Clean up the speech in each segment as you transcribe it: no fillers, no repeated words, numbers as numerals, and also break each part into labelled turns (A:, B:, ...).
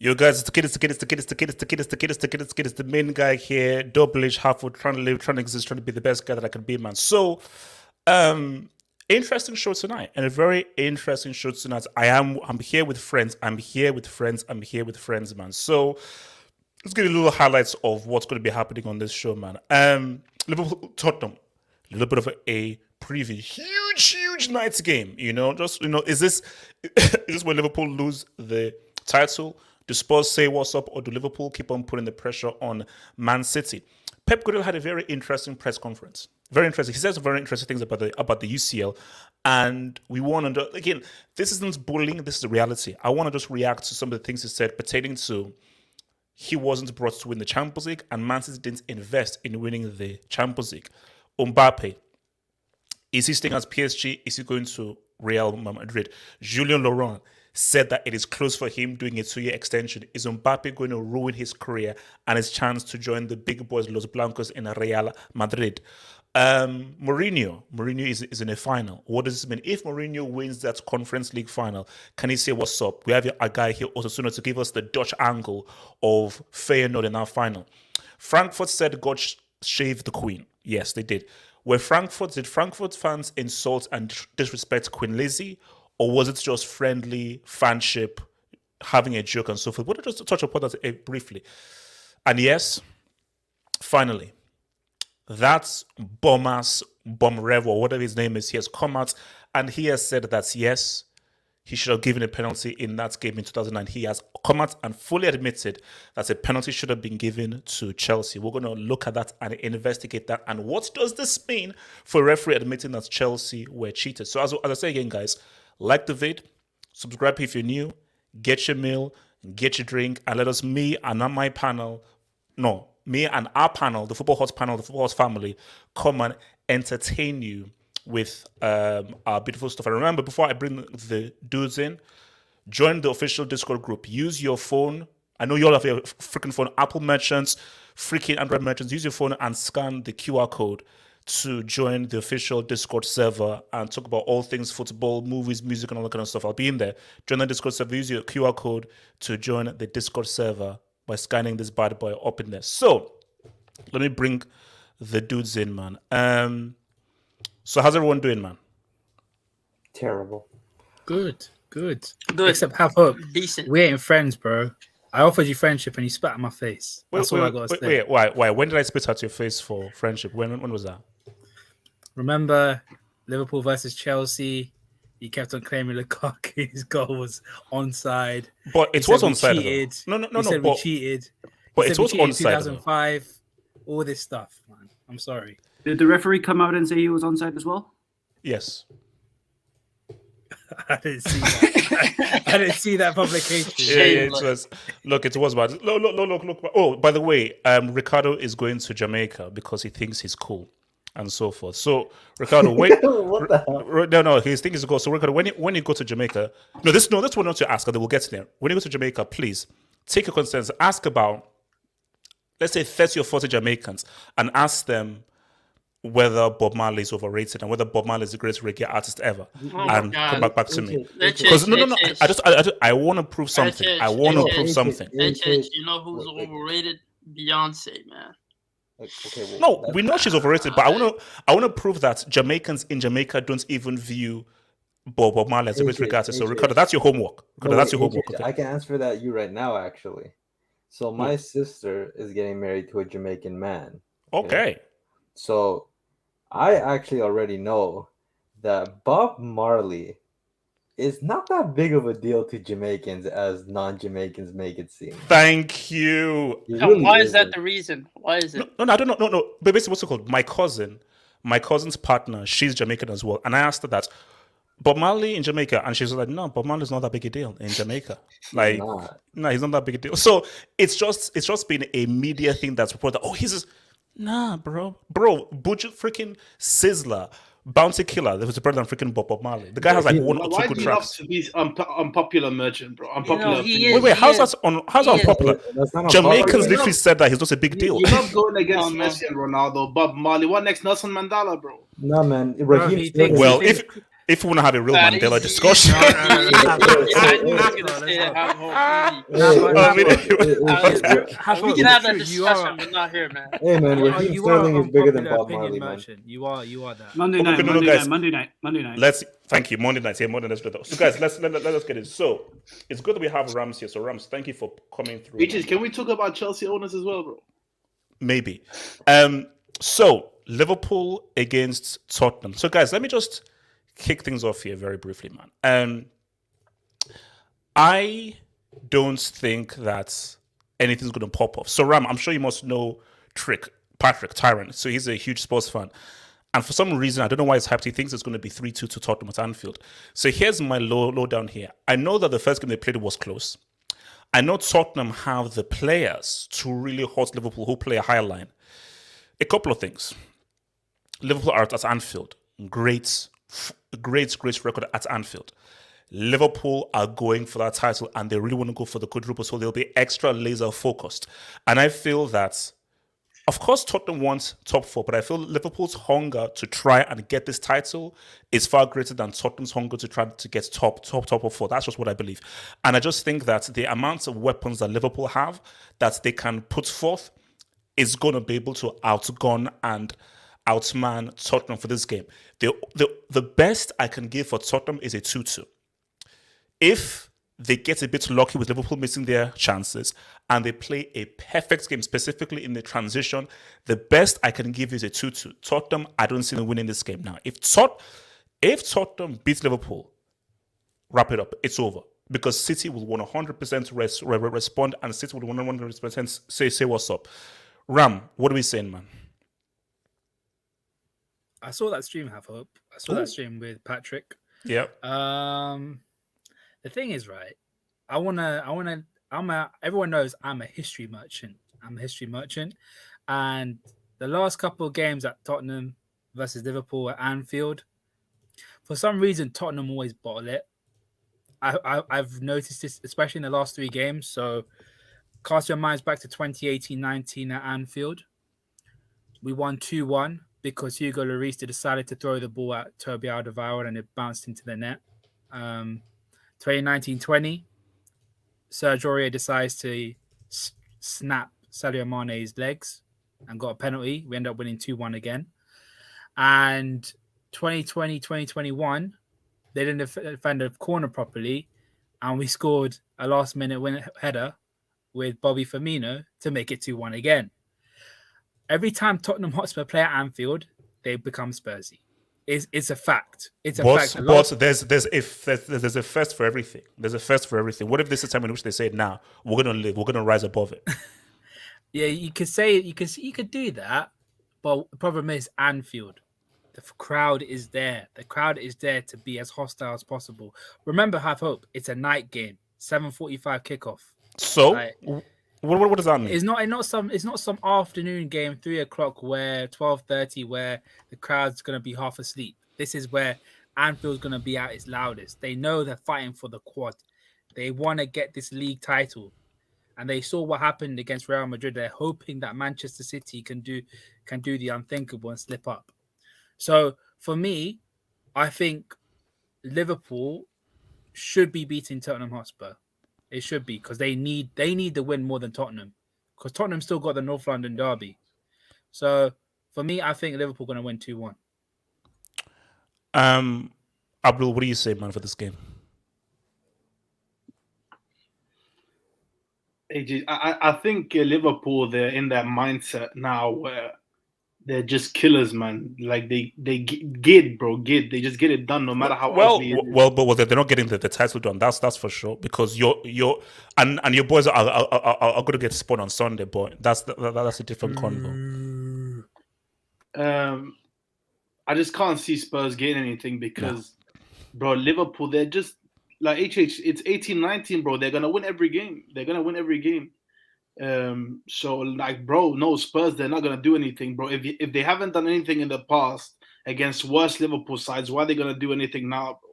A: You guys, it's the main guy here, double-ish, half-foot, trying to live, trying to exist, trying to be the best guy that I can be, man. So, interesting show tonight, and a very interesting show tonight. I'm here with friends. I'm here with friends, man. So, let's get a little highlights of what's going to be happening on this show, man. Liverpool, Tottenham, a little bit of a preview. Huge night's game. Is this where Liverpool lose the title? Do Spurs say what's up, or do Liverpool keep on putting the pressure on Man City? Pep Guardiola had a very interesting press conference. Very interesting. He said some very interesting things about the UCL, and we want to again. This isn't bullying. This is the reality. I want to just react to some of the things he said pertaining to he wasn't brought to win the Champions League, and Man City didn't invest in winning the Champions League. Mbappe, is he staying as PSG? Is he going to Real Madrid? Julien Laurent said that it is close for him doing a 2-year extension. Is Mbappe going to ruin his career and his chance to join the big boys, Los Blancos, in Real Madrid? Mourinho is in a final. What does this mean? If Mourinho wins that Conference League final, can he say what's up? We have a guy here also sooner to give us the Dutch angle of Feyenoord in our final. Frankfurt said God shaved the Queen. Yes, they did. Did Frankfurt fans insult and disrespect Queen Lizzie? Or was it just friendly fanship, having a joke and so forth? We'll just touch upon that briefly. And yes, finally, that's Bomrev, or whatever his name is, he has come out and he has said that yes, he should have given a penalty in that game in 2009. He has come out and fully admitted that a penalty should have been given to Chelsea. We're going to look at that and investigate that. And what does this mean for a referee admitting that Chelsea were cheated? So as I say again, guys, like the vid, subscribe if you're new, get your meal, get your drink, and let us, me and our panel, the Football Horse panel, the Football Horse family, come and entertain you with our beautiful stuff. And remember, before I bring the dudes in, join the official Discord group. Use your phone. I know you all have your freaking phone. Apple merchants, freaking Android merchants, use your phone and scan the QR code to join the official Discord server and talk about all things football, movies, music, and all that kind of stuff. I'll be in there. Join the Discord server. Use your QR code to join the Discord server by scanning this bad boy up in there. So, let me bring the dudes in, man. So how's everyone doing, man?
B: Terrible.
C: Good. Except have hope. Decent. We ain't friends, bro. I offered you friendship and you spat in my face. That's all I got to say.
A: Why? When did I spit out your face for friendship? When was that?
C: Remember Liverpool versus Chelsea? He kept on claiming Lukaku's goal was onside.
A: But it was onside.
C: Cheated.
A: No.
C: We cheated.
A: But it was onside.
C: 2005. All this stuff, man. I'm sorry.
D: Did the referee come out and say he was onside as well?
A: Yes.
C: I didn't see that. I didn't see that publication.
A: Yeah, it was. Look, it was bad. Look. Oh, by the way, Ricardo is going to Jamaica because he thinks he's cool and so forth. So, Ricardo, wait.
B: What the hell?
A: No, he thinks he's cool. So, Ricardo, when you go to Jamaica, this one not to ask, and we'll get to there. When you go to Jamaica, please take your concerns. Ask about, let's say, 30 or 40 Jamaicans, and ask them whether Bob Marley is overrated and whether Bob Marley is the greatest reggae artist ever, and come back to me. Because I want to prove something. I want to prove something.
E: You know who's overrated? Beyonce, man.
B: Okay,
A: no, we know she's overrated, but I want to prove that Jamaicans in Jamaica don't even view Bob Marley as a great reggae artist. So, Ricardo, that's your homework. That's your homework. Okay.
B: I can answer that you right now, actually. So, my sister is getting married to a Jamaican man.
A: Okay.
B: So, I actually already know that Bob Marley is not that big of a deal to Jamaicans as non-Jamaicans make it seem.
A: Thank you.
B: Really
E: why is that the reason? Why is it?
A: No, I don't know. No. But basically, what's it called? My cousin's partner, she's Jamaican as well. And I asked her that, Bob Marley in Jamaica, and she's like, no, Bob Marley's not that big a deal in Jamaica. Like, no, he's not that big a deal. So it's just been a media thing that's reported. Oh, he's just, nah, bro, budget freaking Sizzler, Bounty Killer. There was a brother than freaking Bob Marley. The guy has like one or two good tracks.
F: Why do you have to be unpopular merchant, bro? Unpopular.
A: Wait, how's that unpopular? Jamaicans literally said that he's not a big deal.
F: You're not going against Messi and Ronaldo, Bob Marley. What next? Nelson Mandela, bro.
B: No, man.
A: if we want to have a real Mandela discussion.
E: I knew he was going to say that. We can have that discussion, but not here, man.
B: Hey man, Raheem Sterling is bigger than Bob
C: opinion
B: Marley, man.
C: merchant. You are that.
D: Monday night.
A: Thank you. Monday night. So guys, let's get it. So it's good that we have Rams here. So Rams, thank you for coming through.
F: Can we talk about Chelsea owners as well, bro?
A: Maybe. So Liverpool against Tottenham. So guys, let me just kick things off here very briefly, man. I don't think that anything's going to pop off. So Ram, I'm sure you must know Patrick Tyrant. So he's a huge sports fan. And for some reason, I don't know why he's hyped. He thinks it's going to be 3-2 to Tottenham at Anfield. So here's my low down here. I know that the first game they played was close. I know Tottenham have the players to really hurt Liverpool, who play a higher line. A couple of things. Liverpool are at Anfield. Great record at Anfield. Liverpool are going for that title and they really want to go for the quadruple, so they'll be extra laser focused. And I feel that, of course, Tottenham wants top 4, but I feel Liverpool's hunger to try and get this title is far greater than Tottenham's hunger to try to get top of 4. That's just what I believe. And I just think that the amount of weapons that Liverpool have that they can put forth is going to be able to outgun and outman Tottenham for this game. The best I can give for Tottenham is a 2-2. If they get a bit lucky with Liverpool missing their chances and they play a perfect game, specifically in the transition, the best I can give is a 2-2. Tottenham, I don't see them winning this game now. If Tottenham beats Liverpool, wrap it up. It's over. Because City will 100% respond and City will 100% say what's up. Ram, what are we saying, man?
C: I saw that stream, Have Hope. I saw that stream with Patrick.
A: Yeah.
C: The thing is, right, everyone knows I'm a history merchant. And the last couple of games at Tottenham versus Liverpool at Anfield, for some reason, Tottenham always bottle it. I've noticed this, especially in the last 3 games. So cast your minds back to 2018-19 at Anfield. We won 2-1 because Hugo Lloris decided to throw the ball at Toby Alderweireld and it bounced into the net. 2019-20, Serge Aurier decides to snap Sadio Mane's legs and got a penalty. We end up winning 2-1 again. And 2020-2021, they didn't defend a corner properly, and we scored a last-minute winner header with Bobby Firmino to make it 2-1 again. Every time Tottenham Hotspur play at Anfield, they become Spursy. It's a fact. It's a fact.
A: But there's a first for everything. There's a first for everything. What if this is a time in which they say, "Now we're gonna live. We're gonna rise above it."
C: Yeah, you could say you could do that, but the problem is Anfield. The crowd is there. The crowd is there to be as hostile as possible. Remember, have hope. It's a night game. 7:45 kickoff.
A: So, what does that mean?
C: It's not some afternoon game, 3:00 where 12:30 where the crowd's gonna be half asleep. This is where Anfield's gonna be at its loudest. They know they're fighting for the quad. They want to get this league title, and they saw what happened against Real Madrid. They're hoping that Manchester City can do the unthinkable and slip up. So for me, I think Liverpool should be beating Tottenham Hotspur. It should be, because they need the win more than Tottenham, because Tottenham still got the North London derby. So for me, I think Liverpool going to win 2-1.
A: Abdul, what do you say, man, for this game?
F: I think Liverpool, they're in that mindset now where they're just killers, man. Like they get, bro. They just get it done, no matter how ugly it is.
A: But they're not getting the title done. That's for sure. Because your boys are going to get spun on Sunday, but that's a different convo.
F: I just can't see Spurs getting anything because, bro, Liverpool, they're just like it's 18-19, bro. They're gonna win every game. So like, bro, no, Spurs, they're not gonna do anything, bro. If they haven't done anything in the past against worse Liverpool sides, why are they gonna do anything now, bro?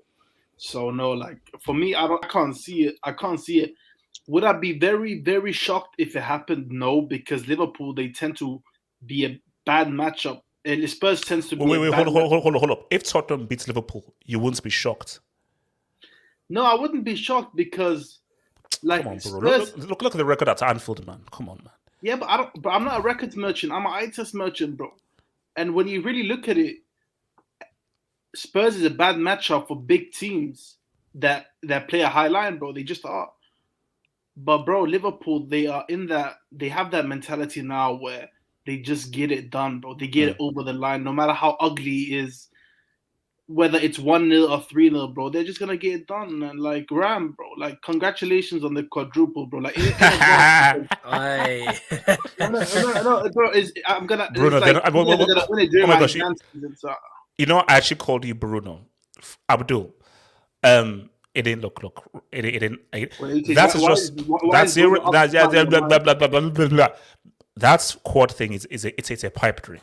F: So no, like for me, I can't see it. Would I be very, very shocked if it happened? No, because Liverpool, they tend to be a bad matchup Spurs tends to be.
A: Wait, hold up. If Tottenham beats Liverpool, you wouldn't be shocked.
F: No, I wouldn't be shocked because, like,
A: Come on, bro.
F: Spurs.
A: Look at the record at Anfield, man. Come on, man.
F: Yeah, but I don't. But I'm not a records merchant. I'm an eye test merchant, bro. And when you really look at it, Spurs is a bad matchup for big teams that play a high line, bro. They just are. But bro, Liverpool, they are in that. They have that mentality now where they just get it done, bro. They get it over the line, no matter how ugly it is. Whether it's 1-0 or 3-0, bro, they're just gonna get it done. And like Ram, bro, like congratulations on the quadruple, bro. Like,
C: Aye.
F: no, bro. I'm gonna.
A: Bruno,
F: it's like,
A: they're gonna
F: win it during
A: oh my
F: my
A: gosh,
F: exam season, so.
A: You know, I actually called you Bruno. Abdul. It didn't look. It didn't. That's just. That's zero. That's quad thing it's a pipe dream.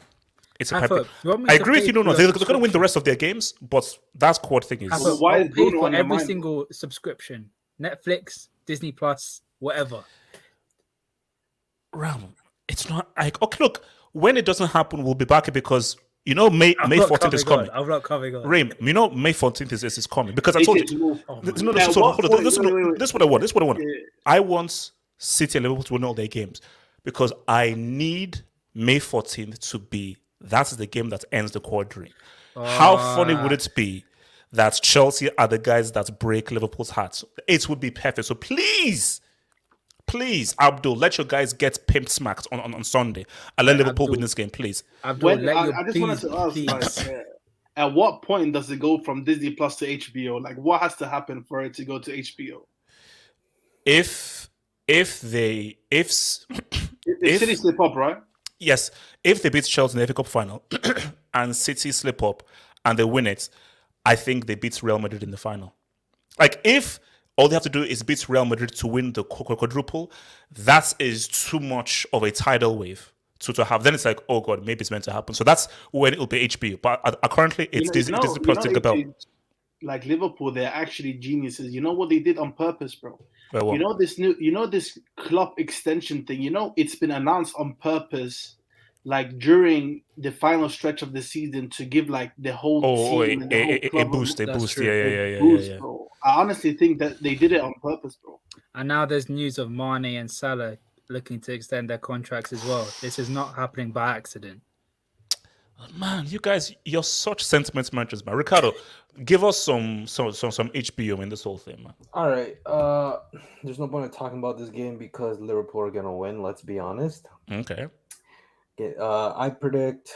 A: It's a pipe dream. I agree with you. No, they're going to win the rest of their games, but that's quad thing is.
F: Why
C: I'll
F: is
C: pay
F: Bruno
C: for
F: on the
C: every
F: mind?
C: single subscription, Netflix, Disney Plus, whatever.
A: Ram, it's not like okay. Look, when it doesn't happen, we'll be back because you know May 14th is coming.
C: I'm not coming on.
A: Raim, you know May 14th is coming because I told you. This is what I want. This is what I want.
F: Yeah.
A: I want City and Liverpool to win all their games because I need May 14th to be. That's the game that ends the quadri. How funny would it be that Chelsea are the guys that break Liverpool's hearts? It would be perfect. So please, Abdul, let your guys get pimped smacked on Sunday and let Liverpool win this game, please.
C: Abdul,
F: I just wanted to ask, like, at what point does it go from Disney Plus to HBO? Like, what has to happen for it to go to HBO?
A: If City
F: slip up, right?
A: Yes, if they beat Chelsea in the FA Cup final and City slip up and they win it, I think they beat Real Madrid in the final. Like, if all they have to do is beat Real Madrid to win the quadruple, that is too much of a tidal wave to have. Then it's like, oh God, maybe it's meant to happen. So that's when it'll be HBO. But currently, it's Disney Plus take the belt.
F: Like Liverpool, they're actually geniuses. You know what they did on purpose, bro?
A: Well,
F: You know this club extension thing. You know it's been announced on purpose, like during the final stretch of the season to give like the whole team
A: a boost. Yeah.
F: Bro. I honestly think that they did it on purpose, bro.
C: And now there's news of Mane and Salah looking to extend their contracts as well. This is not happening by accident.
A: Man, you guys, you're such sentiment managers, man. Ricardo, give us some HBO in this whole thing, man.
B: All right. There's no point in talking about this game because Liverpool are gonna win. Let's be honest.
A: Okay.
B: I predict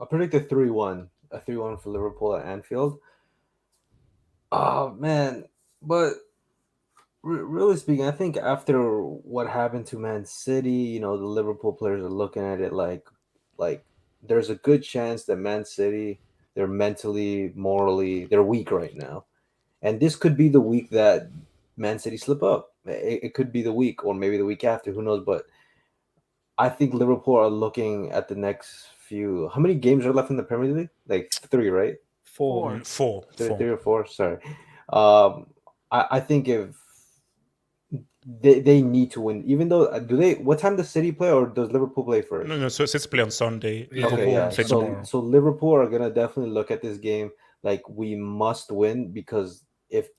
B: a 3-1 for Liverpool at Anfield. Oh man, but really speaking, I think after what happened to Man City, you know, the Liverpool players are looking at it like there's a good chance that Man City, they're mentally, morally, they're weak right now. And this could be the week that Man City slip up. It could be the week or maybe the week after, who knows. But I think Liverpool are looking at the next few. How many games are left in the Premier League? Like 3, right?
C: 4.
B: 3 or 4, sorry. I think if they need to win, even though what time does City play or does Liverpool play first?
A: No, so City play on Sunday.
B: Okay, yeah. So Liverpool are gonna definitely look at this game like we must win because if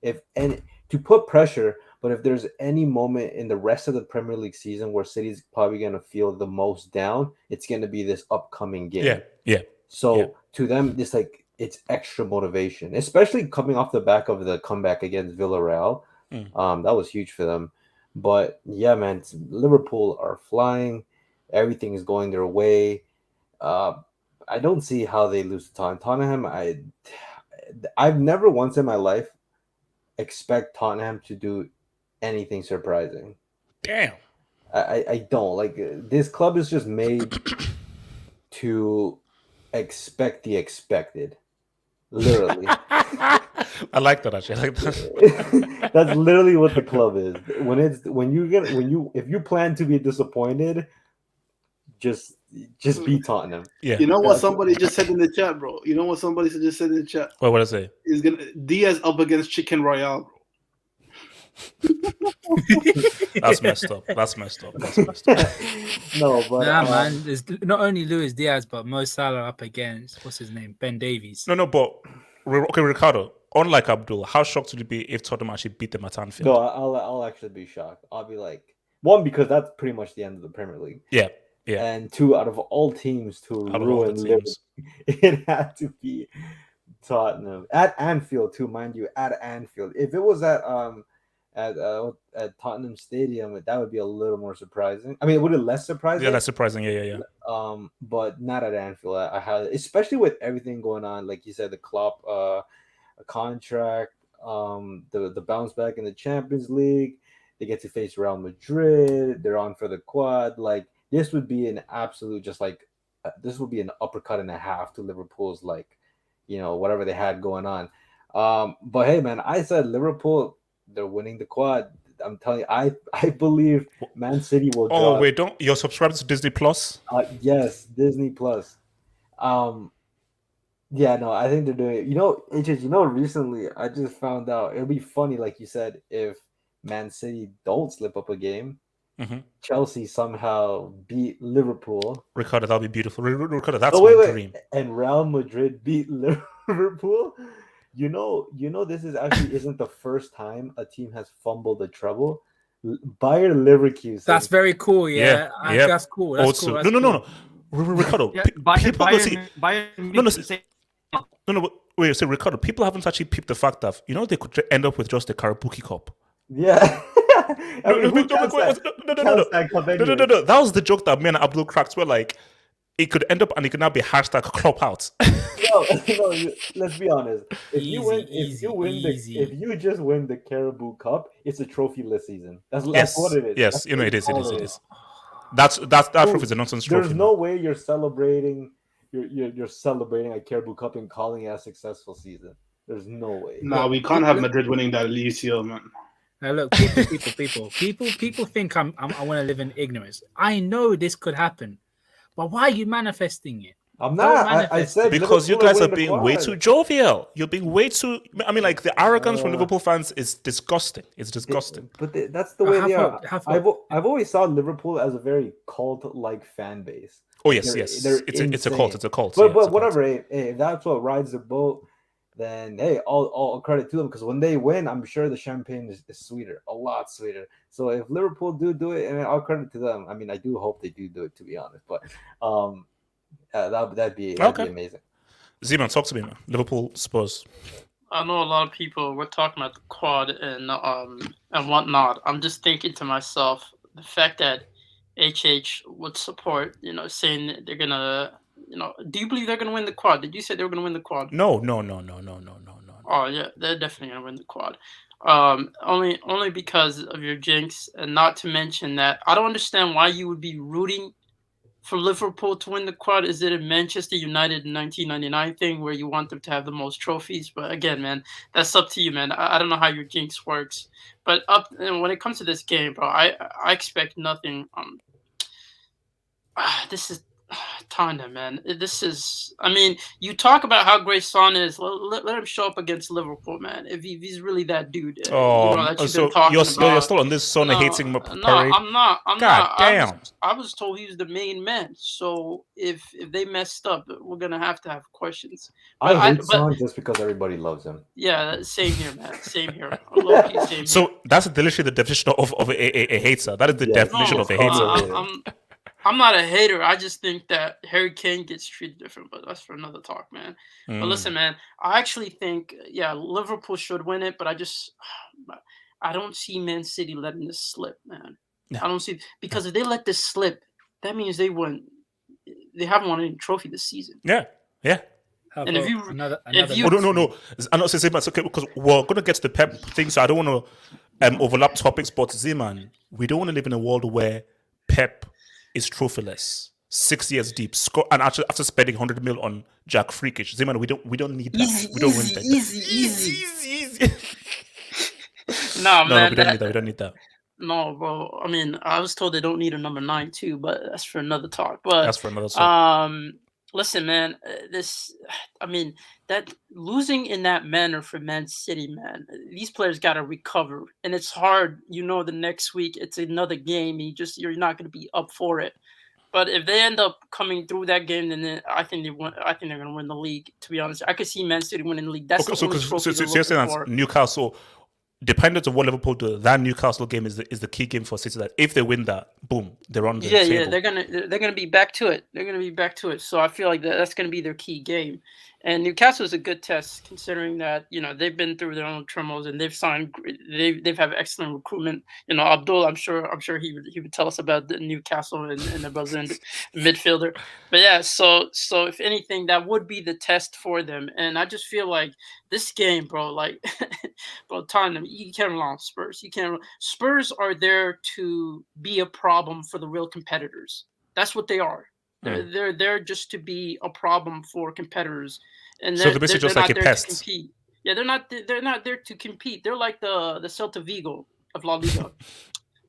B: to put pressure, but if there's any moment in the rest of the Premier League season where City's probably gonna feel the most down, it's gonna be this upcoming game.
A: Yeah.
B: So to them, it's extra motivation, especially coming off the back of the comeback against Villarreal. That was huge for them. But yeah, man, Liverpool are flying. Everything is going their way. I don't see how they lose to Tottenham. I've never once in my life expect Tottenham to do anything surprising.
A: Damn.
B: I don't. Like, this club is just made to expect the expected. Literally.
A: I like that actually. I like that.
B: That's literally what the club is. If you plan to be disappointed, just beat Tottenham.
A: Yeah.
F: You know what somebody just said in the chat, bro? You know what somebody just said in the chat?
A: What did I say?
F: Diaz up against Chicken Royale, bro.
A: That's messed up. That's messed up. That's messed up.
B: No, but
C: Nah, man. There's not only Luis Diaz, but Mo Salah up against what's his name, Ben Davies.
A: No, but okay, Ricardo. Unlike Abdul, how shocked would you be if Tottenham actually beat them at Anfield?
B: No, I'll actually be shocked. I'll be like, one, because that's pretty much the end of the Premier League.
A: Yeah.
B: And two, out of all teams to ruin Liverpool, it had to be Tottenham at Anfield too, mind you, at Anfield. If it was at Tottenham Stadium, that would be a little more surprising. I mean, it would be less surprising.
A: Yeah, that's surprising. Yeah.
B: But not at Anfield. I had, especially with everything going on, like you said, the Klopp contract, the bounce back in the Champions League. They get to face Real Madrid. They're on for the quad. Like, this would be an absolute, just like, this would be an uppercut and a half to Liverpool's, like, whatever they had going on. But hey, man, I said Liverpool, they're winning the quad. I'm telling you, I believe Man City will draw.
A: Oh, wait, you're subscribed to Disney Plus?
B: Yes, Disney Plus. Yeah, no, I think they're doing it. Recently I just found out it'll be funny, like you said, if Man City don't slip up a game, Chelsea somehow beat Liverpool.
A: Ricardo, that'll be beautiful. Ricardo, that's my dream.
B: And Real Madrid beat Liverpool. This is actually isn't the first time a team has fumbled a treble. Bayer Leverkusen.
C: That's very cool. Yeah. That's cool. That's
A: also,
C: cool.
A: No. Ricardo, wait, so Ricardo, people haven't actually peeped the fact that they could end up with just the Karabuki Cup.
B: Yeah.
A: No. That was the joke that me and Abdul cracked. Where like it could end up and it could now be hashtag club out.
B: No, let's be honest. If you just win the Carabao Cup, it's a trophyless season. That's what it is.
A: Yes, it is. That trophy is a nonsense trophy.
B: There's no way you're celebrating. You're celebrating a Carabao Cup and calling it a successful season. There's no way.
F: No, we can't have Madrid winning that UCL, man.
C: Now look, people think I want to live in ignorance. I know this could happen, but why are you manifesting it?
B: I'm not. I said
A: because you guys are being way too jovial. You're being way too. I mean, like the arrogance from Liverpool fans is disgusting. It's disgusting.
B: But that's the way they are. I've always saw Liverpool as a very cult-like fan base.
A: Oh yes. It's a cult. It's a cult.
B: But whatever. Hey, if that's what rides the boat, then hey, all credit to them, because when they win, I'm sure the champagne is sweeter, a lot sweeter. So if Liverpool do it, and all credit to them. I mean, I do hope they do it, to be honest. But that'd be amazing.
A: Zeman, talk to me, man. Liverpool, Spurs.
E: I know a lot of people were talking about the quad and whatnot. I'm just thinking to myself, the fact that HH would support, saying that they're gonna, do you believe they're gonna win the quad? Did you say they were gonna win the quad?
A: No.
E: Oh yeah, they're definitely gonna win the quad. Only because of your jinx, and not to mention that I don't understand why you would be rooting for Liverpool to win the quad. Is it a Manchester United 1999 thing where you want them to have the most trophies? But again, man, that's up to you, man. I don't know how your jinx works, but when it comes to this game, bro, I expect nothing. This is Tottenham, man. This is. I mean, you talk about how great Son is. Let him show up against Liverpool, man. If he's really that dude.
A: You're still on this Son hating parade.
E: No, I'm not.
A: Damn.
E: I was told he was the main man. So if they messed up, we're gonna have questions.
B: But I hate Son just because everybody loves him.
E: Yeah, same here, man. Same here. Low-key, same
A: so
E: here.
A: That's literally the definition of a hater. That is the definition of a hater.
E: I'm not a hater. I just think that Harry Kane gets treated different, but that's for another talk, man. But listen, man, I actually think, Liverpool should win it, but I don't see Man City letting this slip, man. No. I don't see, because if they let this slip, that means they haven't won any trophy this season.
A: Yeah.
E: And if you
A: no, I'm not saying it's okay, because we're gonna get to the Pep thing, so I don't want to overlap topics. But Z-Man, we don't want to live in a world where Pep is trophyless, 6 years deep, and actually after spending 100 mil on Jack Freakish. Z-Man, we don't need that. We don't want that. Easy.
E: No, man,
A: we don't need that.
E: No, bro. I mean, I was told they don't need a number 9 too, but that's for another talk. But Listen, man, that losing in that manner for Man City, man, these players got to recover, and it's hard. The next week it's another game. You're not going to be up for it. But if they end up coming through that game, then I think they won. I think they're going to win the league. To be honest, I could see Man City winning the league. That's the only trophy they're
A: you're saying
E: looking for.
A: that Newcastle, dependent on what Liverpool do, that Newcastle game is the key game for City. That if they win that, boom, they're on the table.
E: Yeah, they're gonna be back to it. They're gonna be back to it. So I feel like that's gonna be their key game. And Newcastle is a good test, considering that they've been through their own turmoils and they've signed. They've had excellent recruitment. Abdul, I'm sure he would tell us about the Newcastle and the Brazilian midfielder. But yeah, so if anything, that would be the test for them. And I just feel like this game, bro, bro, Tottenham, you can't rely on Spurs. Spurs are there to be a problem for the real competitors. That's what they are. They're there just to be a problem for competitors, and
A: so they're basically just like a pest.
E: To compete. Yeah, they're not there to compete. They're like the Celta Vigo of La Liga.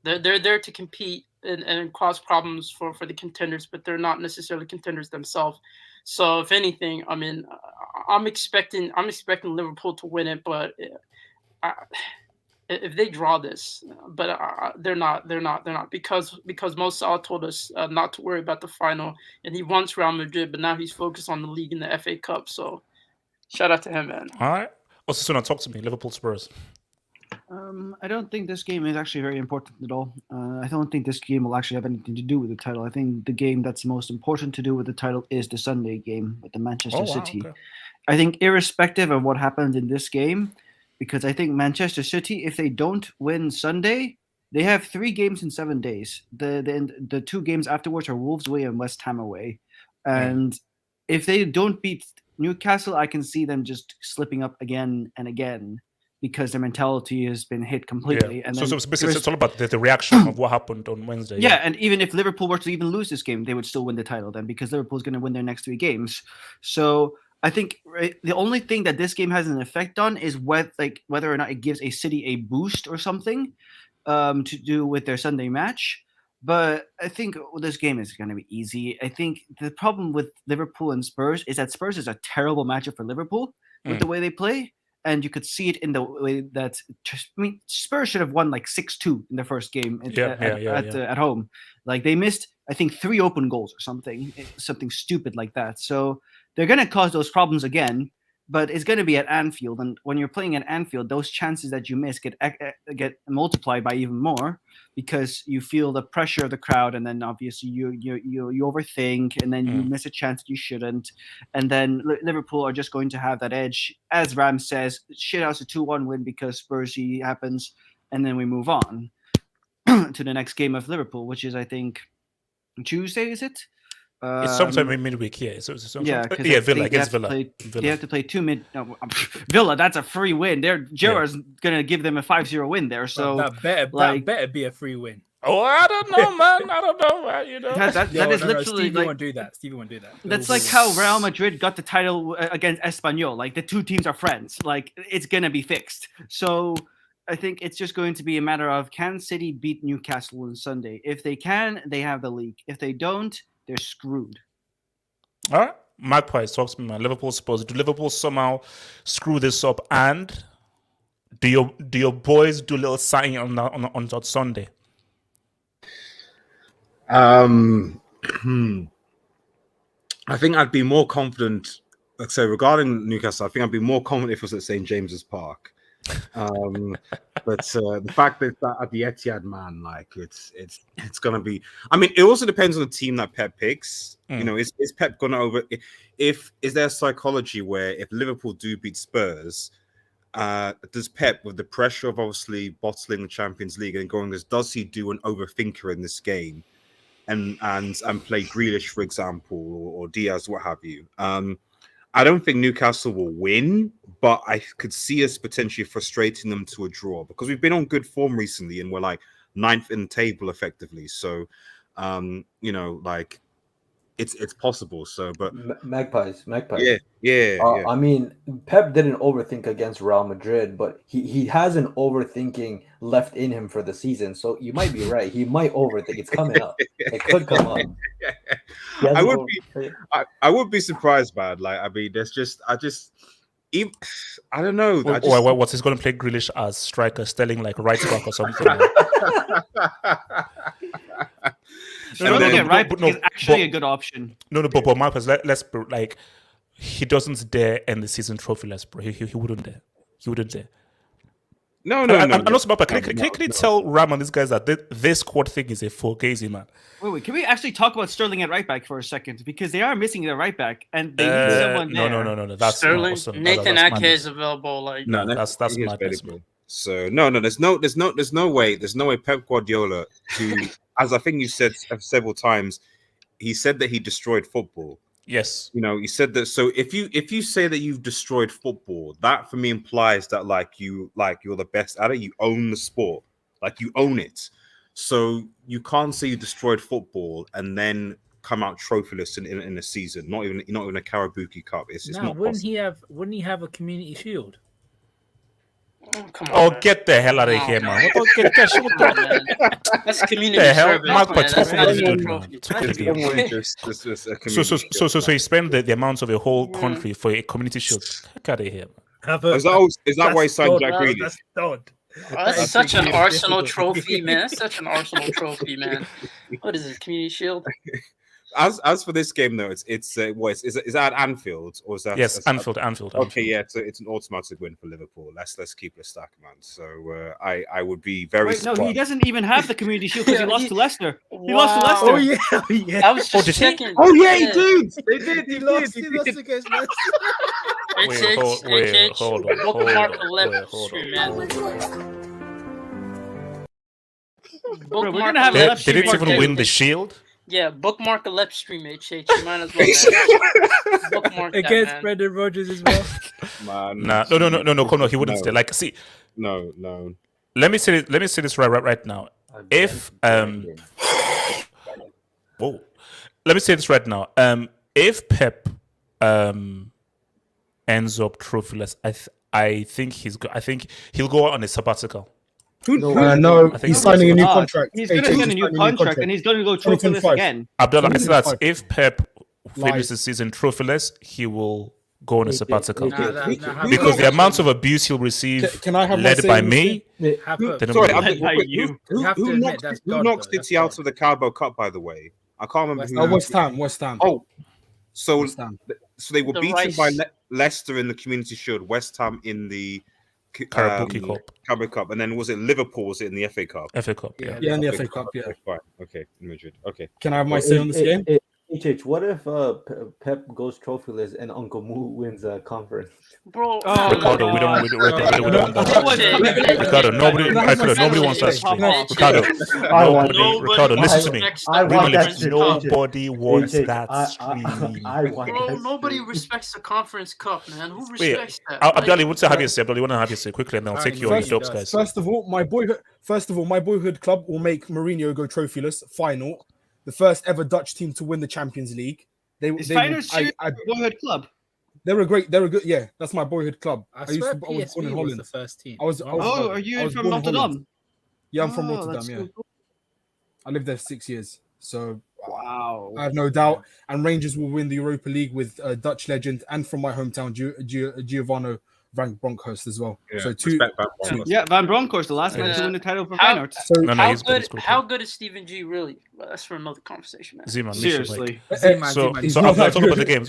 E: they're there to compete and cause problems for the contenders, but they're not necessarily contenders themselves. So if anything, I'm expecting Liverpool to win it, but if they draw this, but they're not because Mo Salah told us not to worry about the final, and he wants Real Madrid, but now he's focused on the league and the FA Cup. So shout out to him, man.
A: All right. Also, Suna, talk to me. Liverpool Spurs.
D: I don't think this game is actually very important at all. I don't think this game will actually have anything to do with the title. I think the game that's most important to do with the title is the Sunday game with the Manchester City. Okay. I think irrespective of what happens in this game, because I think Manchester City, if they don't win Sunday, they have 3 games in 7 days. The 2 games afterwards are Wolves away and West Ham away. And if they don't beat Newcastle, I can see them just slipping up again and again because their mentality has been hit completely.
A: Yeah.
D: And
A: so basically it's all about the reaction of what happened on Wednesday.
D: Yeah, and even if Liverpool were to even lose this game, they would still win the title then because Liverpool's going to win their next 3 games. So I think the only thing that this game has an effect on is whether or not it gives a City a boost or something to do with their Sunday match. But I think this game is going to be easy. I think the problem with Liverpool and Spurs is that Spurs is a terrible matchup for Liverpool with the way they play. And you could see it in the way that Spurs should have won 6-2 in the first game at home. They missed, I think, 3 open goals or something stupid like that. So they're going to cause those problems again, but it's going to be at Anfield. And when you're playing at Anfield, those chances that you miss get multiplied by even more because you feel the pressure of the crowd, and then obviously you overthink, and then you miss a chance that you shouldn't. And then Liverpool are just going to have that edge. As Ram says, shit house a 2-1 win because Spursy happens, and then we move on to the next game of Liverpool, which is, I think, Tuesday, is it?
A: It's sometime in midweek, yeah. Villa against Villa.
D: They have to play 2 mid. No, Villa, that's a free win. Gerrard's going to give them a 5-0 win there. So
C: that better be a free win.
A: Oh, I don't know, man.
D: That is literally
C: Stevie won't do that. Stevie won't do that.
D: That's like how Real Madrid got the title against Espanyol. The 2 teams are friends. It's going to be fixed. So I think it's just going to be a matter of, can City beat Newcastle on Sunday? If they can, they have the league. If they don't, they're screwed.
A: All right. Magpies talks to me, man. Liverpool Spurs. Do Liverpool somehow screw this up? And do your boys do a little signing on Sunday?
G: I think I'd be more confident. Regarding Newcastle, I think I'd be more confident if it was at St. James's Park. But the fact that at the Etihad, man, it's gonna be. It also depends on the team that Pep picks. Is Pep gonna is there psychology where if Liverpool do beat Spurs, does Pep, with the pressure of obviously bottling the Champions League and going this, does he do an overthinker in this game and play Grealish, for example, or Diaz, what have you? I don't think Newcastle will win, but I could see us potentially frustrating them to a draw because we've been on good form recently and we're 9th in the table effectively. So, it's possible. So, but
B: Magpies.
G: yeah.
B: I mean, Pep didn't overthink against Real Madrid, but he has an overthinking left in him for the season. So you might be right. He might overthink. It's coming up. It could come up.
G: I would be surprised, man. Like, I mean, I don't know.
A: What's he's going to play Grealish as striker, Sterling like right back or something?
D: Right back is actually a good option.
A: But Marcus, let's like, he doesn't dare end the season trophyless, bro. He wouldn't dare. He wouldn't dare.
G: No.
A: And also, Mbappe, can you tell Ram and these guys that this squad thing is a fugazi, man?
D: Wait. Can we actually talk about Sterling at right back for a second? Because they are missing their right back, and they need someone there.
A: No. That's
E: Sterling.
A: Awesome.
E: Nathan Ake is available. Like,
A: no, that's madness.
G: So no, there's no way Pep Guardiola, who, as I think you said several times, he said that he destroyed football.
A: Yes,
G: he said that. So if you say that you've destroyed football, that for me implies that you're the best at it. You own the sport, like you own it. So you can't say you destroyed football and then come out trophyless in a season. Not even a Karabuki Cup. It's not possible.
C: Wouldn't he have a community shield?
E: Come on,
A: get the hell out of here, man!
E: That's community
A: the hell,
E: service.
A: Mark,
E: Man. That's not
A: So he spent the amount of a whole country for a community shield. Heck out of here, man.
G: Is that why he signed Jack Grealish?
E: That's such an Arsenal trophy, man. That's such an Arsenal trophy, man. What is this, community shield?
G: As for this game though, is that at Anfield or is that?
A: Yes, Anfield.
G: Okay, yeah, so it's an automatic win for Liverpool. Let's keep it stacked, man. So I would be very.
D: No, he doesn't even have the community shield because he lost to Leicester. He lost to Leicester.
C: Oh yeah.
E: I was just checking.
G: Oh yeah, he did. They did.
C: He lost against Leicester.
A: Wait, hold on.
E: Bookmark the left stream, man.
D: Bro, we're gonna have a left
A: Did
D: stream.
A: it even win the shield?
E: Yeah, bookmark a left stream, HH. You might as well. Bookmark that,
C: Against
E: man.
C: Brendan Rodgers as well.
G: Man,
A: No, he wouldn't
G: No.
A: stay. Like, see,
G: no.
A: let me say this right now. If let me say this right now. If Pep ends up trophyless, I think he'll go on a sabbatical.
H: No, he's signing a new contract.
D: He's going to sign a new contract, and he's going to go trophyless again.
A: Abdullah, I said that if Pep finishes the season trophyless, he will go on a sabbatical. Because the amount of abuse he'll receive,
H: can I have
A: led by me,
G: Who knocked City out of the Carabao Cup, by the way? I can't remember who.
H: West Ham.
G: Oh, so they were
E: The
G: beaten
E: Rice.
G: by Leicester in the Community Shield, West Ham in the
A: Carabao
G: Cup, and then was it Liverpool? Was it in the FA Cup?
A: FA Cup, yeah.
H: Yeah, in the FA Cup, yeah.
G: Right. Okay, in Madrid. Okay.
H: Can I have my say on this game?
B: HH, what if Pep goes trophyless and Uncle Moo wins a conference?
E: Bro,
A: Ricardo, we don't want that. Ricardo, nobody wants that stream. Ricardo, listen to me. Nobody wants that stream.
E: Bro, nobody respects the conference cup, man. Who respects that?
A: Abdullah, you want to have your say? Abdullah, you want to have your say quickly, and then I'll take you on your dubs, guys.
H: First of all, my boyhood club will make Mourinho go trophyless final. The first ever Dutch team to win the Champions League.
D: Boyhood club.
H: They were great. They were good. Yeah, that's my boyhood club.
C: I swear PSV was the first team.
D: Are you from Rotterdam?
H: Yeah, I'm from Rotterdam. Yeah, cool. I lived there 6 years. So
D: wow,
H: I have no doubt. And Rangers will win the Europa League with Dutch legend and from my hometown, Giovanni Van Bronckhorst as well.
G: Yeah,
H: so
D: Van Bronckhorst, the last man to win the title for Feyenoord.
E: How good is Steven G really? Well, that's for another conversation, man.
A: Z-Man,
D: seriously.
A: So I'm talk about the games.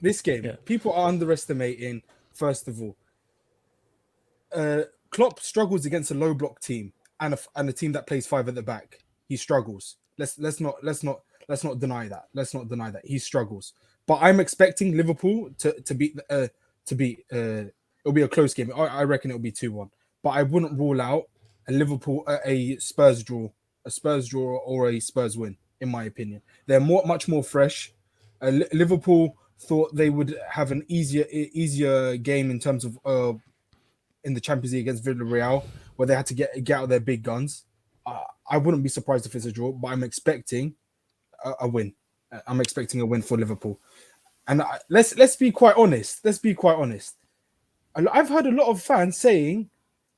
H: This game. People are underestimating. First of all, Klopp struggles against a low block team and a team that plays five at the back. He struggles. Let's not deny that. Let's not deny that he struggles. But I'm expecting Liverpool to beat. It'll be a close game. I reckon it'll be 2-1. But I wouldn't rule out a Spurs draw or a Spurs win. In my opinion, they're much more fresh. Liverpool thought they would have an easier game in terms of in the Champions League against Villarreal, where they had to get out their big guns. I wouldn't be surprised if it's a draw, but I'm expecting a win. I'm expecting a win for Liverpool. And let's be quite honest. Let's be quite honest. I've heard a lot of fans saying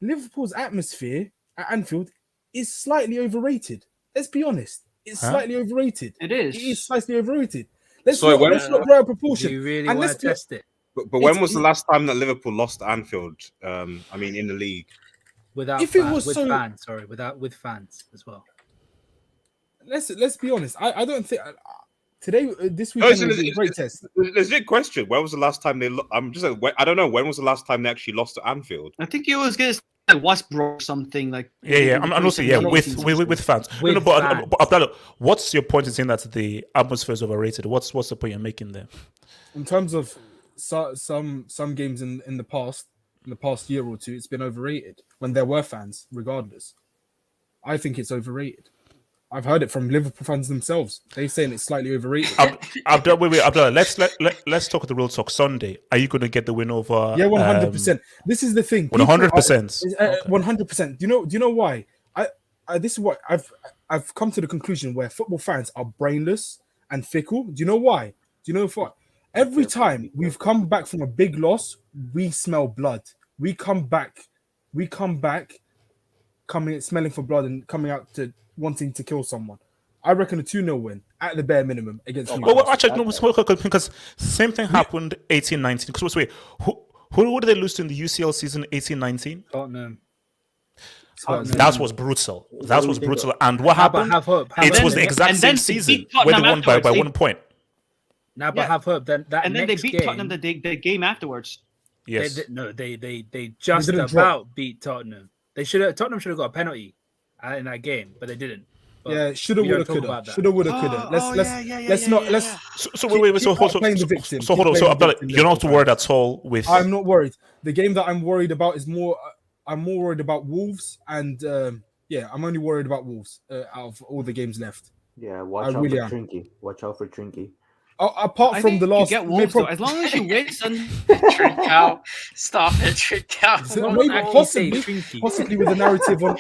H: Liverpool's atmosphere at Anfield is slightly overrated. Let's be honest. It's slightly overrated.
D: It is.
H: It is slightly overrated. Let's
G: So
H: not blow out of proportion.
C: Do you really
H: And
C: want
H: let's
C: to
H: be-
C: test it
G: But when was the last time that Liverpool lost at Anfield? I mean, in the league.
C: without
H: If it
C: fans,
H: was
C: with
H: so-
C: fans? Sorry, with fans as well.
H: Let's be honest. I don't think today this
G: No,
H: weekend was a great test.
G: Legit question. When was the last time they? I'm just. I don't know. When was the last time they actually lost at Anfield?
D: I think it was against like Westbrook or something like.
A: Yeah. I'm also with fans.
C: With
A: But
C: fans.
A: Abdallah, what's your point in saying that the atmosphere is overrated? What's the point you're making there?
H: In terms of some games in the past year or two, it's been overrated when there were fans, regardless. I think it's overrated. I've heard it from Liverpool fans themselves. They're saying it's slightly overrated.
A: Abdallah, let's talk the real talk. Sunday, are you going to get the win over?
H: Yeah, 100%. This is the thing.
A: 100%.
H: 100%. Do you know why? This is what I've come to the conclusion where football fans are brainless and fickle. Do you know why? Do you know what? Every time we've come back from a big loss, we smell blood. We come back smelling for blood and coming out to wanting to kill someone. I reckon a 2-0 win at the bare minimum against Newcastle.
A: Well, actually, no, because same thing happened 18-19. Because wait, who did they lose to in the UCL season 18-19?
C: Tottenham.
A: That was brutal. That was brutal. And what happened?
C: Have hope.
A: It was the exact same season where they won by 1 point.
C: Now, but have hope. Then that
D: And then
C: next
D: they beat
C: game,
D: Tottenham the game afterwards.
A: Yes.
C: They just
H: didn't
C: about
H: drop.
C: beat Tottenham. Tottenham should have got a penalty in that game, but they didn't. But
H: Yeah, shoulda,
C: we don't
H: woulda,
C: talk
H: coulda.
C: about that.
H: Shoulda, woulda, coulda. Let's not.
A: So wait. So hold on.
H: playing the victim.
A: So hold
H: Keep
A: on. So
H: playing the
A: Abdallah,
H: victim,
A: you're not
H: Liverpool
A: worried at all with.
H: I'm not worried. The game that I'm worried about is more. I'm more worried about Wolves, and I'm only worried about Wolves out of all the games left.
B: Yeah,
H: I
B: watch out
H: really
B: for
H: am.
B: Trinky. Watch out for Trinky.
H: Apart
D: I
H: from
D: think
H: the last,
D: you get Wolves though. As long as you win, son.
E: Trick out. Stop it. Trick out.
H: So
C: Someone
H: maybe
C: actually say
H: possibly,
C: Trinky.
H: possibly with the narrative on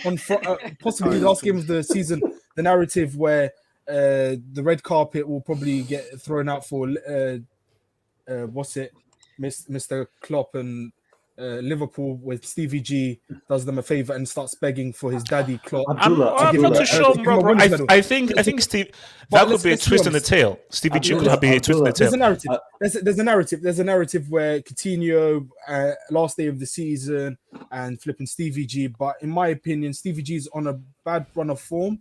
H: possibly last game of the season, the narrative where the red carpet will probably get thrown out for Mr. Klopp and Liverpool, with Stevie G does them a favor and starts begging for his daddy Klopp.
A: I'm not too sure, bro. I think Steve, that could be a twist in the tail. Stevie G could be a twist in the
H: There's a
A: tail.
H: narrative. There's a narrative. There's a narrative where Coutinho, last day of the season, and flipping Stevie G. But in my opinion, Stevie G is on a bad run of form,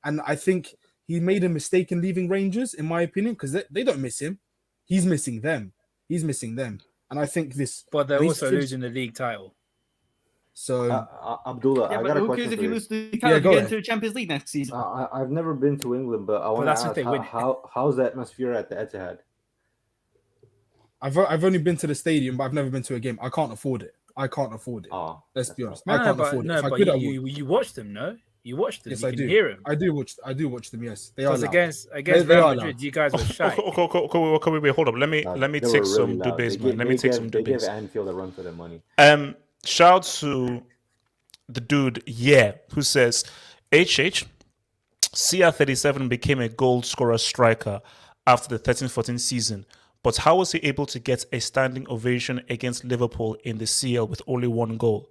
H: and I think he made a mistake in leaving Rangers. In my opinion, because they don't miss him, he's missing them. And I think this.
C: But they're
H: these
C: also
H: fix-
C: losing the league title.
H: So
B: Abdullah,
D: Yeah,
B: I
D: but
B: got a
D: who
B: question
D: cares if
B: for
D: you
B: you.
D: lose the
H: Yeah,
D: title,
H: go
D: you get
H: ahead.
D: into the Champions League next season?
B: I've never been to England, but I want to
C: that's
B: ask
C: if they win.
B: how's the atmosphere at the Etihad?
H: I've only been to the stadium, but I've never been to a game. I can't afford it.
B: Oh,
H: Let's be honest.
C: No,
H: I can't
C: but,
H: afford it.
C: no,
H: If I
C: but
H: could, I would.
C: you watch them, no? You watch them.
H: Yes,
C: you
H: I
C: can
H: do.
C: hear them.
H: I do watch them. Yes, they are
C: Because
H: loud.
C: against
H: They
C: Real
H: are
C: Madrid,
H: loud.
C: you guys were shy.
A: Wait, hold up. Let me
B: They
A: take
B: were
A: some
B: really loud.
A: dubase, man. Let me take some
B: They gave
A: dubase.
B: Anfield a run for their money.
A: Shout out to the dude, who says HH CR37 became a goal scorer striker after the 13-14 season, but how was he able to get a standing ovation against Liverpool in the CL with only 1 goal?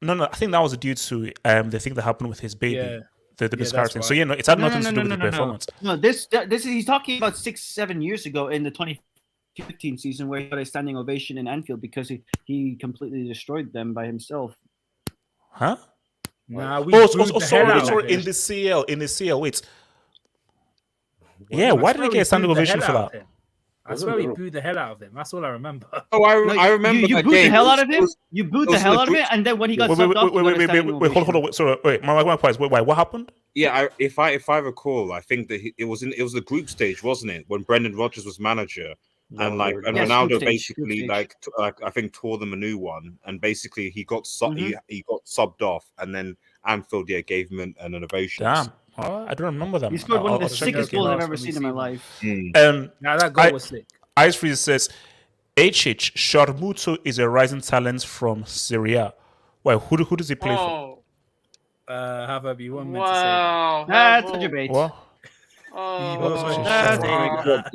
A: No, I think that was due to the thing that happened with his baby,
C: Yeah.
A: the
C: that's
A: miscarriage. So
C: right.
A: it's had nothing to do with the performance.
D: No, this is he's talking about 6-7 years ago in the 2015 season where he got a standing ovation in Anfield because he completely destroyed them by himself.
A: Huh?
C: Nah, we
A: Oh,
C: booed the hell out of
A: sorry,
C: him.
A: in the CL, wait.
B: Was
A: Yeah,
B: it-
A: why did he
C: swear
A: get
C: we
A: a standing
C: booed the
A: ovation
C: hell
A: for
C: out of
A: that?
C: him. I
B: Was it
C: swear we
B: Liverpool?
C: booed the hell out of him. That's all I remember.
G: Oh, I remember
D: you
G: that
D: booed
G: game.
D: the hell out of
G: It
D: him.
G: was-
D: You booed
G: it
D: the
G: was
D: hell
G: in
D: out of
G: the
D: him, and then when he got
A: Wait,
D: subbed off, he got a standing ovation.
A: hold on. Sorry, wait, my point is, wait, what happened?
G: Yeah, if I recall, I think that it was the group stage, wasn't it, when Brendan Rodgers was manager, and
B: they were-
G: and
D: Yes,
G: Ronaldo
D: group stage,
G: basically
D: group stage.
G: I think tore them a new one, and basically he got
D: Mhm.
G: he got subbed off, and then Anfield gave him an ovation.
A: Damn, I don't remember that.
D: He
A: man.
D: scored one of the
A: I'll check
D: sickest
A: that
C: game
D: goals
C: out
D: I've ever
C: when we
D: seen in my
C: see
D: life.
A: game.
C: Now that goal was slick.
A: Ice Freeze says, HH Sharmuto is a rising talent from Serie. Well, who does he play for?
E: Oh,
C: However, you weren't meant to say that.
E: wow.
D: That's a
E: Bravo.
D: debate.
A: What?
G: You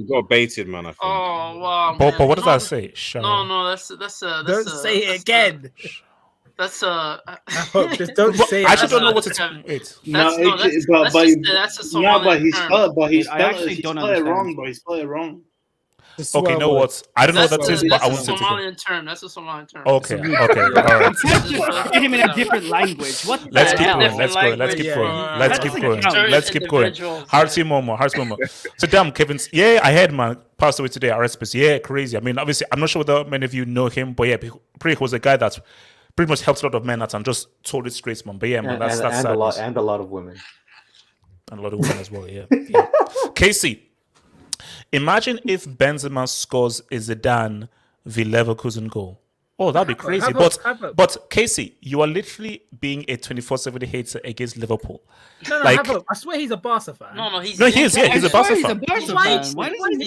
G: got baited, man. I think.
E: Oh wow,
A: But
E: man.
A: what does that say?
E: No, that's
C: Don't say it again.
E: That's
C: Just don't
A: But
C: say
A: I
C: it.
A: actually don't know what
E: that's
A: it's. Wait.
F: No,
E: that's a Somalian
F: but he
E: term.
F: spelled, but he
D: I
F: spelled,
D: actually
F: he
D: don't
F: spelled it
D: understand.
F: wrong, bro. He spelled it wrong.
A: Okay, you know what? I don't know what that is, but I
E: That's
A: won't
E: a
A: say it again.
E: Somalian term. That's a Somalian term.
A: Okay, okay, all right.
D: Just hit him in a different language. What the
A: Let's keep
D: hell?
A: going. Let's go. Let's keep going. Let's keep going. Let's keep going. Hearty Momo. So damn, Kevin's. Yeah, I heard, man. Passed away today. RSPs. Yeah, crazy. I mean, obviously, I'm not sure whether many of you know him, but yeah, pretty was a guy that's pretty much helped a lot of men out and just told it straight, man. But yeah, man, that's
B: a lot of women.
A: And a lot of women as well. Yeah. Casey, imagine if Benzema scores a Zidane v Leverkusen goal. Oh, that'd be crazy. But Casey, you are literally being a 24/7 hater against Liverpool.
C: No, I swear he's a Barca fan.
E: No,
A: he is. Yeah, he's a Barca fan.
C: Why is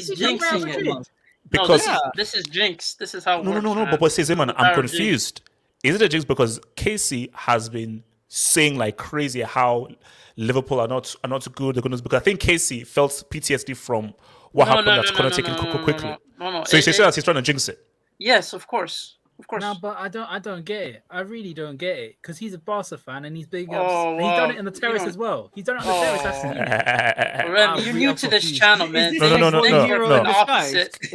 C: he
E: jinxing it?
A: Because
E: this is jinx. This is how it works.
A: No. But say, man, I'm confused. Is it a jinx because Casey has been saying like crazy how Liverpool are not good? Because I think Casey felt PTSD from what happened that's going to take him quickly.
E: No.
A: So he says that he's trying to jinx it.
E: Yes, of course.
C: No, but I don't get it. I really don't get it because he's a Barca fan and he's big. He's done it in the terrace as well. He's done it on the terrace. I've seen it.
E: You're new to this channel, man.
A: No.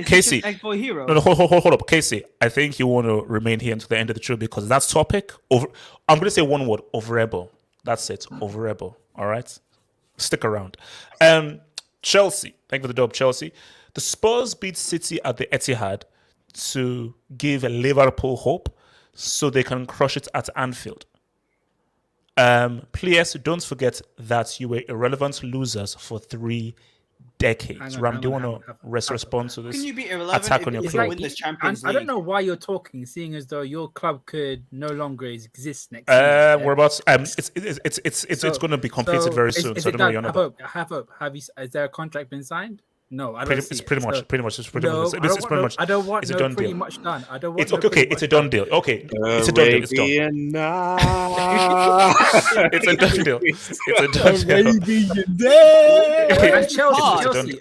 A: Casey, no, hold up, Casey. I think you want to remain here until the end of the show because that's topic over. I'm going to say one word: overable. That's it, overable. All right, stick around. Chelsea, thank you for the dub, Chelsea. The Spurs beat City at the Etihad to give Liverpool hope so they can crush it at Anfield. Please don't forget that you were irrelevant losers for 3 decades. Ram, do you want to respond to this?
D: Can you be irrelevant
A: attack on your club?
D: win this Champions League?
C: I don't know why you're talking, seeing as though your club could no longer exist next season.
A: We're about. It's going to be completed very soon. So I don't know what you're on about.
C: Has their contract been signed? No, I don't.
A: It's pretty much.
C: I don't want
A: it's a done
C: pretty
A: deal.
C: much done. I don't want.
A: It's okay. It's a done deal. Okay, it's a done deal. It's done. It's a done deal. It's a done deal.
C: And Chelsea.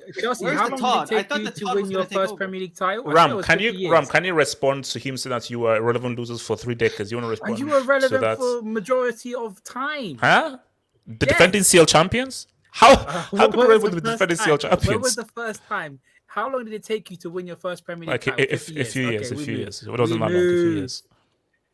C: How long did it take you to win your first Premier League title?
A: Ram, can you respond to him saying that you were irrelevant losers for 3 decades? You want to respond?
C: And you were relevant for majority of time.
A: Huh? The defending CL champions? How could you relate with the defending CL champions?
C: When was the first time? How long did it take you to win your first Premier League title?
A: A few years. It wasn't that long.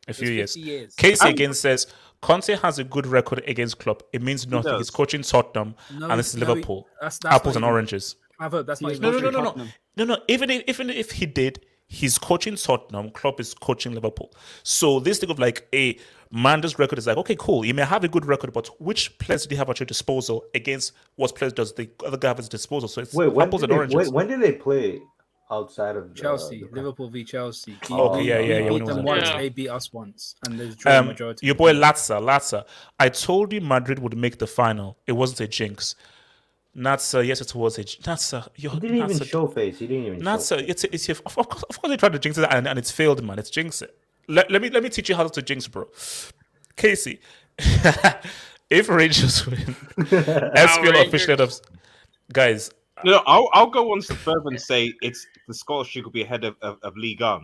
A: A few years. Casey again says Conte has a good record against Klopp. It means nothing. He's coaching Tottenham, and this is Liverpool. That's apples and oranges.
C: That's
A: No. Even if he did, he's coaching Tottenham. Klopp is coaching Liverpool. So this thing of like a Manda's record is like, okay, cool. You may have a good record, but which players do you have at your disposal against what players does the other guy have at his disposal? So it's apples and oranges.
B: When did they play outside of
C: Chelsea? Liverpool v Chelsea.
A: Okay,
C: We beat them once. They beat us once, and there's draw majority.
A: Your boy Latza. I told you Madrid would make the final. It wasn't a jinx. Natsa, yes, it was a Natsa.
B: He didn't even show face. He didn't even.
A: Natsa, it's of course they tried to jinx it and it's failed, man. It's jinx it. Let me teach you how to jinx, bro. Casey, if Rangers win, SPL officially guys.
G: No, I'll go one step further and say it's the Scottish League will be ahead of Liga.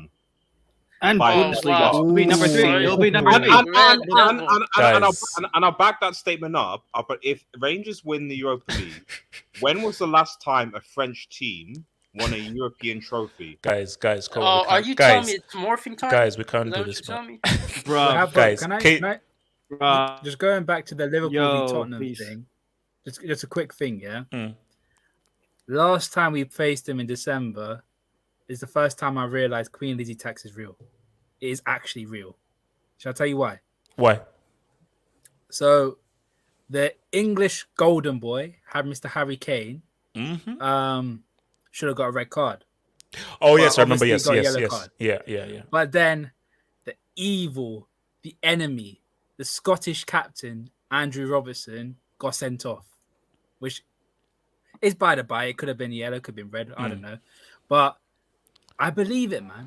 D: And Bundesliga. It'll be number 3. It'll be number 3.
G: And I'll back that statement up. But if Rangers win the Europa League, when was the last time a French team won a European trophy?
A: Guys, come
E: on. Are you telling me it's morphing time?
A: Guys, we can't do this, man.
C: Bro, guys, can I just going back to the Liverpool v Tottenham thing? Just a quick thing, yeah. Last time we faced them in December is the first time I realized Queen Lizzie tax is real. It is actually real. Shall I tell you why?
A: Why?
C: So, the English golden boy had Mr. Harry Kane. Should have got a red card.
A: Oh, yes, I remember. Yes.
C: Card.
A: Yeah.
C: But then the evil, the enemy, the Scottish captain, Andrew Robertson, got sent off, which is by the by. It could have been yellow, could have been red. I don't know. But I believe it, man.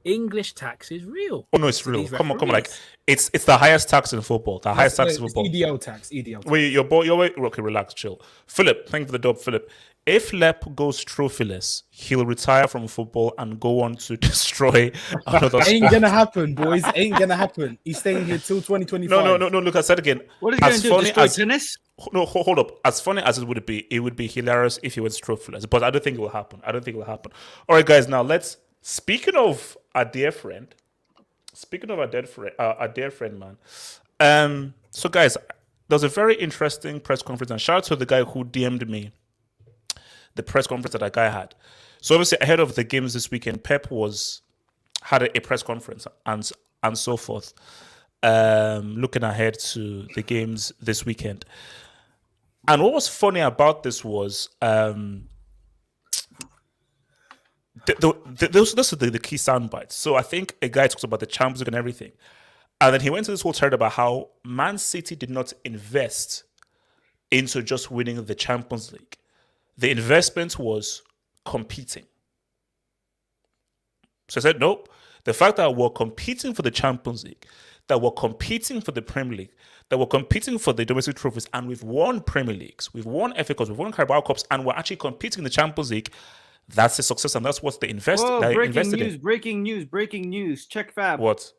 C: English tax is real.
A: Oh no, it's
C: to
A: real.
C: these
A: Come on. Like
C: referees.
A: it's the highest tax in football. The highest tax in
H: It's
A: football.
H: EDL tax. EDL tax.
A: Wait, okay, relax, chill. Philip, thank you for the dub, Philip. If Lep goes trophyless, he'll retire from football and go on to destroy another
H: Ain't
A: sport.
H: gonna happen, boys. Ain't gonna happen. He's staying here till 2025.
A: No. Look, I said again.
D: What is he going to do? Destroy tennis?
A: No, hold up. As funny as it would be hilarious if he went trophyless. But I don't think it will happen. All right, guys. Now speaking of our dear friend, man. So guys, there was a very interesting press conference, and shout out to the guy who DM'd me the press conference that guy had. So obviously ahead of the games this weekend, Pep had a press conference and so forth, looking ahead to the games this weekend. And what was funny about this was those are the key sound bites. So I think a guy talks about the Champions League and everything. And then he went into this whole thread about how Man City did not invest into just winning the Champions League. The investment was competing. So I said, nope. The fact that we're competing for the Champions League, that we're competing for the Premier League, that we're competing for the domestic trophies, and we've won Premier Leagues, we've won FA Cups, we've won Carabao Cups, and we're actually competing in the Champions League, that's a success, and that's what they invested in.
D: Breaking news. Check Fab.
A: What?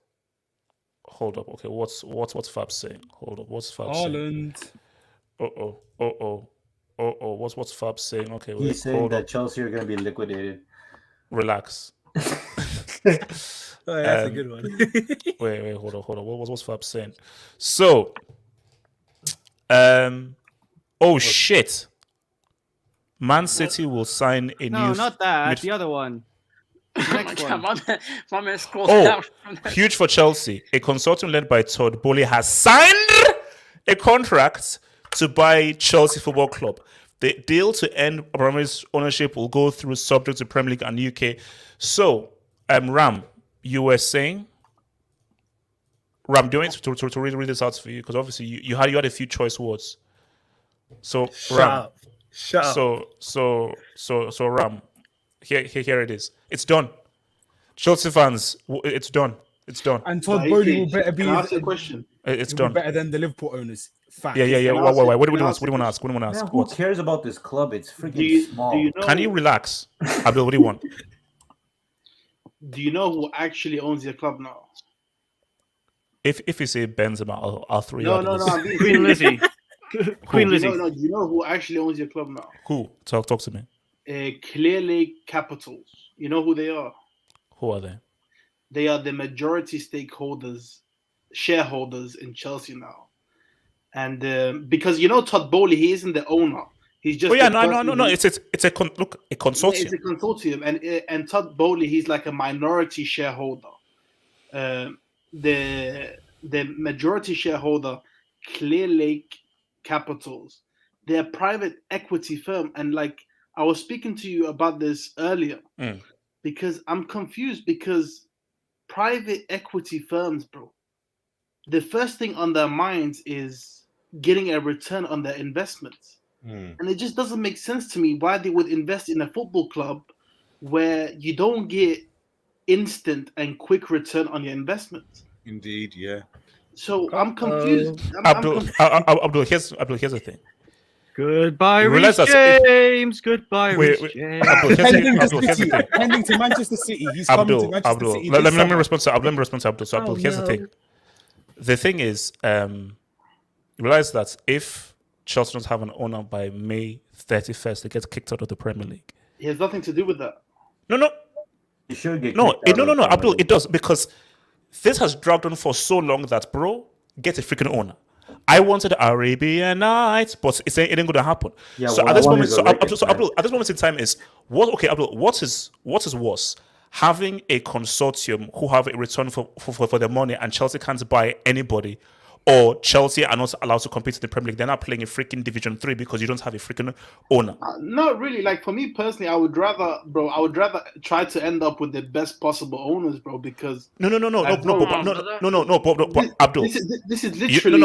A: Hold up. Okay, what's Fab saying? Hold up. What's Fab saying? What's Fab saying? Okay, wait.
B: He's saying that Chelsea are going to be liquidated.
A: Relax.
C: That's a good one.
A: wait, hold on. What's Fab saying? So, shit. Man City will sign a new.
D: No, not that. The other one. Next one.
E: My man scrolled down.
A: Huge for Chelsea. A consultant led by Todd Bowley has signed a contract to buy Chelsea Football Club. The deal to end Abramovich's ownership will go through subject to Premier League and UK. So, Ram, you were saying. Ram, do you want to read this out for you? Because obviously you had a few choice words. So, Ram.
C: Shut up.
A: So Ram, here it is. It's done. Chelsea fans, it's done.
H: And Todd Bowley will better be.
F: Can I ask a question?
A: It's done.
H: Better than the Liverpool owners. Fact.
A: Yeah. Why? What do we want to ask?
B: Man, who cares about this club? It's freaking small.
F: Do you know,
A: Can you relax, Abdul? What do you want?
F: Do you know who actually owns your club now?
A: If you say Benzema, I'll throw you
F: No,
A: out.
F: no.
D: Queen Lizzie. Queen Lizzie.
F: No. Do you know who actually owns your club now?
A: Who? Talk to me.
F: Clear Lake Capitals. You know who they are?
A: Who are they?
F: They are the majority shareholders in Chelsea now. And because Todd Bowley, he isn't the owner. He's just.
A: No. It's a consortium.
F: It's a consortium, and Todd Bowley, he's like a minority shareholder. The majority shareholder, Clear Lake Capitals, they're a private equity firm, and like I was speaking to you about this earlier, because I'm confused because private equity firms, bro, the first thing on their minds is getting a return on their investments. And it just doesn't make sense to me why they would invest in a football club where you don't get instant and quick return on your investment.
G: Indeed, yeah.
F: So I'm confused.
A: Abdul, here's the thing.
D: Goodbye,
A: You realize
D: Reece James. Goodbye, Reece James.
A: Abdul, here's the thing.
H: Pending to Manchester City. He's coming to Manchester
A: Abdul,
H: City.
A: let me respond to Abdul. So Abdul, here's the thing. The thing is, you realize that if Chelsea doesn't have an owner by May 31st, they get kicked out of the Premier League.
F: It has nothing to do with that.
A: No.
B: You should get
A: No, Abdul, it does, because this has dragged on for so long that, bro, get a freaking owner. I wanted Arabian Nights, but it ain't going to happen.
B: Yeah,
A: so
B: well,
A: at this moment,
B: Abdul,
A: at this moment in time is Abdul, what is worse? Having a consortium who have a return for their money, and Chelsea can't buy anybody, or Chelsea are not allowed to compete in the Premier League. They're not playing in freaking Division 3 because you don't have a freaking owner.
F: Not really. Like, for me personally, I would rather try to end up with the best possible owners, bro. Because
A: No, Abdul.
F: This is literally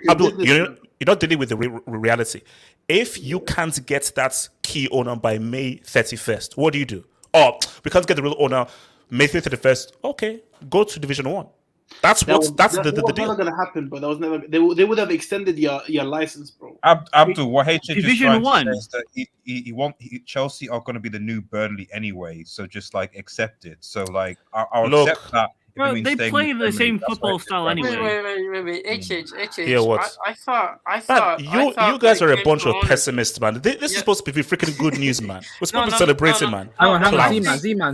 A: Abdul, you're not dealing with the reality. If you can't get that key owner by May 31st, what do? Oh, we can't get the real owner. May 31st. Okay, go to Division 1. That's the
F: That was
A: deal.
F: never gonna happen, but that was never. They would have extended your license, bro.
I: Abdul, what HJ just
D: Division
I: trying to
D: One.
I: say is that Chelsea are going to be the new Burnley anyway, so just like accept it. So like I'll
A: Look,
I: accept that. If it
D: Bro,
I: means
D: they
I: staying
D: play
I: in
D: the
I: Premier
D: same
I: League, that's
D: football
I: what
D: style
I: it's about.
D: anyway.
E: Wait. HH.
A: Hear what?
E: I thought.
A: Man, you guys
E: when
A: are
E: it
A: a
E: came
A: bunch
E: to
A: of
E: ownership-
A: pessimists, man. This is supposed to be freaking good news, man. We're supposed to be
E: no,
A: celebrating,
E: no,
A: man.
C: Hang on,
A: Clowns.
C: Z-Man.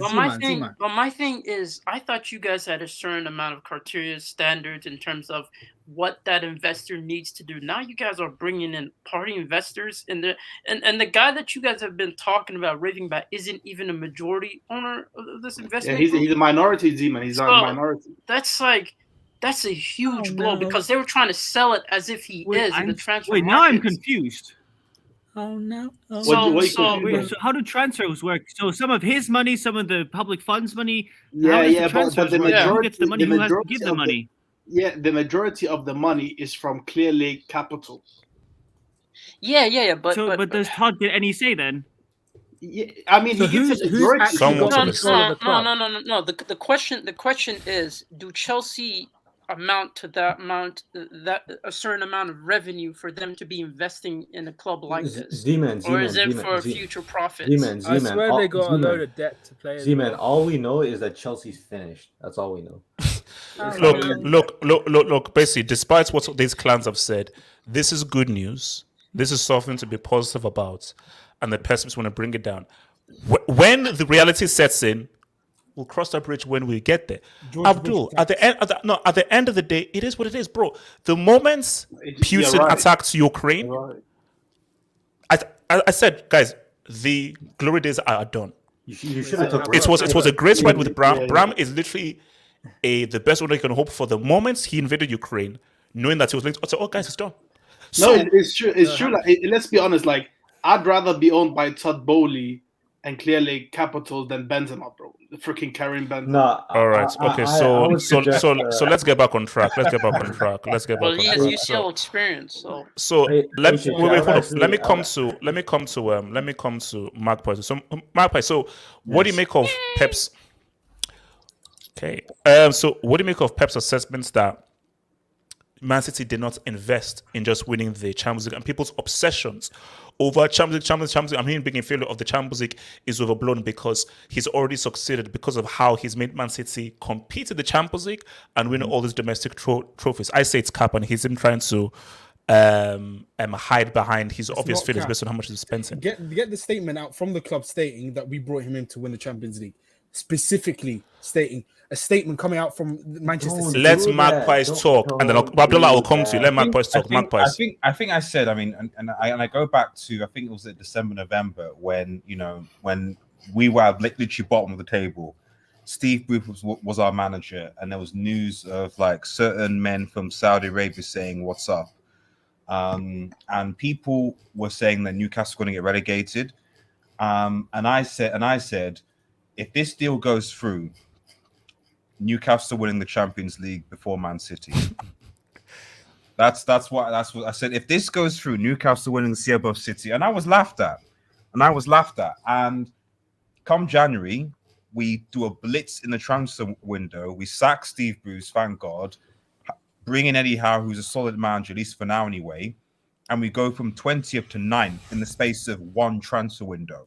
E: But my thing is, I thought you guys had a certain amount of criteria standards in terms of what that investor needs to do. Now you guys are bringing in party investors, and the guy that you guys have been talking about, raving about, isn't even a majority owner of this
F: Yeah,
E: investment.
F: he's a minority, Z-man. He's not a minority.
E: That's a huge blow because they were trying to sell it as if he is in the transfer market.
D: Now I'm confused.
C: Oh no.
D: Wait, so how do transfers work? So some of his money, some of the public funds money. How does the transfers work? Who gets the money? Who has to give the money?
F: The majority of the money is from Clear Lake Capital.
E: Yeah. But
D: does Todd get any say then?
F: Yeah, I mean,
C: So
F: he gets a majority.
A: Somewhat of it.
E: No. The question is, do Chelsea amount to that a certain amount of revenue for them to be investing in a club like this,
B: Z-Man,
E: or is it for future profits?
B: Z-Man,
C: I swear they got a load of debt to play.
B: Z-Man, all we know is that Chelsea's finished. That's all we know.
A: Look. Basically, despite what these clans have said, this is good news. This is something to be positive about, and the pessimists want to bring it down. When the reality sets in, we'll cross that bridge when we get there. Abdul, at the end of the day, it is what it is, bro. The moment Putin attacked Ukraine, I said, guys, the glory days are done.
B: You should have took.
A: It was a great ride with Bram. Bram is literally the best one you can hope for. The moment he invaded Ukraine, knowing that he was linked, I said, "Oh, guys, it's done."
F: No, it's true. It's true. Like, let's be honest. Like, I'd rather be owned by Todd Bowley and Clear Lake Capital than Benzema, bro. The freaking Karim Benzema.
B: No.
A: All right. Okay. So let's get back on track. Let's get back on track.
E: Well, he has UCL experience, so.
A: Let me come to Magpie. So Magpie. So what do you make of Pep's? Okay. So what do you make of Pep's assessments that Man City did not invest in just winning the Champions League, and people's obsessions over Champions League. I'm hearing being in favor of the Champions League is overblown because he's already succeeded because of how he's made Man City compete in the Champions League and win all these domestic trophies. I say it's cap, and he's in trying to hide behind his obvious feelings based on how much he's spending.
H: Get the statement out from the club stating that we brought him in to win the Champions League. Specifically stating a statement coming out from Manchester City.
A: Let Magpies talk, and then Abdullah will come to you. Let Magpies talk. Magpies.
I: I think I said. I mean, and I go back to, I think it was December, November, when when we were literally bottom of the table. Steve Bruce was our manager, and there was news of like certain men from Saudi Arabia saying, "What's up?" And people were saying that Newcastle going to get relegated. And I said, if this deal goes through, Newcastle winning the Champions League before Man City. That's what I said. If this goes through, Newcastle winning the Serie above City, and I was laughed at. And come January, we do a blitz in the transfer window. We sack Steve Bruce, thank God. Bring in Eddie Howe, who's a solid manager, at least for now anyway. And we go from 20th to 9th in the space of one transfer window.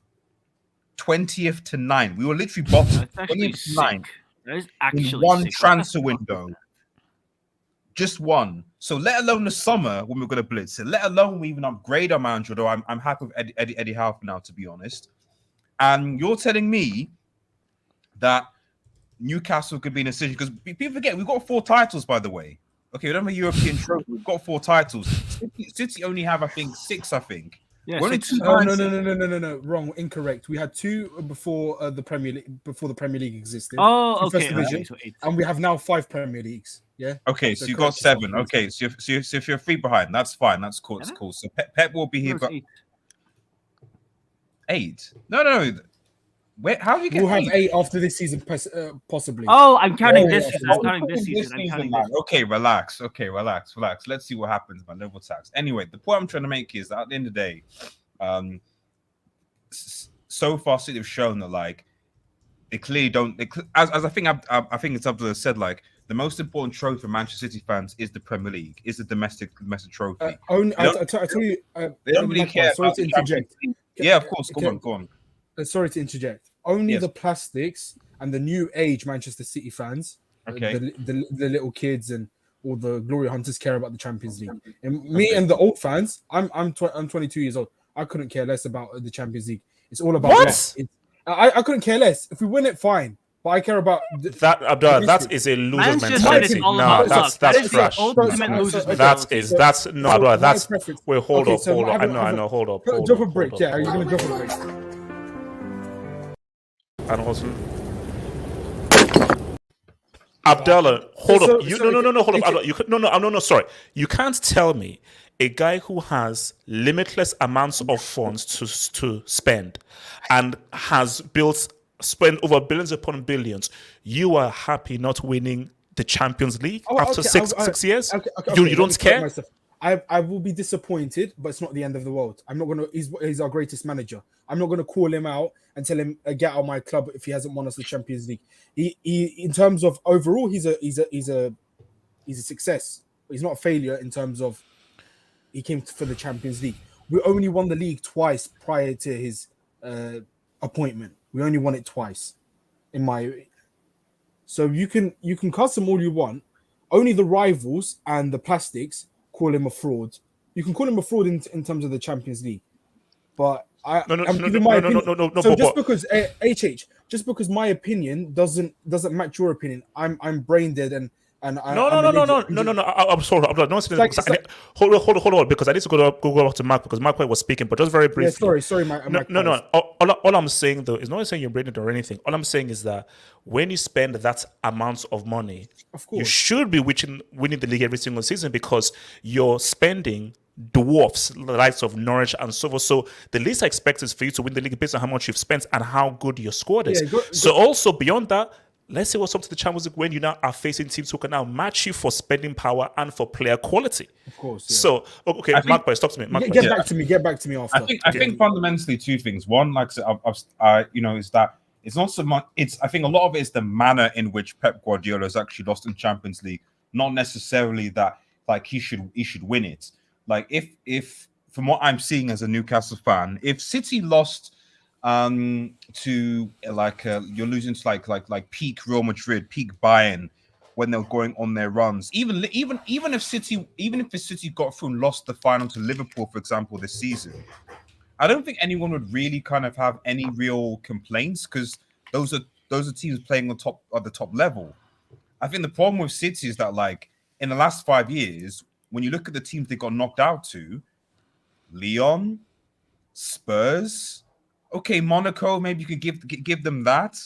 I: 20th to 9th. We were literally bottom. 20th to 9th.
D: That is actually
I: in one
D: sick.
I: transfer window. Just one. So let alone the summer when we're going to blitz it, let alone we even upgrade our manager, though I'm happy with Eddie Howe for now, to be honest. And you're telling me that Newcastle could be in a situation, because people forget we've got 4 titles, by the way. Okay, we don't have a European trophy. We've got 4 titles. City only have, I think, 6. I think.
D: Yeah,
I: only
D: 6.
I: 2.
H: No, wrong, incorrect. We had 2 before the Premier League. Before the Premier League existed.
D: Oh, okay.
H: First division,
D: So 8.
H: and we have now 5 Premier Leagues. Yeah.
I: Okay, so you got 7. Okay, so if you're 3 behind, that's fine. That's cool. That's cool. So Pep will be here, but 8. No. Wait, how do you get?
H: We'll have 8 after this season, possibly.
D: Oh, I'm counting this season. I'm counting this season.
I: Okay, relax. Let's see what happens, man. Level tax. Anyway, the point I'm trying to make is that at the end of the day, so far City have shown that like they clearly don't. As I think I think it's Abdullah said, like the most important trophy for Manchester City fans is the Premier League, is the domestic trophy.
H: I tell you,
I: They don't really care.
H: sorry
I: About
H: to
I: the Champions
H: interject.
I: League. Yeah, of course. Go on.
H: Sorry to interject. Only
I: Yes.
H: the plastics and the new age Manchester City fans,
I: Okay.
H: the little kids and all the glory hunters care about the Champions League. And me and the old fans, I'm 22 years old. I couldn't care less about the Champions League. It's all about
A: What?
H: I couldn't care less. If we win it, fine. But I care about
A: That Abdullah, that is a loser's
D: Man's just
A: mentality.
D: said it's all
A: No,
D: about luck.
A: that's
D: That is the
A: trash.
D: ultimate loser's
H: That
D: mentality.
A: That's no, Abdullah, that's
H: preference.
A: wait, hold
H: Okay,
A: up.
H: so
A: I
H: have a-
A: know, hold up.
H: drop a break. Yeah, are you gonna drop a break?
A: And also, Abdullah, hold
H: So-
A: up. You
H: so-
A: no, hold up.
H: okay.
A: Abdullah, you could, no, sorry. You can't tell me a guy who has limitless amounts of funds to spend and has spent over billions upon billions. You are happy not winning the Champions League after
H: Okay,
A: six years?
H: Okay,
A: You
H: let me
A: don't
H: correct
A: care?
H: myself. I will be disappointed, but it's not the end of the world. I'm not gonna. He's our greatest manager. I'm not gonna call him out and tell him get out of my club if he hasn't won us the Champions League. He in terms of overall, he's a success. He's not a failure in terms of he came for the Champions League. We only won the league twice prior to his appointment. We only won it twice, So you can cuss him all you want. Only the rivals and the plastics call him a fraud. You can call him a fraud in terms of the Champions League, but I'm giving my opinion. So just because just because my opinion doesn't match your opinion, I'm brain dead and
A: No. I'm sorry. I'm saying hold on, because I need to go to Mark because Mark was speaking, but just very briefly.
H: Yeah, sorry, my
A: No. All I'm saying though is not saying you're brain dead or anything. All I'm saying is that when you spend that amount of money,
H: Of course.
A: you should be winning the league every single season because your spending dwarfs the likes of Norwich and so forth. So the least I expect is for you to win the league based on how much you've spent and how good your squad is.
H: Yeah,
A: So also beyond that, let's see what's up to the Champions League when you now are facing teams who can now match you for spending power and for player quality.
H: Of course. Yeah.
A: So okay, Mark Boy, talk to me. Mark Boy.
H: Get back to me after.
I: I think fundamentally two things. One, like I said, is that it's not so much. I think a lot of it is the manner in which Pep Guardiola has actually lost in Champions League, not necessarily that like he should win it. Like if from what I'm seeing as a Newcastle fan, if City lost to you're losing to like peak Real Madrid, peak Bayern when they're going on their runs. Even if City got through and lost the final to Liverpool, for example, this season, I don't think anyone would really kind of have any real complaints because those are teams playing at the top level. I think the problem with City is that like in the last 5 years, when you look at the teams they got knocked out to, Lyon, Spurs. Okay, Monaco, maybe you could give them that.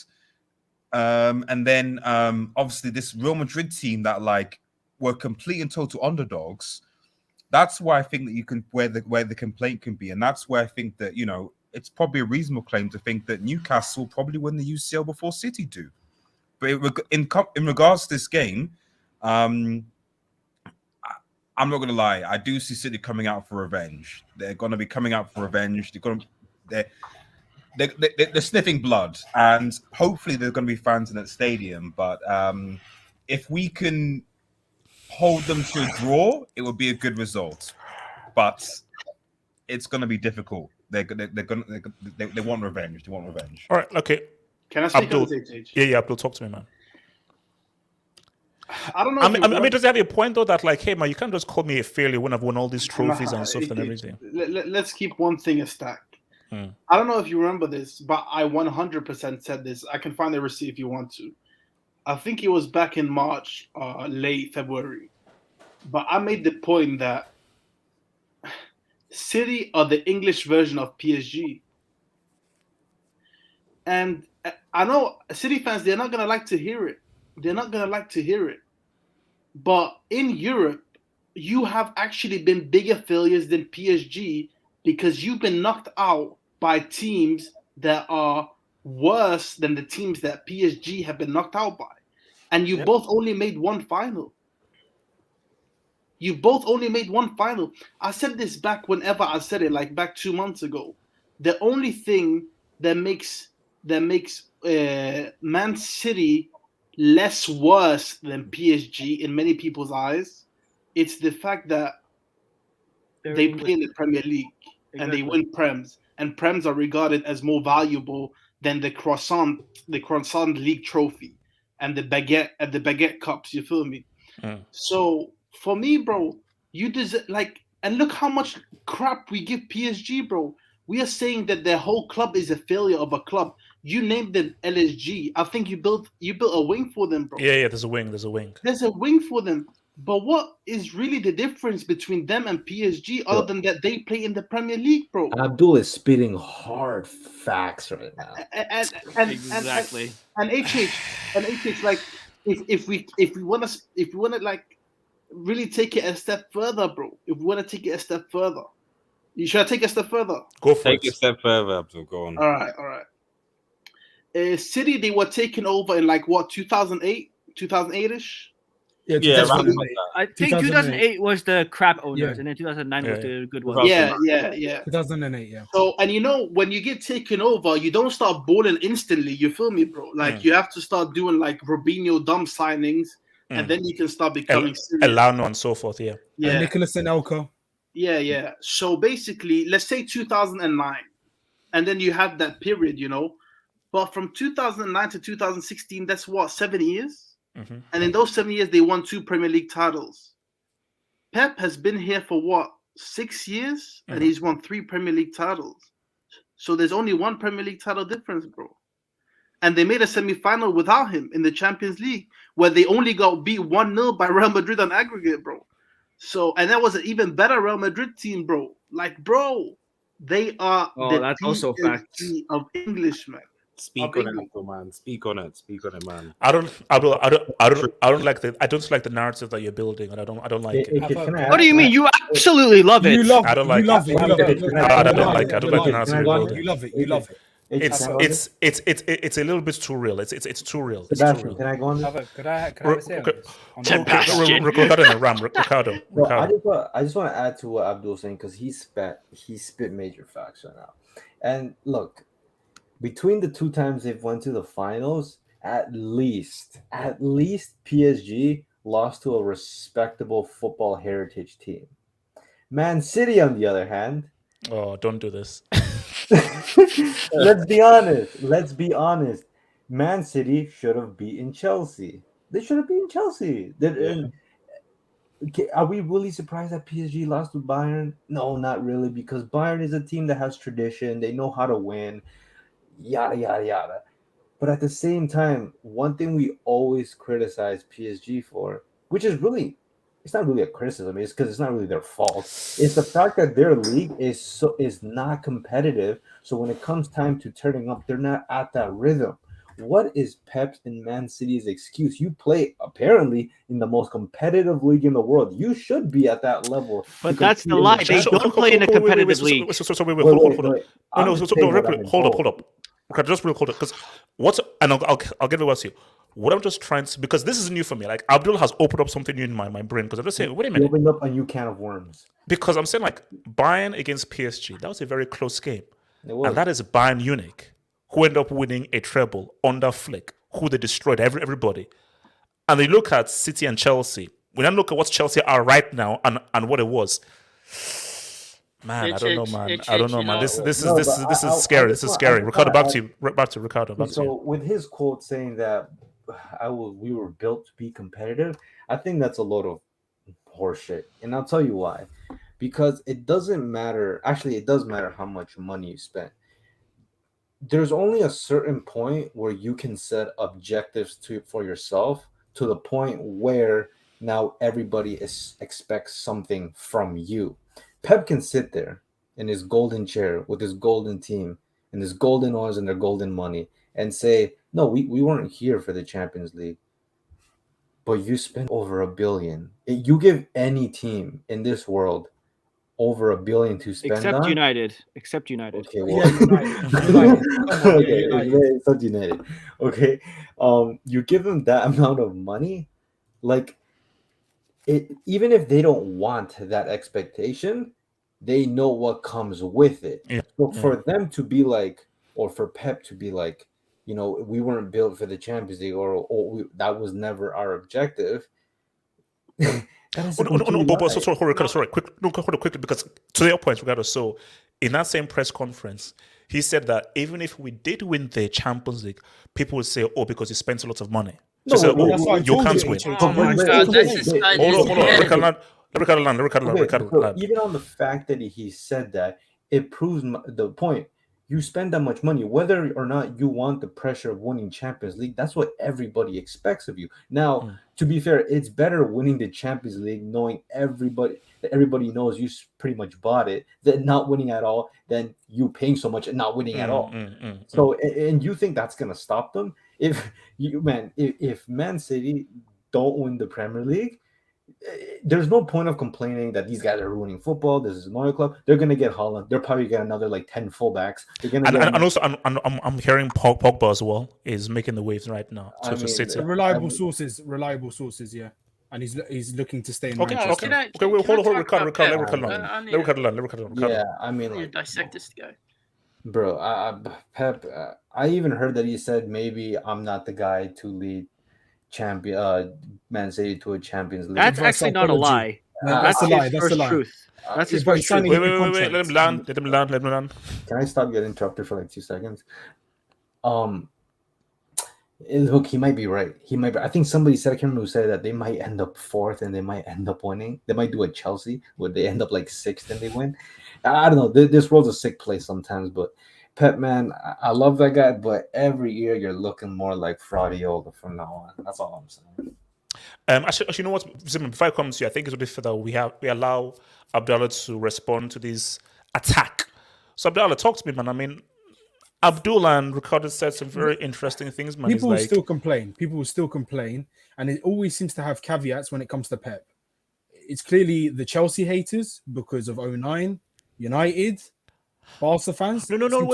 I: And then obviously this Real Madrid team that like were complete and total underdogs. That's why I think that you can where the complaint can be, and that's where I think that it's probably a reasonable claim to think that Newcastle will probably win the UCL before City do. But in regards to this game, I'm not going to lie. I do see City coming out for revenge. They're going to be coming out for revenge. They're sniffing blood, and hopefully there's going to be fans in that stadium. But if we can hold them to a draw, it would be a good result. But it's going to be difficult. They want revenge. They want revenge.
A: All right, okay.
F: Can I speak
A: Abdul,
F: on this, HH?
A: Yeah, Abdul, talk to me, man.
F: I don't know.
A: I mean, does he have a point though that like, hey man, you can't just call me a failure when I've won all these trophies and stuff and everything.
F: Let's keep one thing a stack. I don't know if you remember this, but I 100% said this. I can find the receipt if you want to. I think it was back in March, late February. But I made the point that City are the English version of PSG. And I know City fans, they're not going to like to hear it. But in Europe, you have actually been bigger failures than PSG because you've been knocked out by teams that are worse than the teams that PSG have been knocked out by. And you both only made one final. I said this back whenever I said it, like back 2 months ago. The only thing that makes that makes Man City less worse than PSG in many people's eyes. It's the fact that they play in the Premier League and they win Prems, and Prems are regarded as more valuable than the croissant league trophy and the baguette cups. You feel me? So for me, bro, you deserve and look how much crap we give PSG, bro. We are saying that their whole club is a failure of a club. You named them LSG. I think you built a wing for them, bro.
A: Yeah, there's a wing.
F: There's a wing for them. But what is really the difference between them and PSG other than that they play in the Premier League, bro?
B: Abdul is spitting hard facts right now.
D: Exactly.
F: And HH, like if we wanna like really take it a step further, bro. If we wanna take it a step further, should I take a step further?
A: Go for
I: Take
A: it.
I: a step further, Abdul. Go on.
F: All right. City, they were taken over in 2008, 2008ish.
H: Yeah,
I: Yeah,
H: around
I: right.
D: I think 2008 was the crap owners, and then 2009 was the good ones.
F: Yeah.
H: 2008, yeah.
F: So, and when you get taken over, you don't start balling instantly. You feel me, bro? You have to start doing Robinho dumb signings, and then you can start becoming serious.
A: Elano and so forth. Yeah.
H: And Nicolas Anelka.
F: Yeah. So basically, let's say 2009, and then you have that period, But from 2009 to 2016, that's what, 7 years?
A: Mm-hmm.
F: And in those 7 years, they won 2 Premier League titles. Pep has been here for what, 6 years? And he's won 3 Premier League titles. So there's only 1 Premier League title difference, bro. And they made a semi-final without him in the Champions League, where they only got beat 1-0 by Real Madrid on aggregate, bro. So, and that was an even better Real Madrid team, bro. Bro, they are
D: that's also fact
F: of English, man.
G: Speak on it, man. Speak on it, man.
A: I don't like the narrative that you're building, and I don't like it.
D: What do you mean? You absolutely love it.
A: I don't like it. I don't like the narrative you're building.
H: You love it.
A: It's a little bit too real. It's too real.
B: Sebastian, can I go on this?
J: Could I say on this?
A: Ricardo.
B: I just want to add to what Abdul's saying because he spit major facts right now. And look, between the 2 times they've went to the finals, at least PSG lost to a respectable football heritage team. Man City, on the other hand.
A: Oh, don't do this.
B: Let's be honest. Man City should have beaten Chelsea. They should have beaten Chelsea. Are we really surprised that PSG lost to Bayern? No, not really, because Bayern is a team that has tradition. They know how to win. Yada, yada, yada. But at the same time, one thing we always criticize PSG for, which is really, it's not really a criticism, it's because it's not really their fault. It's the fact that their league is not competitive. So when it comes time to turning up, they're not at that rhythm. What is Pep and Man City's excuse? You play apparently in the most competitive league in the world. You should be at that level.
D: But that's the lie. They don't play in a competitive league.
A: Hold up. Okay, just real quick, because I'll get it to you. What I'm just trying to, because this is new for me. Abdul has opened up something new in my brain. Because I'm just saying, wait a minute.
B: Opened up a new can of worms.
A: Because I'm saying Bayern against PSG, that was a very close game, and that is Bayern Munich, who ended up winning a treble under Flick, who they destroyed everybody. And they look at City and Chelsea. We then look at what Chelsea are right now and what it was. Man, I don't know, man. This is scary. This is scary. Ricardo, back to Ricardo.
B: With his quote saying that we were built to be competitive, I think that's a load of horseshit, and I'll tell you why. Because it doesn't matter. Actually, it does matter how much money you spend. There's only a certain point where you can set objectives for yourself to the point where now everybody expects something from you. Pep can sit there in his golden chair with his golden team and his golden oils and their golden money and say, no, we weren't here for the Champions League, but you spent over $1 billion. You give any team in this world over $1 billion to spend
D: except
B: on?
D: United.
B: Okay, well, United. Except United. Okay, you give them that amount of money, even if they don't want that expectation, they know what comes with it. So for them to be or for Pep to be you know, we weren't built for the Champions League, that was never our objective.
A: Sorry, quickly, because to your point, regardless. So, in that same press conference, he said that even if we did win the Champions League, people would say, "Oh, because you spent a lot of money." So,
B: No,
H: that's why I
A: you
H: told
A: can't
H: you,
A: win.
H: HH.
E: Oh my God, that's just
A: Hold on. Let me land.
B: Even on the fact that he said that, it proves the point. You spend that much money, whether or not you want the pressure of winning Champions League. That's what everybody expects of you. Now, to be fair, it's better winning the Champions League, knowing everybody knows you pretty much bought it, than not winning at all, than you paying so much and not winning at all. So, and you think that's gonna stop them? If Man City don't win the Premier League, there's no point of complaining that these guys are ruining football. This is another club. They're gonna get Holland. They'll probably get another like 10 fullbacks. They're gonna
A: and also I'm hearing Pogba as well is making the waves right now to City.
H: Reliable sources, yeah. And he's looking to stay in Manchester.
A: Hold on, Ricardo.
B: Yeah, I mean,
E: like, dissect this guy,
B: bro. Pep. I even heard that he said maybe I'm not the guy to lead Man City to a Champions League.
D: That's actually not a lie.
H: That's a lie. That's a lie.
D: Truth. That's his
H: first
D: truth.
A: Wait. Let him land.
B: Can I stop getting interrupted for like 2 seconds? Look, he might be right. I think somebody said, I can't remember who said that they might end up fourth and they might end up winning. They might do a Chelsea where they end up like sixth and they win. I don't know. This world's a sick place sometimes, but Pep, man, I love that guy, but every year you're looking more like Fraudiola from now on. That's all I'm saying.
A: Actually, you know what? Before I come to you, I think it's really fair that we allow Abdallah to respond to this attack. So Abdallah, talk to me, man. I mean, Abdullah and Ricardo said some very interesting things, man.
H: People will still complain, and it always seems to have caveats when it comes to Pep. It's clearly the Chelsea haters because of 09, United, Barca fans.
A: Abdullah,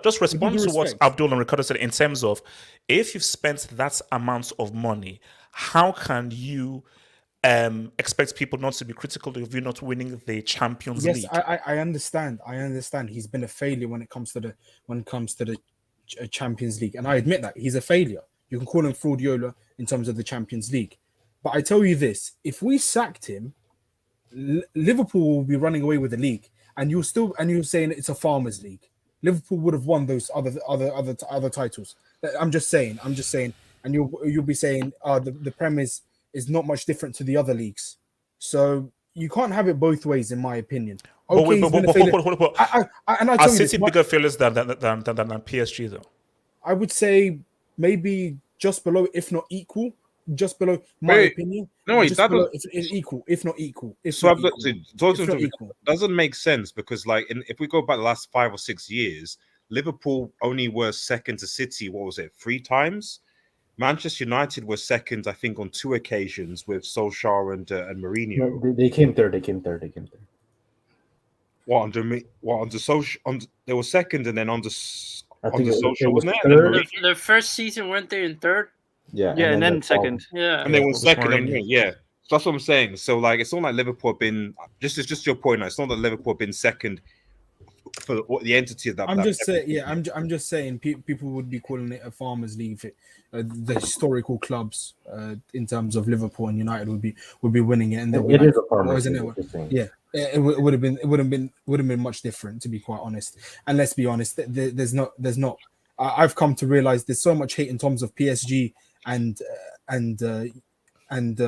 A: just respond to what Abdullah and Ricardo said in terms of if you've spent that amount of money, how can you expect people not to be critical of you not winning the Champions League?
H: Yes, I understand. He's been a failure when it comes to the Champions League, and I admit that he's a failure. You can call him Fraudiola in terms of the Champions League, but I tell you this: if we sacked him, Liverpool will be running away with the league, and you're saying it's a farmers' league. Liverpool would have won those other titles. I'm just saying, and you'll be saying, the Prem is not much different to the other leagues. So you can't have it both ways, in my opinion. Okay,
A: are City bigger failures than PSG though?
H: I would say maybe just below, if not equal. Just below, opinion.
G: No,
H: just below, it's equal, if not equal.
G: Doesn't make sense because, like, if we go back the last 5 or 6 years, Liverpool only were second to City. What was it? 3 times. Manchester United were second, I think, on 2 occasions with Solskjaer and Mourinho.
B: No, they came third.
G: Under Solskjaer? They were second, and then under Solskjaer, wasn't
E: it? Their first season went there in third.
B: Yeah,
D: and then second.
E: Yeah,
G: and they were second. So that's what I'm saying. So, like, it's not like Liverpool have been just your point. It's not that Liverpool have been second for the entity that.
H: I'm just saying people would be calling it a farmers' league. The historical clubs, in terms of Liverpool and United, would be winning it, and
B: it is a farmers' league.
H: Yeah, it would have been much different, to be quite honest. And let's be honest, there's not. I've come to realize there's so much hate in terms of PSG and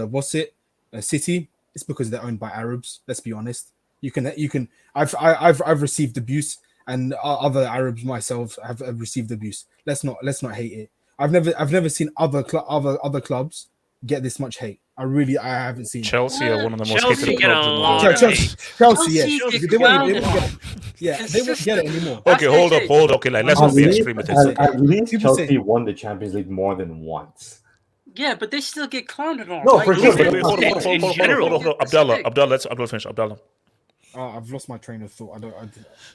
H: what's it, City. It's because they're owned by Arabs. Let's be honest. I've received abuse, and other Arabs myself have received abuse. Let's not hate it. I've never seen other clubs get this much hate. I haven't seen.
A: Chelsea are one of the most hated
E: clubs
A: in the world.
H: Chelsea, yeah. They won't get it anymore.
A: Okay, hold up. Okay, let's not be extreme with this.
B: At least Chelsea won the Champions League more than once.
E: Yeah, but they still get clowned and all.
B: No, for sure.
A: Hold on. Abdallah, let's finish. Abdallah.
H: I've lost my train of thought.